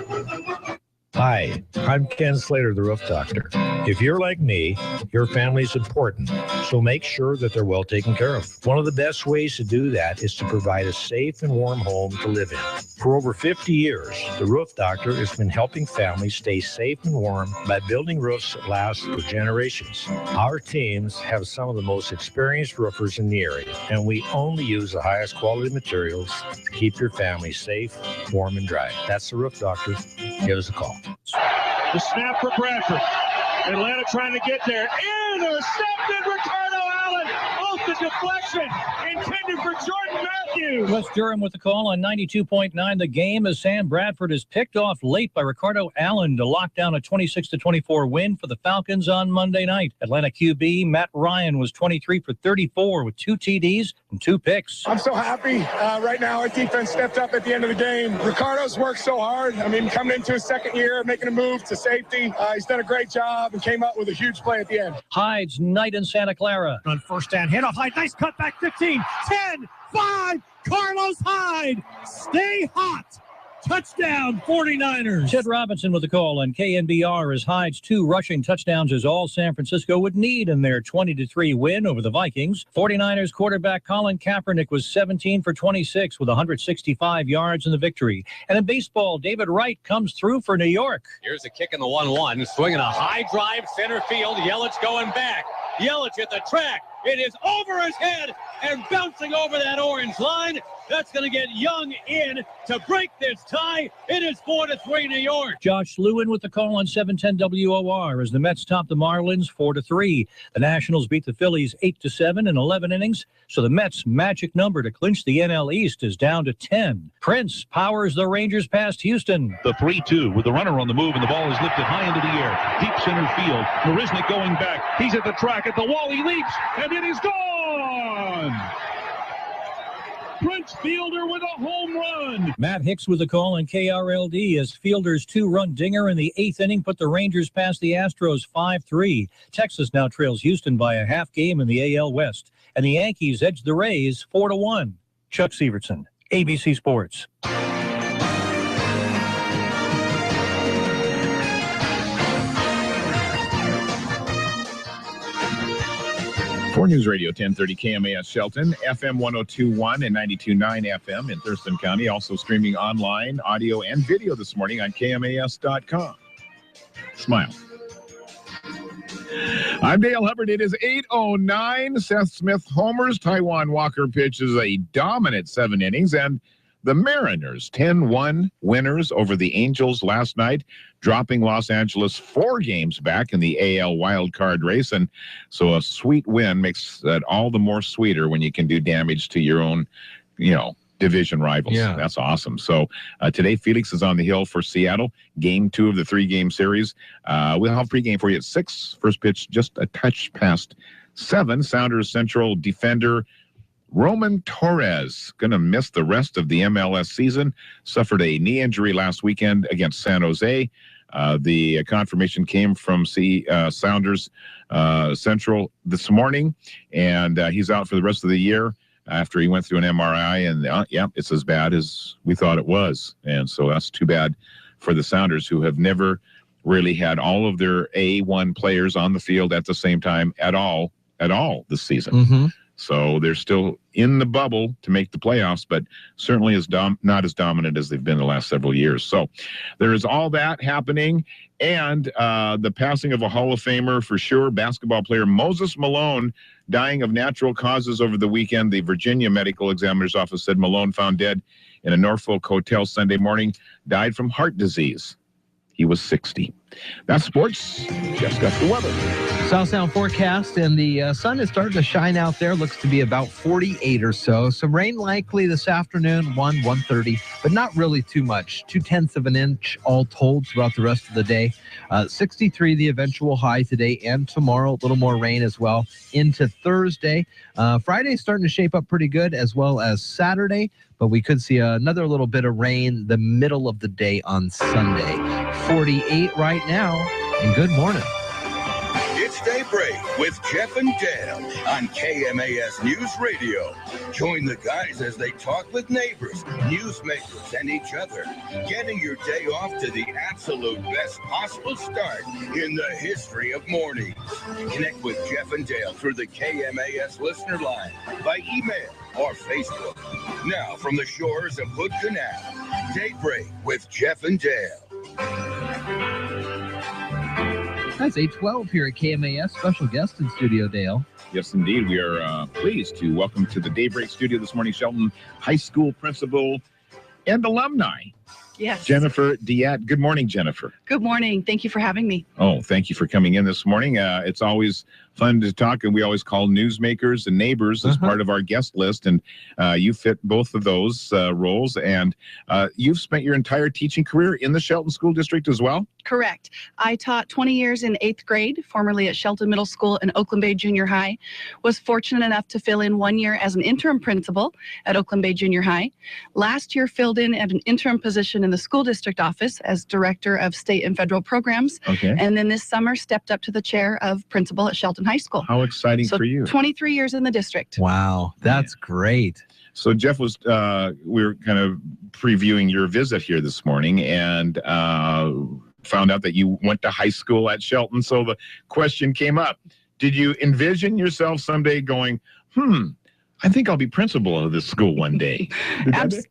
Hi, I'm Ken Slater, the Roof Doctor. If you're like me, your family's important, so make sure that they're well taken care of. One of the best ways to do that is to provide a safe and warm home to live in. For over 50 years, the Roof Doctor has been helping families stay safe and warm by building roofs that last for generations. Our teams have some of the most experienced roofers in the area, and we only use the highest quality materials to keep your family safe, warm, and dry. That's the Roof Doctor. Give us a call. The snap for Bradford. Atlanta trying to get there. Intercepted Ricardo Allen off the deflection. Intended for Jordan Matthews. West Durham with the call on 92.9. The game as Sam Bradford is picked off late by Ricardo Allen to lock down a 26-24 win for the Falcons on Monday night. Atlanta QB Matt Ryan was 23 for 34 with 2 TDs and 2 picks. I'm so happy right now. Our defense stepped up at the end of the game. Ricardo's worked so hard. I mean, coming into his second year, making a move to safety. He's done a great job and came up with a huge play at the end. Hyde's night in Santa Clara. On first down, handoff Hyde. Nice cut back, 15, 10, 5. Carlos Hyde, stay hot. Touchdown, 49ers. Ted Robinson with the call on KNBR as Hyde's 2 rushing touchdowns is all San Francisco would need in their 20-3 win over the Vikings. 49ers quarterback Colin Kaepernick was 17 for 26 with 165 yards in the victory. And in baseball, David Wright comes through for New York. Here's a kick in the 1-1, swinging a high drive center field. Yelich going back. Yelich at the track. It is over his head and bouncing over that orange line. That's going to get Young in to break this tie. It is 4-3 New York. Josh Lewin with the call on 710 WOR as the Mets top the Marlins 4-3. The Nationals beat the Phillies 8-7 in 11 innings. So the Mets' magic number to clinch the NL East is down to 10. Prince powers the Rangers past Houston. The 3-2 with the runner on the move and the ball is lifted high into the air. Deep center field. Marisnik going back. He's at the track at the wall. He leaps and it is gone. Prince Fielder with a home run. Matt Hicks with a call on KRLD as Fielder's 2-run dinger in the 8th inning put the Rangers past the Astros 5-3. Texas now trails Houston by a half game in the AL West. And the Yankees edged the Rays 4-1. Chuck Severson, ABC Sports. For News Radio 1030 KMAS Shelton, FM 102.1 and 92.9 FM in Thurston County. Also streaming online, audio and video this morning on KMAS.com. Smile. I'm Dale Hubbard. It is 8:09. Seth Smith homers. Taijuan Walker pitches a dominant 7 innings. And the Mariners, 10-1 winners over the Angels last night, dropping Los Angeles 4 games back in the AL wildcard race. And so a sweet win makes that all the more sweeter when you can do damage to your own, division rivals. Yeah. That's awesome. So today, Felix is on the hill for Seattle. Game 2 of the 3-game series. We'll have pregame for you at 6. First pitch, just a touch past 7. Sounders Central defender Roman Torres going to miss the rest of the MLS season. Suffered a knee injury last weekend against San Jose. The confirmation came from Sounders Central this morning, and he's out for the rest of the year after he went through an MRI, and yeah, it's as bad as we thought it was. And so that's too bad for the Sounders, who have never really had all of their A1 players on the field at the same time at all this season. Mm-hmm. So they're still in the bubble to make the playoffs, but certainly not as dominant as they've been the last several years. So there is all that happening, and the passing of a Hall of Famer for sure, basketball player Moses Malone, dying of natural causes over the weekend. The Virginia Medical Examiner's Office said Malone, found dead in a Norfolk hotel Sunday morning, died from heart disease. He was 60. That's sports. Jeff's got the weather. South Sound forecast, and the sun is starting to shine out there. Looks to be about 48 or so. Some rain likely this afternoon, 1:30, but not really too much. 0.2 of an inch all told throughout the rest of the day. 63 the eventual high today and tomorrow. A little more rain as well into Thursday. Friday starting to shape up pretty good, as well as Saturday, but we could see another little bit of rain the middle of the day on Sunday. 48 right now, and good morning. It's Daybreak with Jeff and Dale on KMAS News Radio. Join the guys as they talk with neighbors, newsmakers, and each other, getting your day off to the absolute best possible start in the history of mornings. Connect with Jeff and Dale through the KMAS listener line, by email or Facebook. Now from the shores of Hood Canal, Daybreak with Jeff and Dale. That's 8:12 here at KMAS. Special guest in studio, Dale. Yes, indeed. We are pleased to welcome to the Daybreak studio this morning Shelton High School principal and alumni, Yes. Jennifer Diat. Good morning, Jennifer. Good morning. Thank you for having me. Oh, thank you for coming in this morning. It's always fun to talk, and we always call newsmakers and neighbors as part of our guest list, and you fit both of those roles, and you've spent your entire teaching career in the Shelton School District as well? Correct. I taught 20 years in 8th grade, formerly at Shelton Middle School and Oakland Bay Junior High. Was fortunate enough to fill in 1 year as an interim principal at Oakland Bay Junior High. Last year, filled in at an interim position in the school district office as director of state and federal programs. Okay. And then this summer, stepped up to the chair of principal at Shelton High School. How exciting for you. 23 years in the district. Wow, that's great. So Jeff was, we were kind of previewing your visit here this morning, and found out that you went to high school at Shelton. So the question came up, did you envision yourself someday going, I think I'll be principal of this school one day?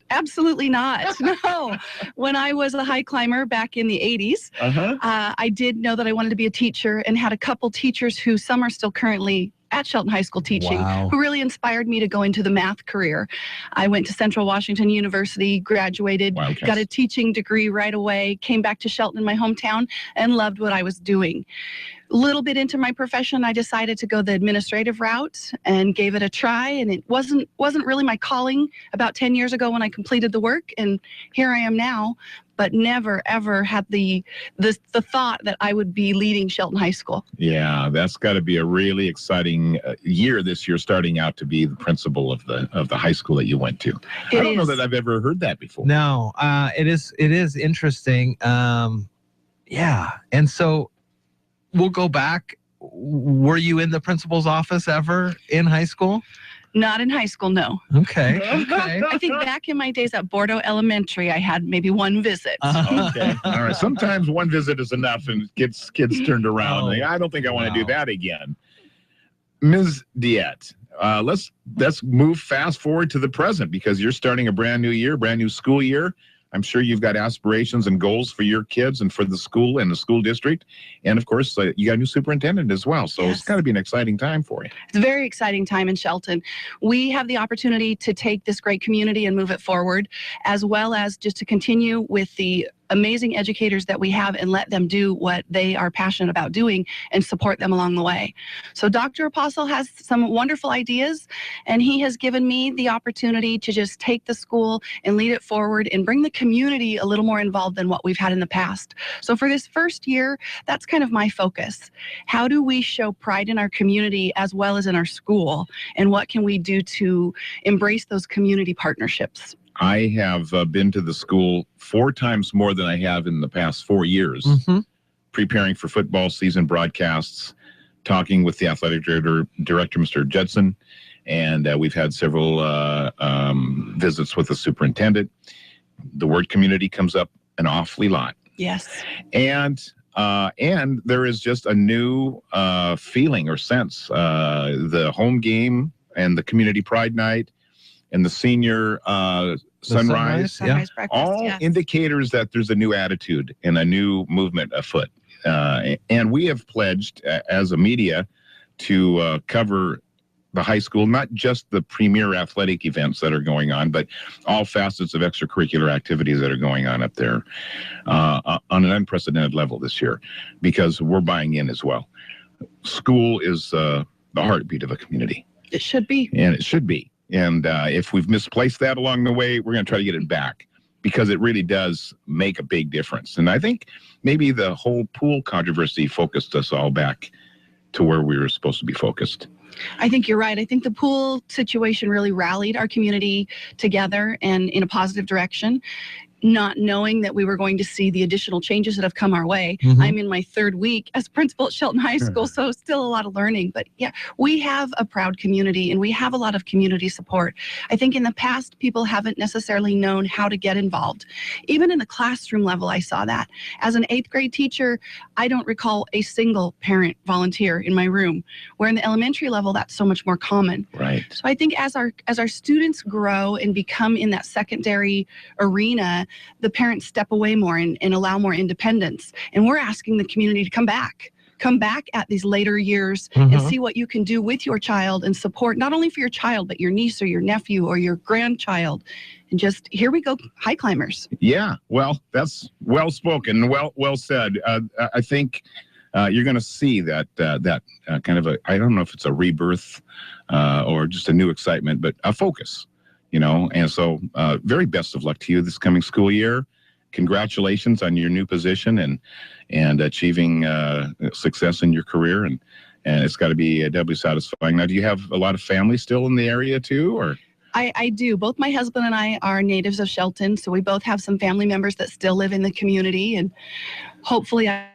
Absolutely not. No. When I was a high climber back in the 80s, I did know that I wanted to be a teacher, and had a couple teachers who some are still currently at Shelton High School teaching, who really inspired me to go into the math career. I went to Central Washington University, graduated, got a teaching degree right away, came back to Shelton in my hometown, and loved what I was doing. Little bit into my profession, I decided to go the administrative route and gave it a try, and it wasn't really my calling about 10 years ago when I completed the work, and here I am now, but never ever had the thought that I would be leading Shelton High School. Yeah, that's got to be a really exciting year this year, starting out to be the principal of the high school that you went to. I don't know that I've ever heard that before. No, it is interesting. Yeah, and so we'll go back. Were you in the principal's office ever in high school? Not in high school, no. Okay. I think back in my days at Bordeaux Elementary, I had maybe one visit. Okay. All right. Sometimes one visit is enough, and kids turned around. I don't think I want to do that again. Ms. Diet, let's move fast forward to the present, because you're starting a brand new year, brand new school year. I'm sure you've got aspirations and goals for your kids and for the school and the school district. And of course, you got a new superintendent as well. So It's got to be an exciting time for you. It's a very exciting time in Shelton. We have the opportunity to take this great community and move it forward, as well as just to continue with the amazing educators that we have and let them do what they are passionate about doing and support them along the way. So Dr. Apostle has some wonderful ideas, and he has given me the opportunity to just take the school and lead it forward and bring the community a little more involved than what we've had in the past. So for this first year, that's kind of my focus. How do we show pride in our community as well as in our school, and what can we do to embrace those community partnerships? I have been to the school 4 times more than I have in the past 4 years, preparing for football season broadcasts, talking with the athletic director, Mr. Judson, and we've had several visits with the superintendent. The word community comes up an awfully lot. Yes. And there is just a new feeling or sense. The home game and the community pride night and the senior sunrise breakfast, all indicators that there's a new attitude and a new movement afoot. And we have pledged as a media to cover the high school, not just the premier athletic events that are going on, but all facets of extracurricular activities that are going on up there on an unprecedented level this year, because we're buying in as well. School is the heartbeat of a community. It should be. And it should be. And if we've misplaced that along the way, we're going to try to get it back, because it really does make a big difference. And I think maybe the whole pool controversy focused us all back to where we were supposed to be focused. I think you're right. I think the pool situation really rallied our community together and in a positive direction, not knowing that we were going to see the additional changes that have come our way. I'm in my 3rd week as principal at Shelton High School, so still a lot of learning. But yeah, we have a proud community and we have a lot of community support. I think in the past, people haven't necessarily known how to get involved. Even in the classroom level, I saw that. As an 8th grade teacher, I don't recall a single parent volunteer in my room, where in the elementary level, that's so much more common. Right. So I think as our students grow and become in that secondary arena, the parents step away more and allow more independence. And we're asking the community to come back at these later years and see what you can do with your child and support, not only for your child, but your niece or your nephew or your grandchild. And just, here we go, high climbers. Yeah, well, that's well spoken, well said. I think you're going to see that kind of I don't know if it's a rebirth or just a new excitement, but a focus. And so very best of luck to you this coming school year. Congratulations on your new position and achieving success in your career. And it's got to be doubly satisfying. Now, do you have a lot of family still in the area too, or? I do. Both my husband and I are natives of Shelton, so we both have some family members that still live in the community, and hopefully I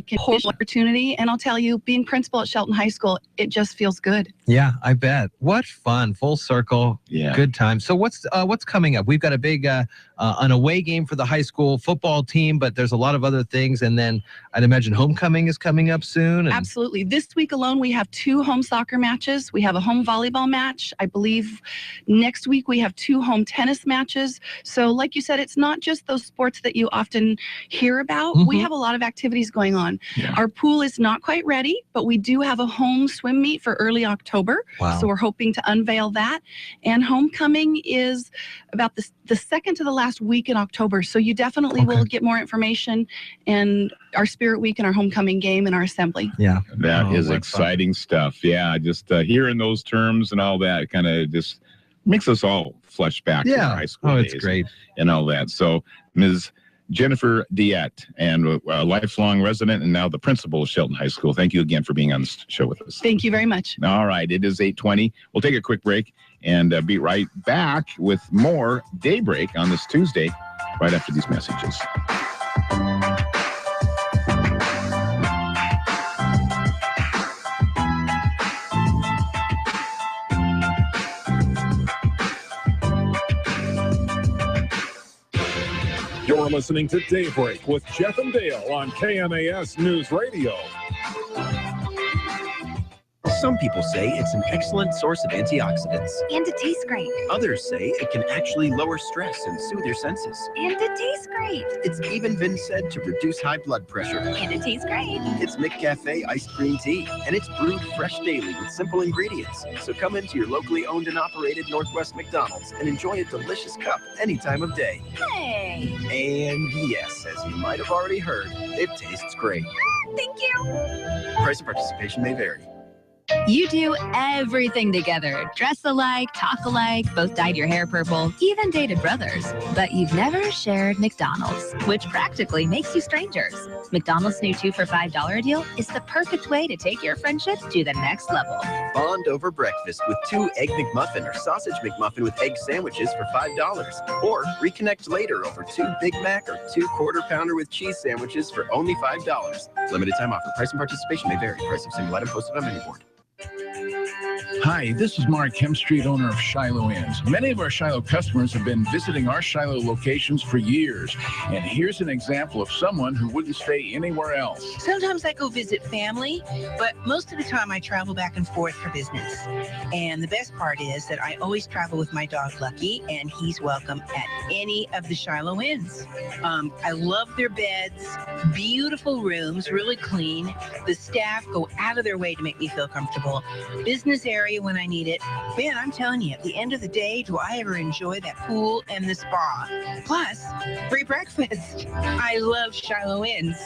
can hold an opportunity. And I'll tell you, being principal at Shelton High School, it just feels good. Yeah, I bet. What fun. Full circle. Yeah. Good time. So what's coming up? We've got a big an away game for the high school football team, but there's a lot of other things. And then I'd imagine homecoming is coming up soon. Absolutely. This week alone, we have 2 home soccer matches. We have a home volleyball match. I believe next week we have 2 home tennis matches. So like you said, it's not just those sports that you often hear about. We have a lot of activities going on. Yeah. Our pool is not quite ready, but we do have a home swim meet for early October. Wow. So we're hoping to unveil that. And homecoming is about the second to the last week in October. So you definitely will get more information, and our Spirit Week and our homecoming game and our assembly. Yeah. That is exciting stuff. Yeah, just hearing those terms and all that kind of just makes us all flush back to our high school days. It's great. And all that. So, Ms. Jennifer Diet, and a lifelong resident and now the principal of Shelton High School. Thank you again for being on the show with us. Thank you very much. All right, it is 8:20. We'll take a quick break and be right back with more Daybreak on this Tuesday, right after these messages. You're listening to Daybreak with Jeff and Dale on KMAS News Radio. Some people say it's an excellent source of antioxidants. And it tastes great. Others say it can actually lower stress and soothe your senses. And it tastes great. It's even been said to reduce high blood pressure. And it tastes great. It's McCafe iced green tea, and it's brewed fresh daily with simple ingredients. So come into your locally owned and operated Northwest McDonald's and enjoy a delicious cup any time of day. Hey! And yes, as you might have already heard, it tastes great. Thank you. Price of participation may vary. You do everything together. Dress alike, talk alike, both dyed your hair purple, even dated brothers. But you've never shared McDonald's, which practically makes you strangers. McDonald's new 2 for $5 deal is the perfect way to take your friendship to the next level. Bond over breakfast with 2 Egg McMuffin or Sausage McMuffin with egg sandwiches for $5. Or reconnect later over 2 Big Mac or 2 Quarter Pounder with cheese sandwiches for only $5. Limited time offer. Price and participation may vary. Price of single item posted on menu board. Hi, this is Mark Hemstreet, owner of Shiloh Inns. Many of our Shiloh customers have been visiting our Shiloh locations for years. And here's an example of someone who wouldn't stay anywhere else. Sometimes I go visit family, but most of the time I travel back and forth for business. And the best part is that I always travel with my dog Lucky, and he's welcome at any of the Shiloh Inns. I love their beds, beautiful rooms, really clean. The staff go out of their way to make me feel comfortable. Business area when I need it. Man, I'm telling you, at the end of the day, do I ever enjoy that pool and the spa? Plus, free breakfast. I love Shiloh Inns.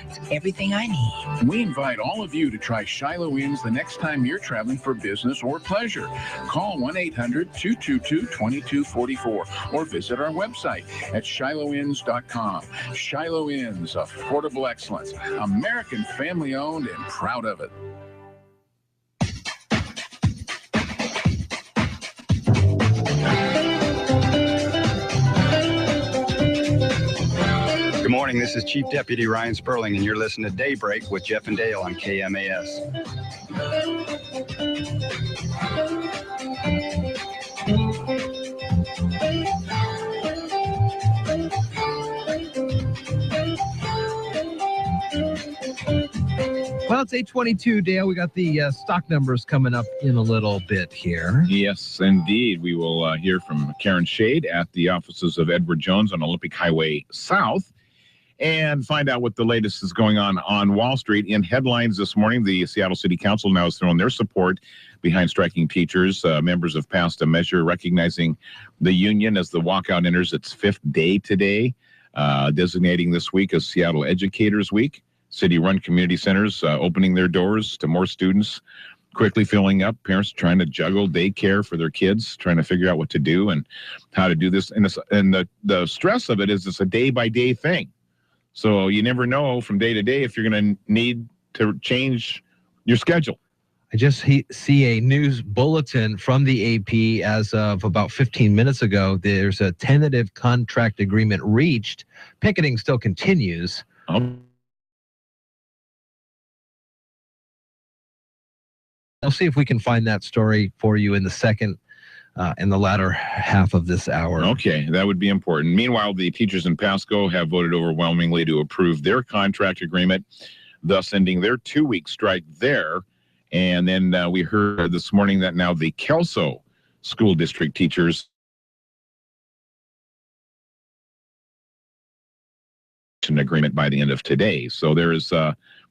It's everything I need. We invite all of you to try Shiloh Inns the next time you're traveling for business or pleasure. Call 1-800-222-2244 or visit our website at shilohins.com. Shiloh Inns, affordable excellence. American family owned and proud of it. Good morning, this is Chief Deputy Ryan Sperling, and you're listening to Daybreak with Jeff and Dale on KMAS. Well, it's 8:22, Dale. We got the stock numbers coming up in a little bit here. Yes, indeed. We will hear from Karen Shade at the offices of Edward Jones on Olympic Highway South and find out what the latest is going on Wall Street. In headlines this morning, the Seattle City Council now has thrown their support behind striking teachers. Members have passed a measure recognizing the union as the walkout enters its 5th day today, designating this week as Seattle Educators Week. City-run community centers opening their doors to more students, quickly filling up, parents trying to juggle daycare for their kids, trying to figure out what to do and how to do this. And the stress of it is it's a day-by-day thing. So you never know from day to day if you're going to need to change your schedule. I just see a news bulletin from the AP as of about 15 minutes ago. There's a tentative contract agreement reached. Picketing still continues. I'll see if we can find that story for you in the latter half of this hour. Okay, that would be important. Meanwhile, the teachers in Pasco have voted overwhelmingly to approve their contract agreement, thus ending their 2-week strike there. And then we heard this morning that now the Kelso School District teachers an agreement by the end of today. So there is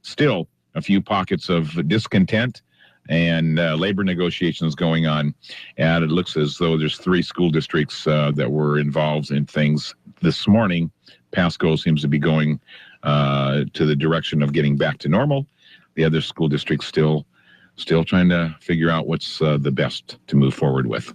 still a few pockets of discontent and labor negotiations going on. And it looks as though there's 3 school districts that were involved in things this morning. Pasco seems to be going to the direction of getting back to normal. The other school districts still trying to figure out what's the best to move forward with.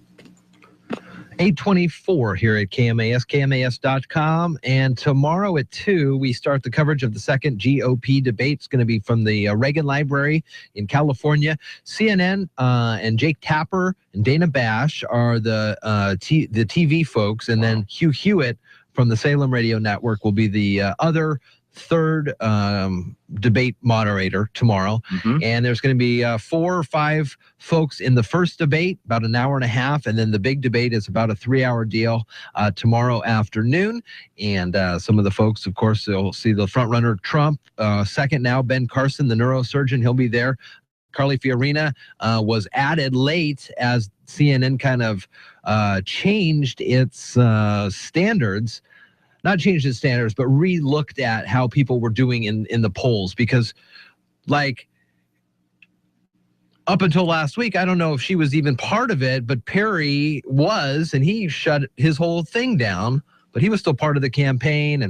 8:24 here at KMAS, KMAS.com. And tomorrow at 2, we start the coverage of the second GOP debate. It's going to be from the Reagan Library in California. CNN and Jake Tapper and Dana Bash are the TV folks. And then Hugh Hewitt from the Salem Radio Network will be the other third debate moderator tomorrow. And there's going to be 4 or 5 folks in the first debate, about an hour and a half, and then the big debate is about a 3-hour deal tomorrow afternoon. And some of the folks, of course, you'll see the front runner Trump, second now Ben Carson, the neurosurgeon, he'll be there. Carly Fiorina was added late as CNN kind of changed its standards. Not changed its standards, but re-looked at how people were doing in the polls. Because, like, up until last week, I don't know if she was even part of it, but Perry was, and he shut his whole thing down. But he was still part of the campaign,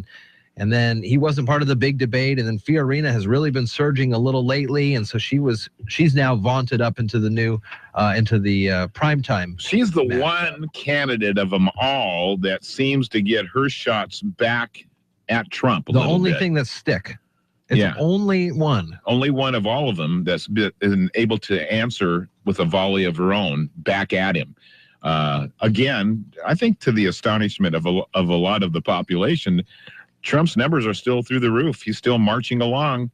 and then he wasn't part of the big debate. And then Fiorina has really been surging a little lately, and so she's now vaunted up into the new into the primetime. She's the one candidate of them all that seems to get her shots back at Trump. The only thing that stick. It's only one of all of them that's been able to answer with a volley of her own back at him. Again, I think to the astonishment of a lot of the population, Trump's numbers are still through the roof. He's still marching along,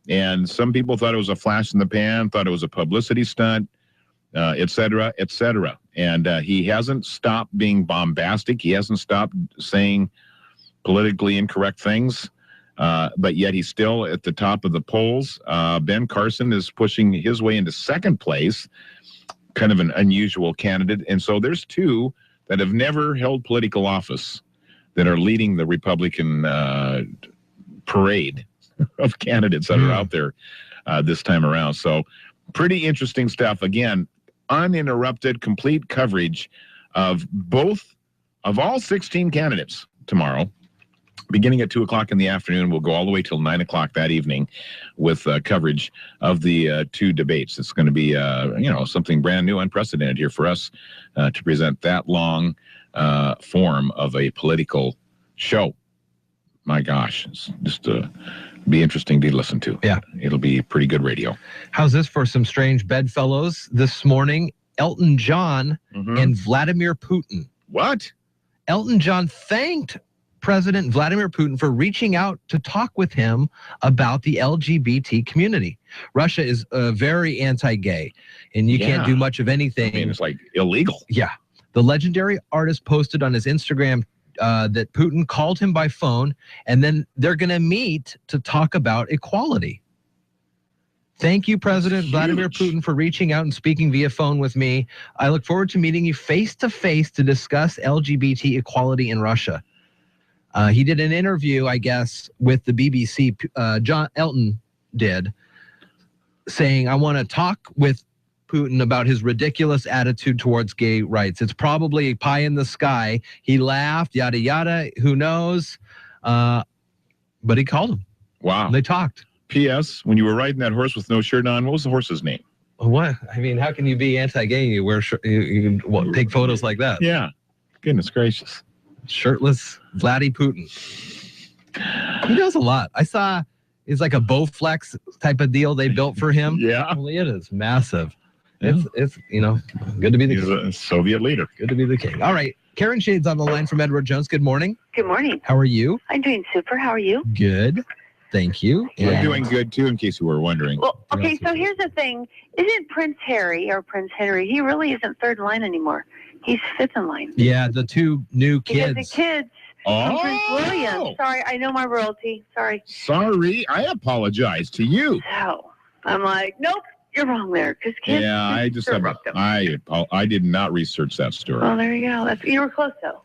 and some people thought it was a flash in the pan, thought it was a publicity stunt, et cetera, et cetera. And he hasn't stopped being bombastic. He hasn't stopped saying politically incorrect things. But yet he's still at the top of the polls. Ben Carson is pushing his way into second place, kind of an unusual candidate. And so there's two that have never held political office that are leading the Republican parade of candidates that are out there this time around. So pretty interesting stuff. Again, uninterrupted, complete coverage of all 16 candidates tomorrow. Beginning at 2 o'clock in the afternoon, we'll go all the way till 9 o'clock that evening with coverage of the two debates. It's going to be, something brand new, unprecedented here for us to present that long form of a political show. My gosh, it's just be interesting to listen to. Yeah. It'll be pretty good radio. How's this for some strange bedfellows this morning? Elton John and Vladimir Putin. What? Elton John thanked President Vladimir Putin for reaching out to talk with him about the LGBT community. Russia is very anti-gay, and you can't do much of anything. I mean, it's like illegal. Yeah. The legendary artist posted on his Instagram that Putin called him by phone, and then they're going to meet to talk about equality. Thank you, President Vladimir Putin, for reaching out and speaking via phone with me. I look forward to meeting you face-to-face to discuss LGBT equality in Russia. He did an interview, I guess, with the BBC, Elton did, saying, I want to talk with Putin about his ridiculous attitude towards gay rights. It's probably pie in the sky. He laughed, yada, yada, who knows? But he called him. Wow. They talked. P.S., when you were riding that horse with no shirt on, what was the horse's name? What? I mean, how can you be anti-gay and you wear you take photos like that? Yeah. Goodness gracious. Shirtless Vladdy Putin. He does a lot. I saw it's like a Bowflex type of deal they built for him. Yeah. Only it is massive. Yeah. It's good to be the He's king. a Soviet leader. Good to be the king. All right. Karen Shade's on the line from Edward Jones. Good morning. Good morning. How are you? I'm doing super. How are you? Good. Thank you. We're doing good, too, in case you were wondering. Well, okay, so here's the thing. Isn't Prince Harry, he really isn't third in line anymore. He's fifth in line. Yeah, the two new kids. Because the kids from Prince William. Sorry, I know my royalty. Sorry. Sorry, I apologize to you. So, I'm like, nope, you're wrong there. Because kids. Yeah, I just have. I did not research that story. Well, there you go. You were close, though.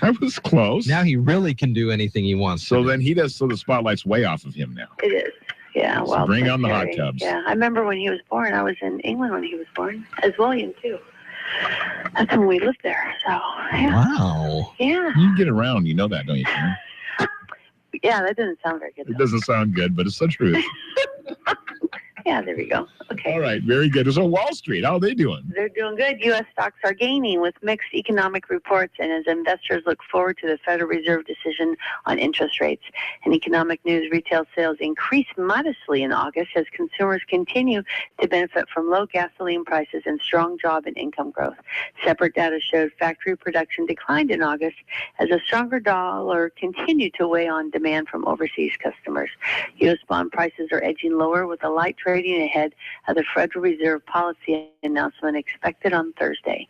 I was close. Now he really can do anything he wants. So then he does. So the spotlight's way off of him now. It is. Yeah, so bring on the hot tubs. Yeah, I remember when he was born. I was in England when he was born, as William, too. That's when we lived there. So, yeah. Wow. Yeah. You get around. You know that, don't you? Yeah, that doesn't sound very good. It doesn't sound good, but it's the truth. Yeah, there we go. Okay. All right, very good. So Wall Street, how are they doing? They're doing good. U.S. stocks are gaining with mixed economic reports, and as investors look forward to the Federal Reserve decision on interest rates. In economic news, retail sales increased modestly in August as consumers continue to benefit from low gasoline prices and strong job and income growth. Separate data showed factory production declined in August as a stronger dollar continued to weigh on demand from overseas customers. U.S. bond prices are edging lower with a light trading ahead of the Federal Reserve policy announcement expected on Thursday.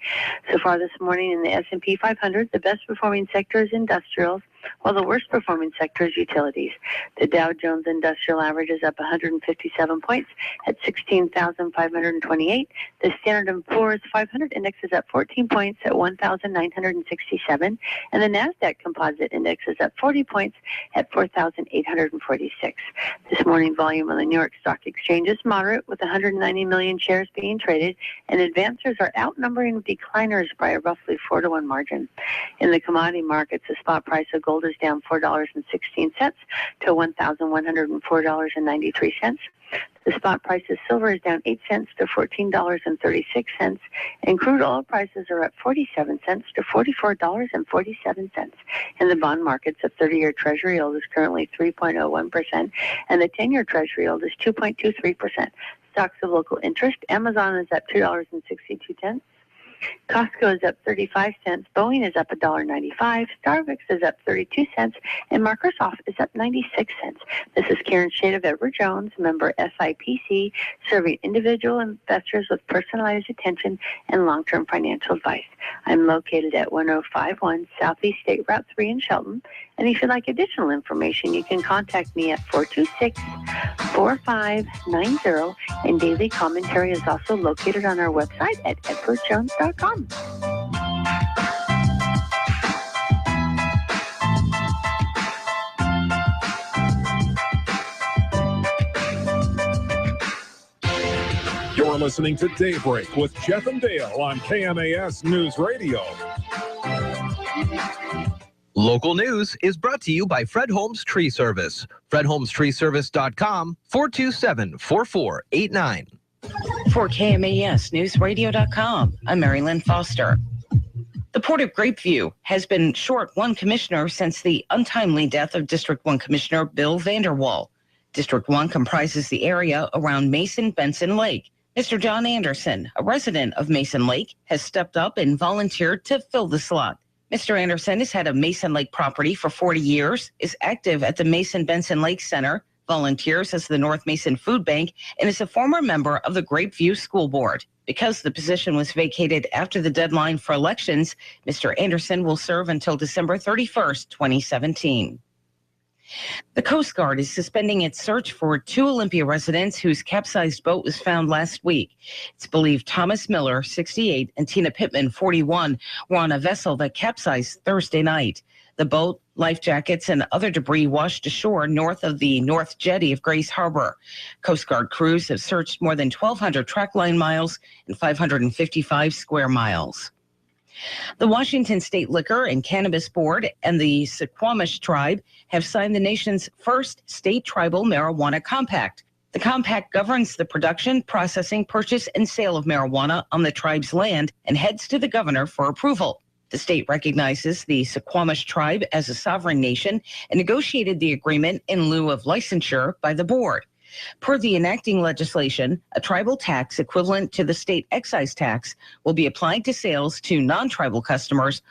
So far this morning in the S&P 500, the best performing sector is industrials, while the worst performing sector is utilities. The Dow Jones Industrial Average is up 157 points at 16,528. The Standard & Poor's 500 Index is up 14 points at 1,967. And the NASDAQ Composite Index is up 40 points at 4,846. This morning, volume on the New York Stock Exchange is moderate, with 190 million shares being traded, and advancers are outnumbering decliners by a roughly 4-to-1 margin. In the commodity markets, the spot price of gold is down $4.16 to $1,104.93. The spot price of silver is down 8 cents to $14.36, and crude oil prices are up 47 cents to $44.47. In the bond markets, the 30-year Treasury yield is currently 3.01%, and the 10-year Treasury yield is 2.23%. Stocks of local interest: Amazon is up $2.62. Costco is up 35 cents, Boeing is up $1.95, Starbucks is up 32 cents, and Microsoft is up 96 cents. This is Karen Shade of Edward Jones, member SIPC, serving individual investors with personalized attention and long-term financial advice. I'm located at 1051 Southeast State Route 3 in Shelton, and if you'd like additional information, you can contact me at 426-4590, and daily commentary is also located on our website at edwardjones.com. You're listening to Daybreak with Jeff and Dale on KMAS News Radio. Local news is brought to you by Fred Holmes Tree Service. FredHolmesTreeService.com, 427-4489. For KMAS Newsradio.com, I'm Mary Lynn Foster. The Port of Grapeview has been short one commissioner since the untimely death of District 1 Commissioner Bill Vanderwall. District 1 comprises the area around Mason-Benson Lake. Mr. John Anderson, a resident of Mason Lake, has stepped up and volunteered to fill the slot. Mr. Anderson has had a Mason Lake property for 40 years, is active at the Mason-Benson Lake Center, volunteers as the North Mason Food Bank, and is a former member of the Grapeview School Board. Because the position was vacated after the deadline for elections, Mr. Anderson will serve until December 31st, 2017. The Coast Guard is suspending its search for 2 Olympia residents whose capsized boat was found last week. It's believed Thomas Miller, 68, and Tina Pittman, 41, were on a vessel that capsized Thursday night. The boat, life jackets, and other debris washed ashore north of the North Jetty of Grace Harbor. Coast Guard crews have searched more than 1,200 trackline miles and 555 square miles. The Washington State Liquor and Cannabis Board and the Suquamish Tribe have signed the nation's first state tribal marijuana compact. The compact governs the production, processing, purchase, and sale of marijuana on the tribe's land and heads to the governor for approval. The state recognizes the Suquamish Tribe as a sovereign nation and negotiated the agreement in lieu of licensure by the board. Per the enacting legislation, a tribal tax equivalent to the state excise tax will be applied to sales to non-tribal customers.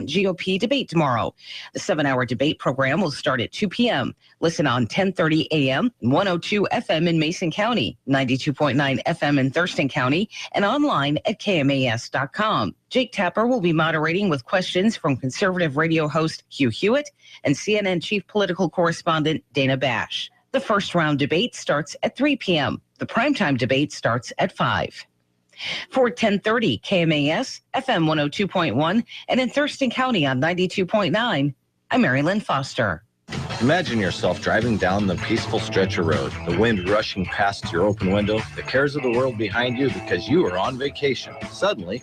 GOP debate tomorrow. The 7-hour debate program will start at 2 p.m. Listen on 10:30 a.m., 102 FM in Mason County, 92.9 FM in Thurston County, and online at KMAS.com. Jake Tapper will be moderating with questions from conservative radio host Hugh Hewitt and CNN chief political correspondent Dana Bash. The first round debate starts at 3 p.m. The primetime debate starts at 5. For 1030 KMAS, FM 102.1, and in Thurston County on 92.9, I'm Mary Lynn Foster. Imagine yourself driving down the peaceful stretch of road, the wind rushing past your open window, the cares of the world behind you because you are on vacation. Suddenly,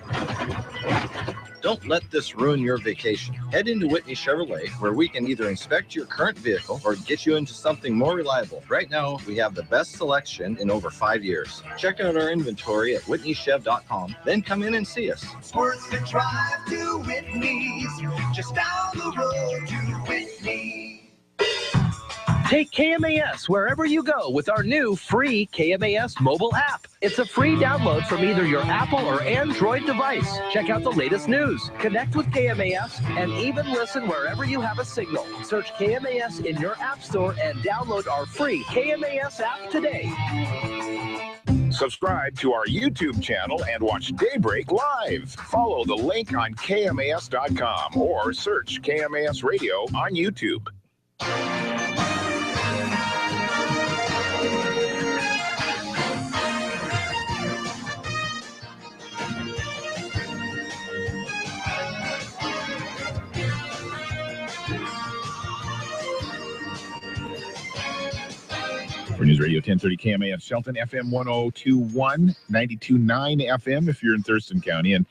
don't let this ruin your vacation. Head into Whitney Chevrolet, where we can either inspect your current vehicle or get you into something more reliable. Right now, we have the best selection in over 5 years. Check out our inventory at whitneychev.com, then come in and see us. It's worth the drive to Whitney's, just down the road to Whitney. Take KMAS wherever you go with our new free KMAS mobile app. It's a free download from either your Apple or Android device. Check out the latest news, connect with KMAS, and even listen wherever you have a signal. Search KMAS in your app store and download our free KMAS app today. Subscribe to our YouTube channel and watch Daybreak live. Follow the link on KMAS.com or search KMAS Radio on YouTube. For News Radio 1030 KMAS Shelton, FM 1021, 92.9 FM if you're in Thurston County, and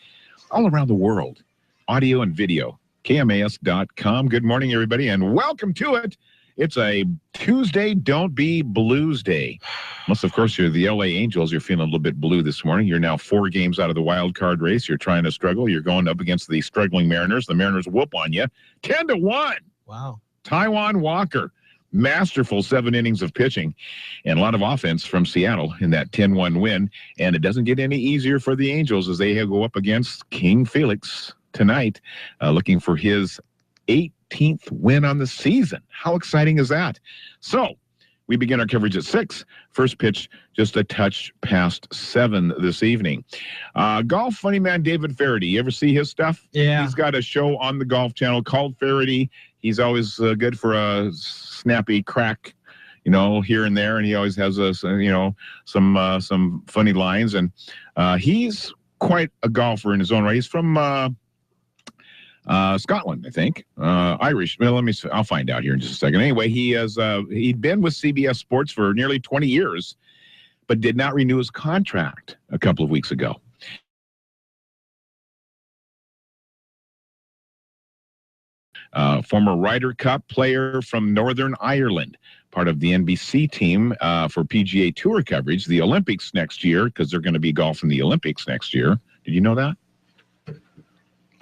all around the world, audio and video, KMAS.com. Good morning, everybody, and welcome to it. It's a Tuesday Don't Be Blues Day. Unless, of course, you're the LA Angels. You're feeling a little bit blue this morning. You're now 4 games out of the wild card race. You're trying to struggle. You're going up against the struggling Mariners. The Mariners whoop on you 10-1. Wow. Taijuan Walker. Masterful 7 innings of pitching and a lot of offense from Seattle in that 10-1 win. And it doesn't get any easier for the Angels as they go up against King Felix tonight, looking for his 18th win on the season. How exciting is that? So we begin our coverage at 6. First pitch, just a touch past 7 this evening. Golf funny man David Faraday. You ever see his stuff? Yeah. He's got a show on the Golf Channel called Faraday. He's always good for a snappy crack, here and there, and he always has some funny lines. And he's quite a golfer in his own right. He's from Scotland, I think, Irish. Well, I'll find out here in just a second. Anyway, he'd been with CBS Sports for nearly 20 years, but did not renew his contract a couple of weeks ago. Former Ryder Cup player from Northern Ireland, part of the NBC team for PGA Tour coverage, the Olympics next year, because they're going to be golf in the Olympics next year. Did you know that?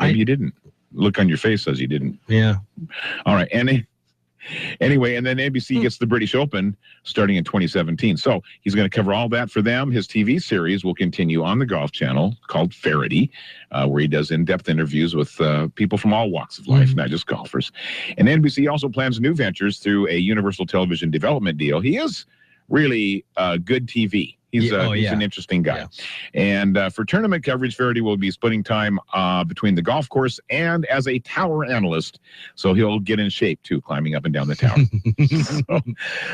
Maybe you didn't. Look on your face says you didn't. Yeah. All right. And anyway, and then NBC gets the British Open starting in 2017. So he's going to cover all that for them. His TV series will continue on the Golf Channel called Faraday, where he does in-depth interviews with people from all walks of life, not just golfers. And NBC also plans new ventures through a Universal Television development deal. He is really good TV. He's an interesting guy. Yeah. And for tournament coverage, Faraday will be splitting time between the golf course and as a tower analyst. So he'll get in shape, too, climbing up and down the tower.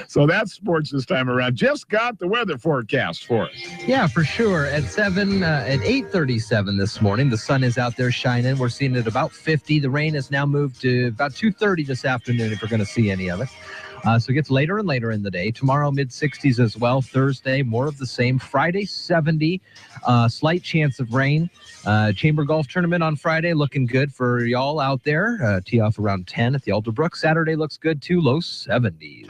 so that's sports this time around. Just got the weather forecast for us. Yeah, for sure. At 8:37 this morning, the sun is out there shining. We're seeing it about 50. The rain has now moved to about 2:30 this afternoon if we're going to see any of it. So it gets later and later in the day. Tomorrow, mid-60s as well. Thursday, more of the same. Friday, 70. Slight chance of rain. Chamber Golf Tournament on Friday, looking good for y'all out there. Tee off around 10 at the Alderbrook. Saturday looks good, too. Low 70s.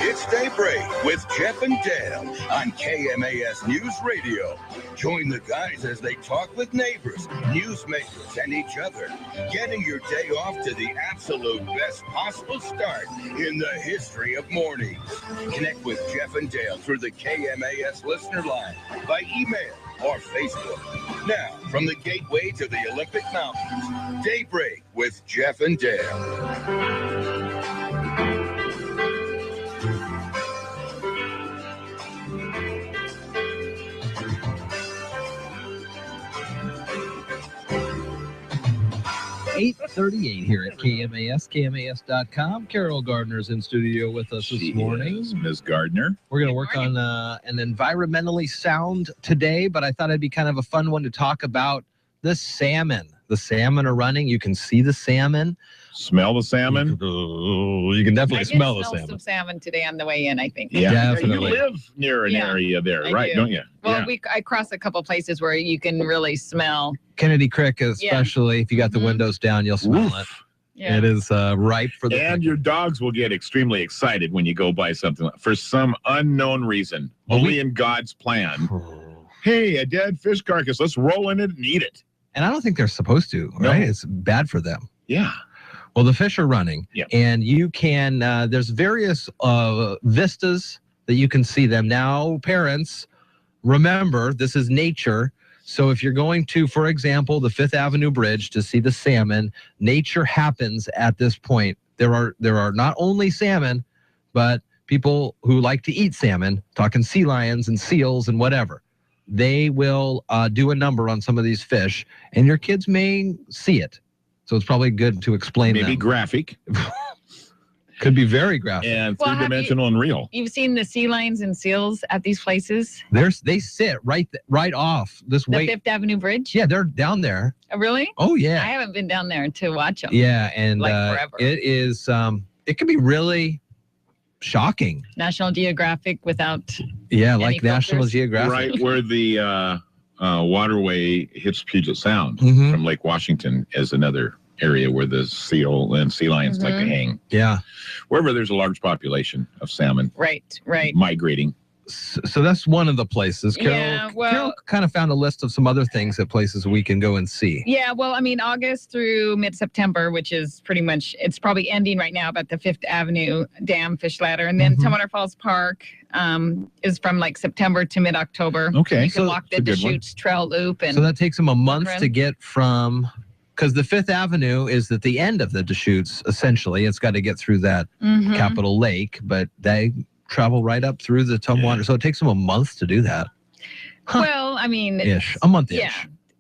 It's Daybreak with Jeff and Dale on KMAS News Radio. Join the guys as they talk with neighbors, newsmakers, and each other, getting your day off to the absolute best possible start in the history of mornings. Connect with Jeff and Dale through the KMAS listener line, by email or Facebook. Now, from the gateway to the Olympic Mountains, Daybreak with Jeff and Dale. 8:38 here at KMAS, KMAS.com. Carol Gardner's in studio with us this morning. Ms. Gardner. We're going to work on an environmentally sound today, but I thought it'd be kind of a fun one to talk about the salmon. The salmon are running. You can see the salmon. Smell the salmon? You can definitely smell the salmon. Some salmon today on the way in, I think. Yeah, definitely. You live near an area there, right? Don't you? Well, I cross a couple places where you can really smell. Kennedy Creek, especially if you got the windows down, you'll smell it. Yeah. It is ripe for the. And your dogs will get extremely excited when you go buy something for some unknown reason, only in God's plan. Hey, a dead fish carcass. Let's roll in it and eat it. And I don't think they're supposed to, right? No. It's bad for them. Yeah. Well, the fish are running, and you can, there's various vistas that you can see them. Now, parents, remember, this is nature. So if you're going to, for example, the Fifth Avenue Bridge to see the salmon, nature happens at this point. There are not only salmon, but people who like to eat salmon, talking sea lions and seals and whatever, they will do a number on some of these fish, and your kids may see it. So it's probably good to explain Maybe them. graphic. Could be very graphic. And three-dimensional and real. You've seen the sea lions and seals at these places? They sit right off this way. The Fifth Avenue Bridge? Yeah, they're down there. Oh, really? Oh, yeah. I haven't been down there to watch them. Yeah, and forever. it is, it can be really shocking. National Geographic without Yeah, any like National filters. Geographic. Right where the waterway hits Puget Sound Mhm. from Lake Washington is another area where the seal and sea lions like to hang. Yeah. Wherever there's a large population of salmon Right. migrating. So that's one of the places. Yeah, Carol kind of found a list of some other things at places we can go and see. Yeah, well, I mean, August through mid-September, which is pretty much, it's probably ending right now, but the Fifth Avenue Dam Fish Ladder. And then Tumwater Falls Park is from like September to mid-October. Okay. You can So walk the that's a good one. Deschutes Trail Loop. And So that takes them a month Run. to get from, because the Fifth Avenue is at the end of the Deschutes, essentially. It's got to get through that Mhm. Capitol Lake, but they travel right up through the Tumwater. So it takes them a month to do that. Well, I mean, Ish. A month-ish. Yeah.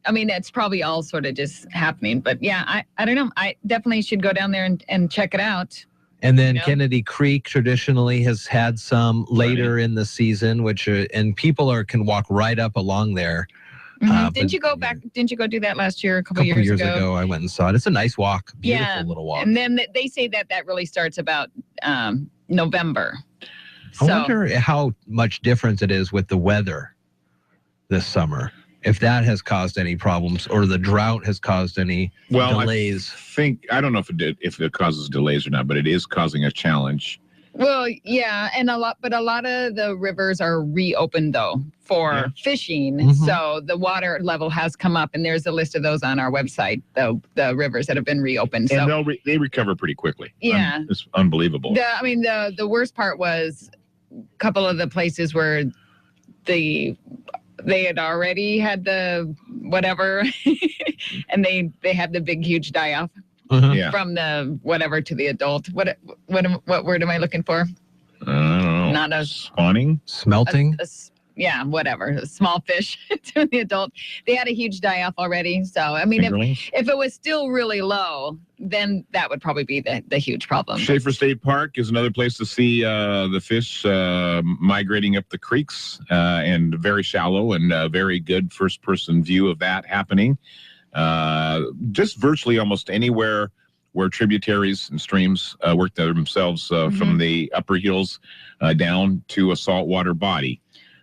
I mean, it's probably all sort of just happening. But yeah, I don't know. I definitely should go down there and check it out. And then You know? Kennedy Creek traditionally has had some later in the season, which and people can walk right up along there. Mhm. But Didn't you go back? Didn't you go do that last year? A a couple couple years, years ago, I went and saw it. It's a nice walk. Beautiful Yeah, little walk. and then they say that really starts about November. I wonder how much difference it is with the weather this summer. If that has caused any problems, or the drought has caused any delays. I don't know if it causes delays or not, but it is causing a challenge. Well, yeah, and a lot of the rivers are reopened though for fishing. Mhm. So the water level has come up, and there's a list of those on our website. The rivers that have been reopened. So And they recover pretty quickly. Yeah. It's unbelievable. the worst part was a couple of the places where they had already had the whatever, and they had the big huge die off. Yeah. From the whatever to the adult. What word am I looking for? I don't know. Not a Spawning? Smelting? Yeah, whatever. A small fish to the adult. They had a huge die off already. So I mean, Fingerlings? if it was still really low, then that would probably be the huge problem. Schaefer State Park is another place to see the fish migrating up the creeks, and very shallow and very good first-person view of that happening. Just virtually almost anywhere where tributaries and streams work themselves from the upper hills down to a saltwater body.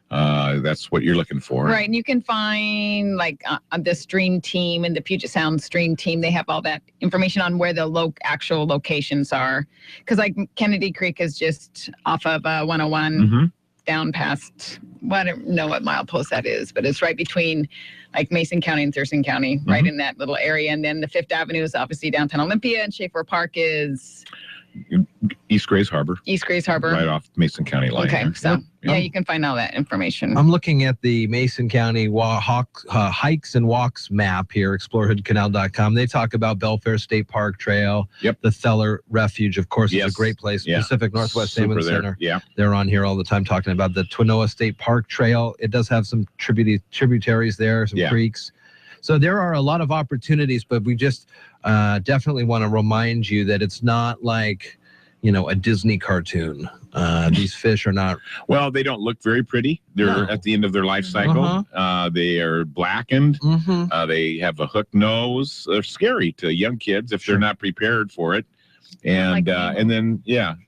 That's what you're looking for. Right, and you can find like the stream team and the Puget Sound stream team. They have all that information on where the actual locations are. Because like Kennedy Creek is just off of 101 down past, I don't know what milepost that is, but it's right between like Mason County and Thurston County, right in that little area. And then the Fifth Avenue is obviously downtown Olympia, and Schaefer Park is East Grays Harbor. East Grays Harbor. Right off Mason County line. Okay, there. so yeah, you can find all that information. I'm looking at the Mason County hikes and walks map here, explorehoodcanal.com. They talk about Belfair State Park Trail. Yep. The Theller Refuge, of course, Yes. is a great place. Yeah. Pacific Northwest Super Salmon there. Center. Yeah. They're on here all the time talking about the Twinoa State Park Trail. It does have some tributaries there, some creeks. So there are a lot of opportunities, but we just definitely want to remind you that it's not like, a Disney cartoon. These fish are not. Well, they don't look very pretty. They're at the end of their life cycle. They are blackened. They have a hook nose. They're scary to young kids if they're not prepared for it. And and then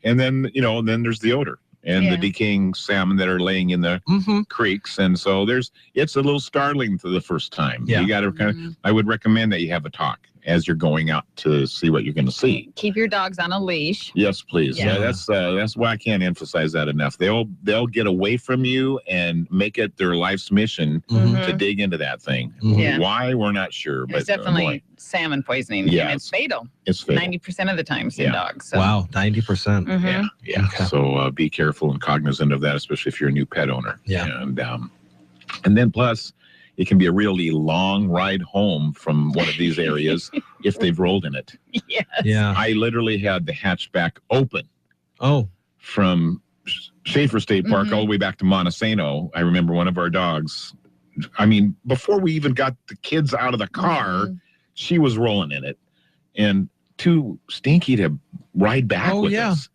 then there's the odor and the decaying salmon that are laying in the creeks. And so it's a little startling to the first time. Yeah. You got to I would recommend that you have a talk as you're going out to see what you're going to see. Keep your dogs on a leash. Yes, please. Yeah. That's why I can't emphasize that enough. They'll get away from you and make it their life's mission to dig into that thing. Yeah. Why, we're not sure, It's but definitely salmon poisoning. Yeah, and it's fatal. it's fatal. 90% of the times in dogs. So. Wow, 90%. Mhm. Yeah. So be careful and cognizant of that, especially if you're a new pet owner. Yeah. And then plus, it can be a really long ride home from one of these areas if they've rolled in it. Yes. Yeah. I literally had the hatchback open. Oh. From Schaefer State Park all the way back to Montesano. I remember one of our dogs. I mean, before we even got the kids out of the car, she was rolling in it, and too stinky to ride back with us.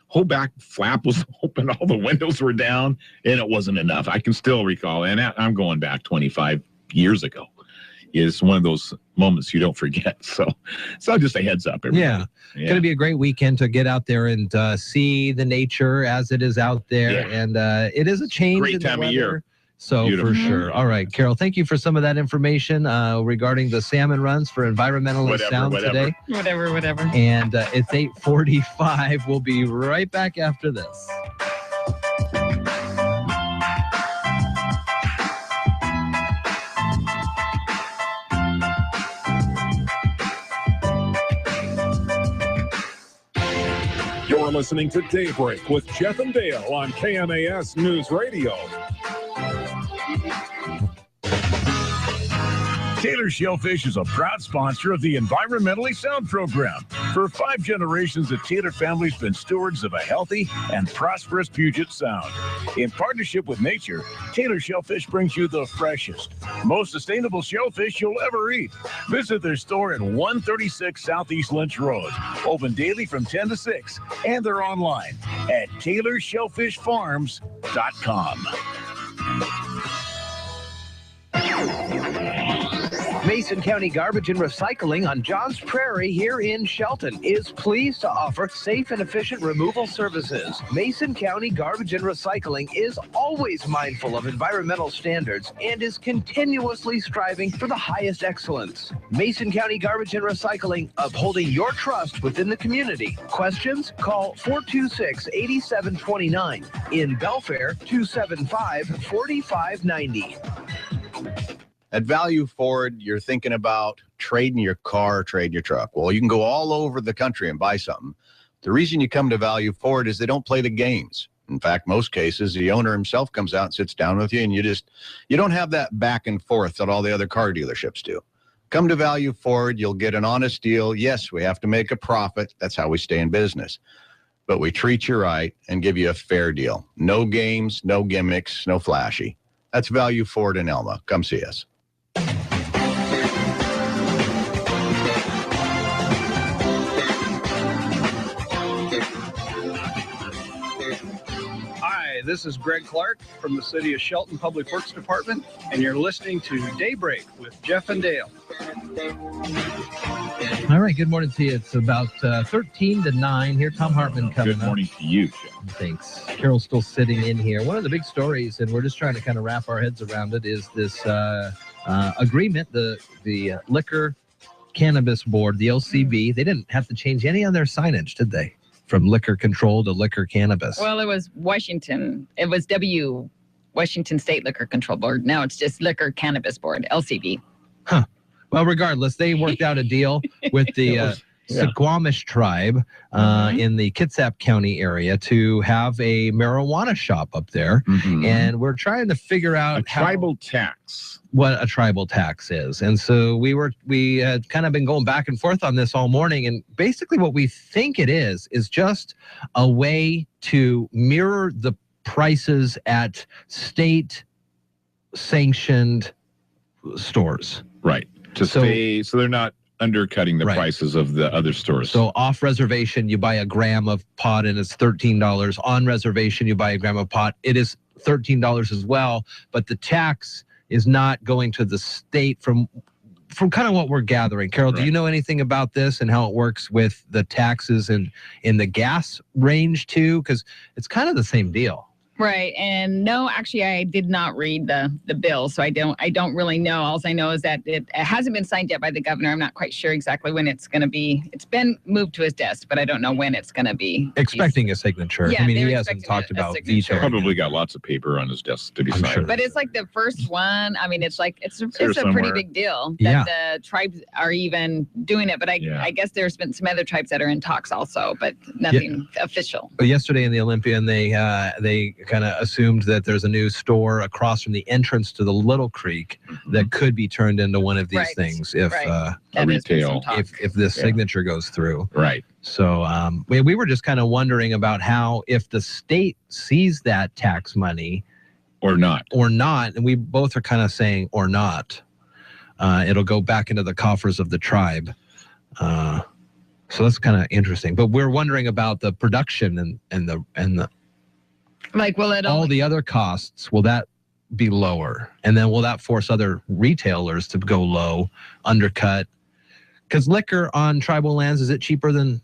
Whole back flap was open, all the windows were down, and it wasn't enough. I can still recall, and I'm going back 25 years ago. It's one of those moments you don't forget. So just a heads up, everybody. Yeah. It's going to be a great weekend to get out there and see the nature as it is out there. Yeah. And it is a change great in the time weather. Of year. So Beautiful. For sure. All right, Carol, thank you for some of that information regarding the salmon runs for environmentally sound today. Whatever. And it's 8:45. We'll be right back after this. You're listening to Daybreak with Jeff and Dale on KMAS News Radio. Taylor Shellfish is a proud sponsor of the Environmentally Sound program. For 5 generations, the Taylor family's been stewards of a healthy and prosperous Puget Sound. In partnership with nature, Taylor Shellfish brings you the freshest, most sustainable shellfish you'll ever eat. Visit their store at 136 Southeast Lynch Road. Open daily from 10 to 6, and they're online at TaylorShellfishFarms.com. Mason County Garbage and Recycling on Johns Prairie here in Shelton is pleased to offer safe and efficient removal services. Mason County Garbage and Recycling is always mindful of environmental standards and is continuously striving for the highest excellence. Mason County Garbage and Recycling, upholding your trust within the community. Questions? Call 426-8729. In Belfair, 275-4590. At Value Ford, you're thinking about trading your car or trading your truck. Well, you can go all over the country and buy something. The reason you come to Value Ford is they don't play the games. In fact, most cases, the owner himself comes out and sits down with you, and you don't have that back and forth that all the other car dealerships do. Come to Value Ford, you'll get an honest deal. Yes, we have to make a profit. That's how we stay in business. But we treat you right and give you a fair deal. No games, no gimmicks, no flashy. That's Value Ford in Elma. Come see us. This is Greg Clark from the City of Shelton Public Works Department, and you're listening to Daybreak with Jeff and Dale. All right, good morning to you. It's about 13 to 9 here. Tom Hartman coming up. Good morning to you, Jeff. Thanks. Carol's still sitting in here. One of the big stories, and we're just trying to kind of wrap our heads around it, is this agreement, the Liquor Cannabis Board, the LCB. They didn't have to change any of their signage, did they? From liquor control to liquor cannabis. Well, it was Washington. It was Washington State Liquor Control Board. Now it's just Liquor Cannabis Board, LCB. Huh. Well, regardless, they worked out a deal with the Suquamish tribe in the Kitsap County area to have a marijuana shop up there. And we're trying to figure out a tribal tax. What a tribal tax is. And so we had kind of been going back and forth on this all morning. And basically what we think it is just a way to mirror the prices at state sanctioned stores. Right. So they're not undercutting the prices of the other stores. So off reservation, you buy a gram of pot and it's $13. On reservation, you buy a gram of pot. It is $13 as well. But the tax is not going to the state from kind of what we're gathering. Carol, do you know anything about this and how it works with the taxes in the gas range too? Because it's kind of the same deal. Right. And no, actually, I did not read the bill, so I don't really know. All I know is that it hasn't been signed yet by the governor. I'm not quite sure exactly when it's going to be. It's been moved to his desk, but I don't know when it's going to be. Expecting a signature. Yeah, I mean, he hasn't talked about veto. Probably got lots of paper on his desk to be signed. Sure. But it's like the first one. I mean, it's a pretty big deal that the tribes are even doing it. But I guess there's been some other tribes that are in talks also, but nothing official. But yesterday in the Olympian, they kind of assumed that there's a new store across from the entrance to the Little Creek that could be turned into one of these things if retail, if this signature goes through. Right. So we were just kind of wondering about how, if the state sees that tax money or not, and we both are kind of saying or not, it'll go back into the coffers of the tribe. So that's kind of interesting. But we're wondering about the production and the like, will it all the other costs, will that be lower? And then will that force other retailers to go low, undercut? Because liquor on tribal lands, is it cheaper than?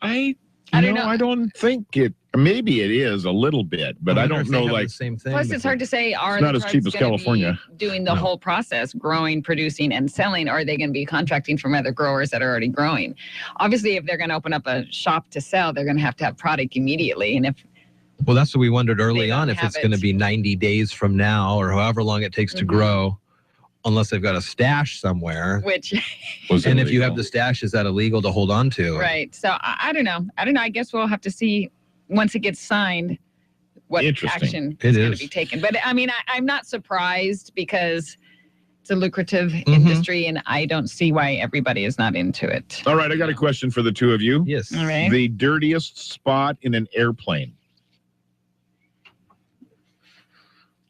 I don't know. I don't think it. Maybe it is a little bit, but I don't know. Like the same thing. Plus, it's hard to say. Are it's not the as cheap tribes as gonna California. be doing the whole process, growing, producing, and selling? Or are they going to be contracting from other growers that are already growing? Obviously, if they're going to open up a shop to sell, they're going to have product immediately. And if well, that's what we wondered early on, if it's going to be 90 days from now or however long it takes to grow, unless they've got a stash somewhere. Which, and if you have the stash, is that illegal to hold on to? right. So I don't know. I guess we'll have to see once it gets signed what action is going to be taken. But I mean, I'm not surprised because it's a lucrative industry and I don't see why everybody is not into it. All right. I got a question for the two of you. Yes. All right. The dirtiest spot in an airplane.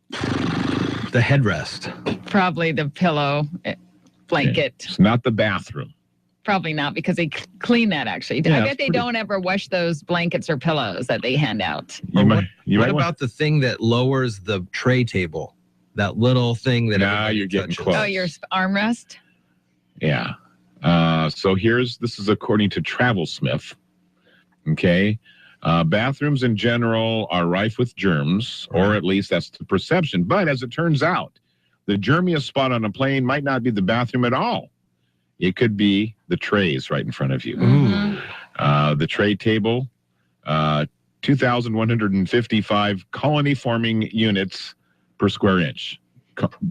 The headrest. Probably the pillow blanket. Okay. It's not the bathroom. Probably not, because they clean that, actually. Yeah, I bet they don't ever wash those blankets or pillows that they hand out. What about the thing that lowers the tray table? That little thing that you're getting close. Oh, your armrest? Yeah. So this is according to Travelsmith. Okay. Bathrooms in general are rife with germs, or at least that's the perception. But as it turns out, the germiest spot on a plane might not be the bathroom at all. It could be the trays right in front of you. The tray table, 2,155 colony-forming units per square inch.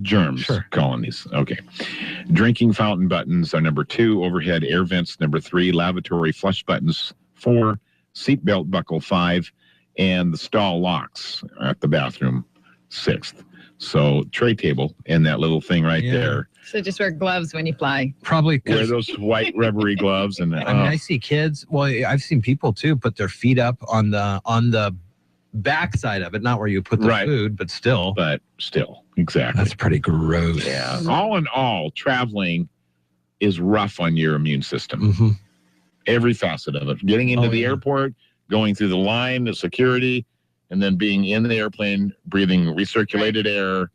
Germs colonies. Okay. Drinking fountain buttons are number 2. Overhead air vents, number 3. Lavatory flush buttons, 4. Seatbelt buckle, 5. And the stall locks at the bathroom, 6th. So tray table and that little thing right there. So just wear gloves when you fly. Probably wear those white rubbery gloves. And I mean, I see kids. Well, I've seen people too put their feet up on the back side of it, not where you put the food, but still. Exactly. That's pretty gross. Yeah. All in all, traveling is rough on your immune system. Every facet of it. Getting into the airport, going through the line, the security, and then being in the airplane, breathing recirculated air.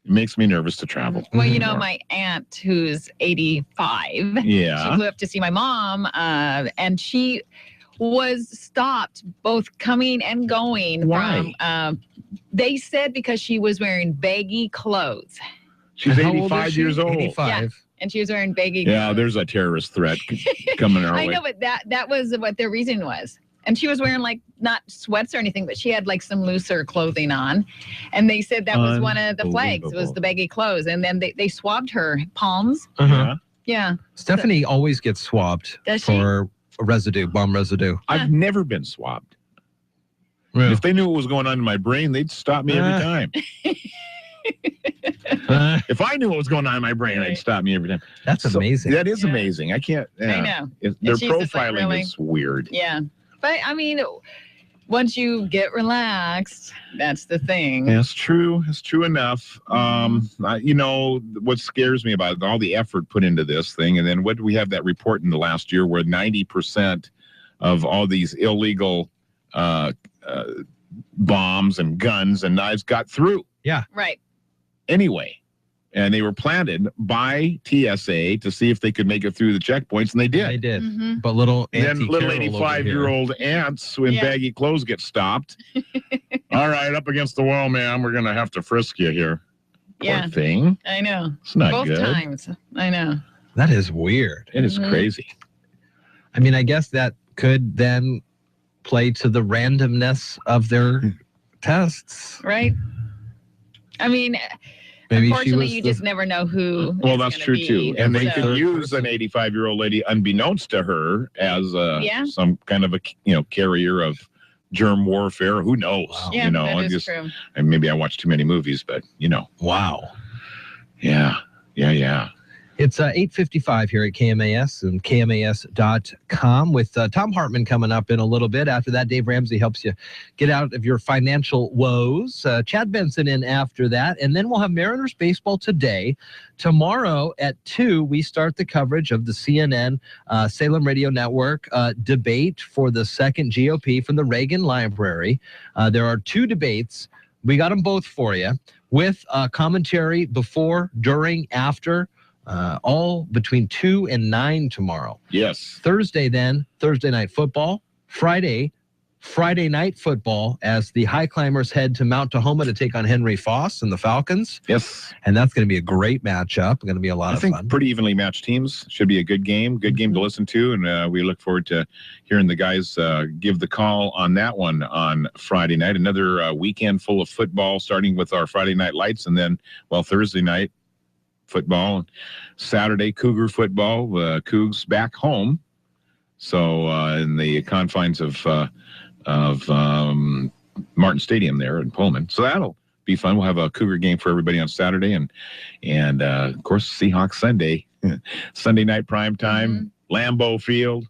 It makes me nervous to travel. Well, you know, my aunt, who's 85, she flew up to see my mom, and she was stopped both coming and going. Why? They said because she was wearing baggy clothes. She's 85 years old. 85. Yeah. And she was wearing baggy Yeah, clothes. there's a terrorist threat coming our way. I know, but that was what their reason was. And she was wearing like not sweats or anything, but she had like some looser clothing on. And they said that was one of the flags, was the baggy clothes. And then they swabbed her palms. Yeah. Stephanie always gets swabbed for residue, bomb residue. I've never been swabbed. If they knew what was going on in my brain, they'd stop me every time. If I knew what was going on in my brain, they'd stop me every time. That's amazing. That is amazing. I can't. I know. Their profiling is weird. Yeah. But I mean, once you get relaxed, that's the thing. Yeah, it's true. It's true enough. You know, what scares me about it, all the effort put into this thing. And then what do we have that report in the last year where 90% of all these illegal bombs and guns and knives got through? Yeah. Right. Anyway, and they were planted by TSA to see if they could make it through the checkpoints, and they did. They did. But little 85-year-old ants in baggy clothes get stopped. All right, up against the wall, ma'am. We're going to have to frisk you here. Poor thing. I know. It's not Both good. times. I know. That is weird. It is crazy. I mean, I guess that could then play to the randomness of their tests. Right. I mean, maybe unfortunately, you just never know who. Well, that's true too. And they so. could use an 85-year-old lady, unbeknownst to her, as some kind of a carrier of germ warfare. Who knows? Wow. Yeah, that is true. And maybe I watch too many movies, but Wow. Yeah. It's 8:55 here at KMAS and KMAS.com with Tom Hartman coming up in a little bit. After that, Dave Ramsey helps you get out of your financial woes. Chad Benson in after that. And then we'll have Mariners baseball today. Tomorrow at 2, we start the coverage of the CNN Salem Radio Network debate for the second GOP from the Reagan Library. There are 2 debates. We got them both for you with commentary before, during, after. All between 2 and 9 tomorrow. Yes. Thursday night football. Friday night football as the High Climbers head to Mount Tahoma to take on Henry Foss and the Falcons. Yes. And that's going to be a great matchup. Going to be a lot of fun. I think pretty evenly matched teams. Should be a good game to listen to. And we look forward to hearing the guys give the call on that one on Friday night. Another weekend full of football, starting with our Friday night lights. And then, Thursday night, football. Saturday, Cougar football. Cougs back home. So in the confines of Martin Stadium there in Pullman. So that'll be fun. We'll have a Cougar game for everybody on Saturday, and of course Seahawks Sunday, Sunday night prime time, Lambeau Field,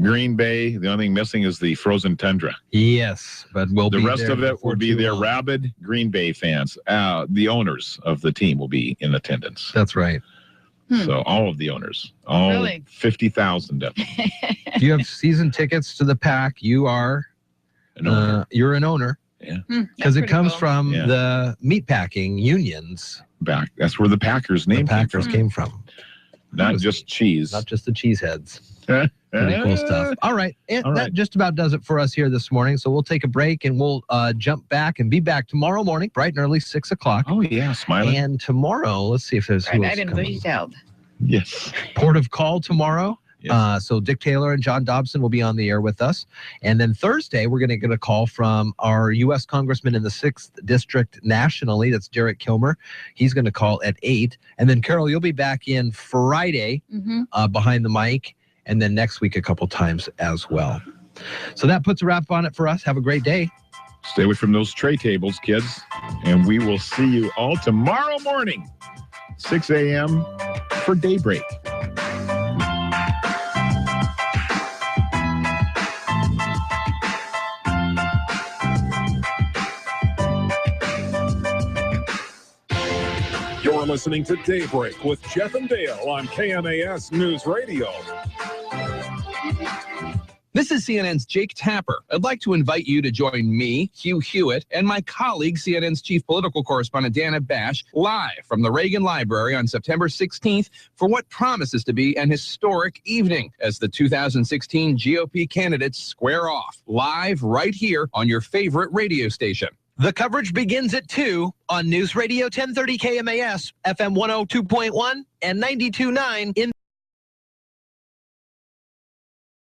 Green Bay. The only thing missing is the frozen tundra. Yes, but the rest of it will be their rabid Green Bay fans. The owners of the team will be in attendance. That's right. So all of the owners, all 50,000 of them. You have season tickets to the Pack. You are you're an owner. Yeah. Because it comes from the meatpacking unions. Back. That's where the Packers name came from. Not just cheese. Not just the cheeseheads. Pretty cool stuff. All right. That just about does it for us here this morning. So we'll take a break and we'll jump back and be back tomorrow morning, bright and early, 6 o'clock. Oh, yeah. Smiling. And tomorrow, let's see if there's who else coming. Yes. Port of call tomorrow. Yes. So Dick Taylor and John Dobson will be on the air with us. And then Thursday, we're going to get a call from our U.S. Congressman in the 6th District nationally. That's Derek Kilmer. He's going to call at 8. And then, Carol, you'll be back in Friday behind the mic. And then next week a couple times as well. So that puts a wrap on it for us. Have a great day. Stay away from those tray tables, kids. And we will see you all tomorrow morning, 6 a.m. for Daybreak. You're listening to Daybreak with Jeff and Dale on KMAS News Radio. This is CNN's Jake Tapper. I'd like to invite you to join me, Hugh Hewitt, and my colleague, CNN's chief political correspondent, Dana Bash, live from the Reagan Library on September 16th for what promises to be an historic evening as the 2016 GOP candidates square off, live right here on your favorite radio station. The coverage begins at 2 on News Radio 1030 KMAS, FM 102.1 and 92.9 in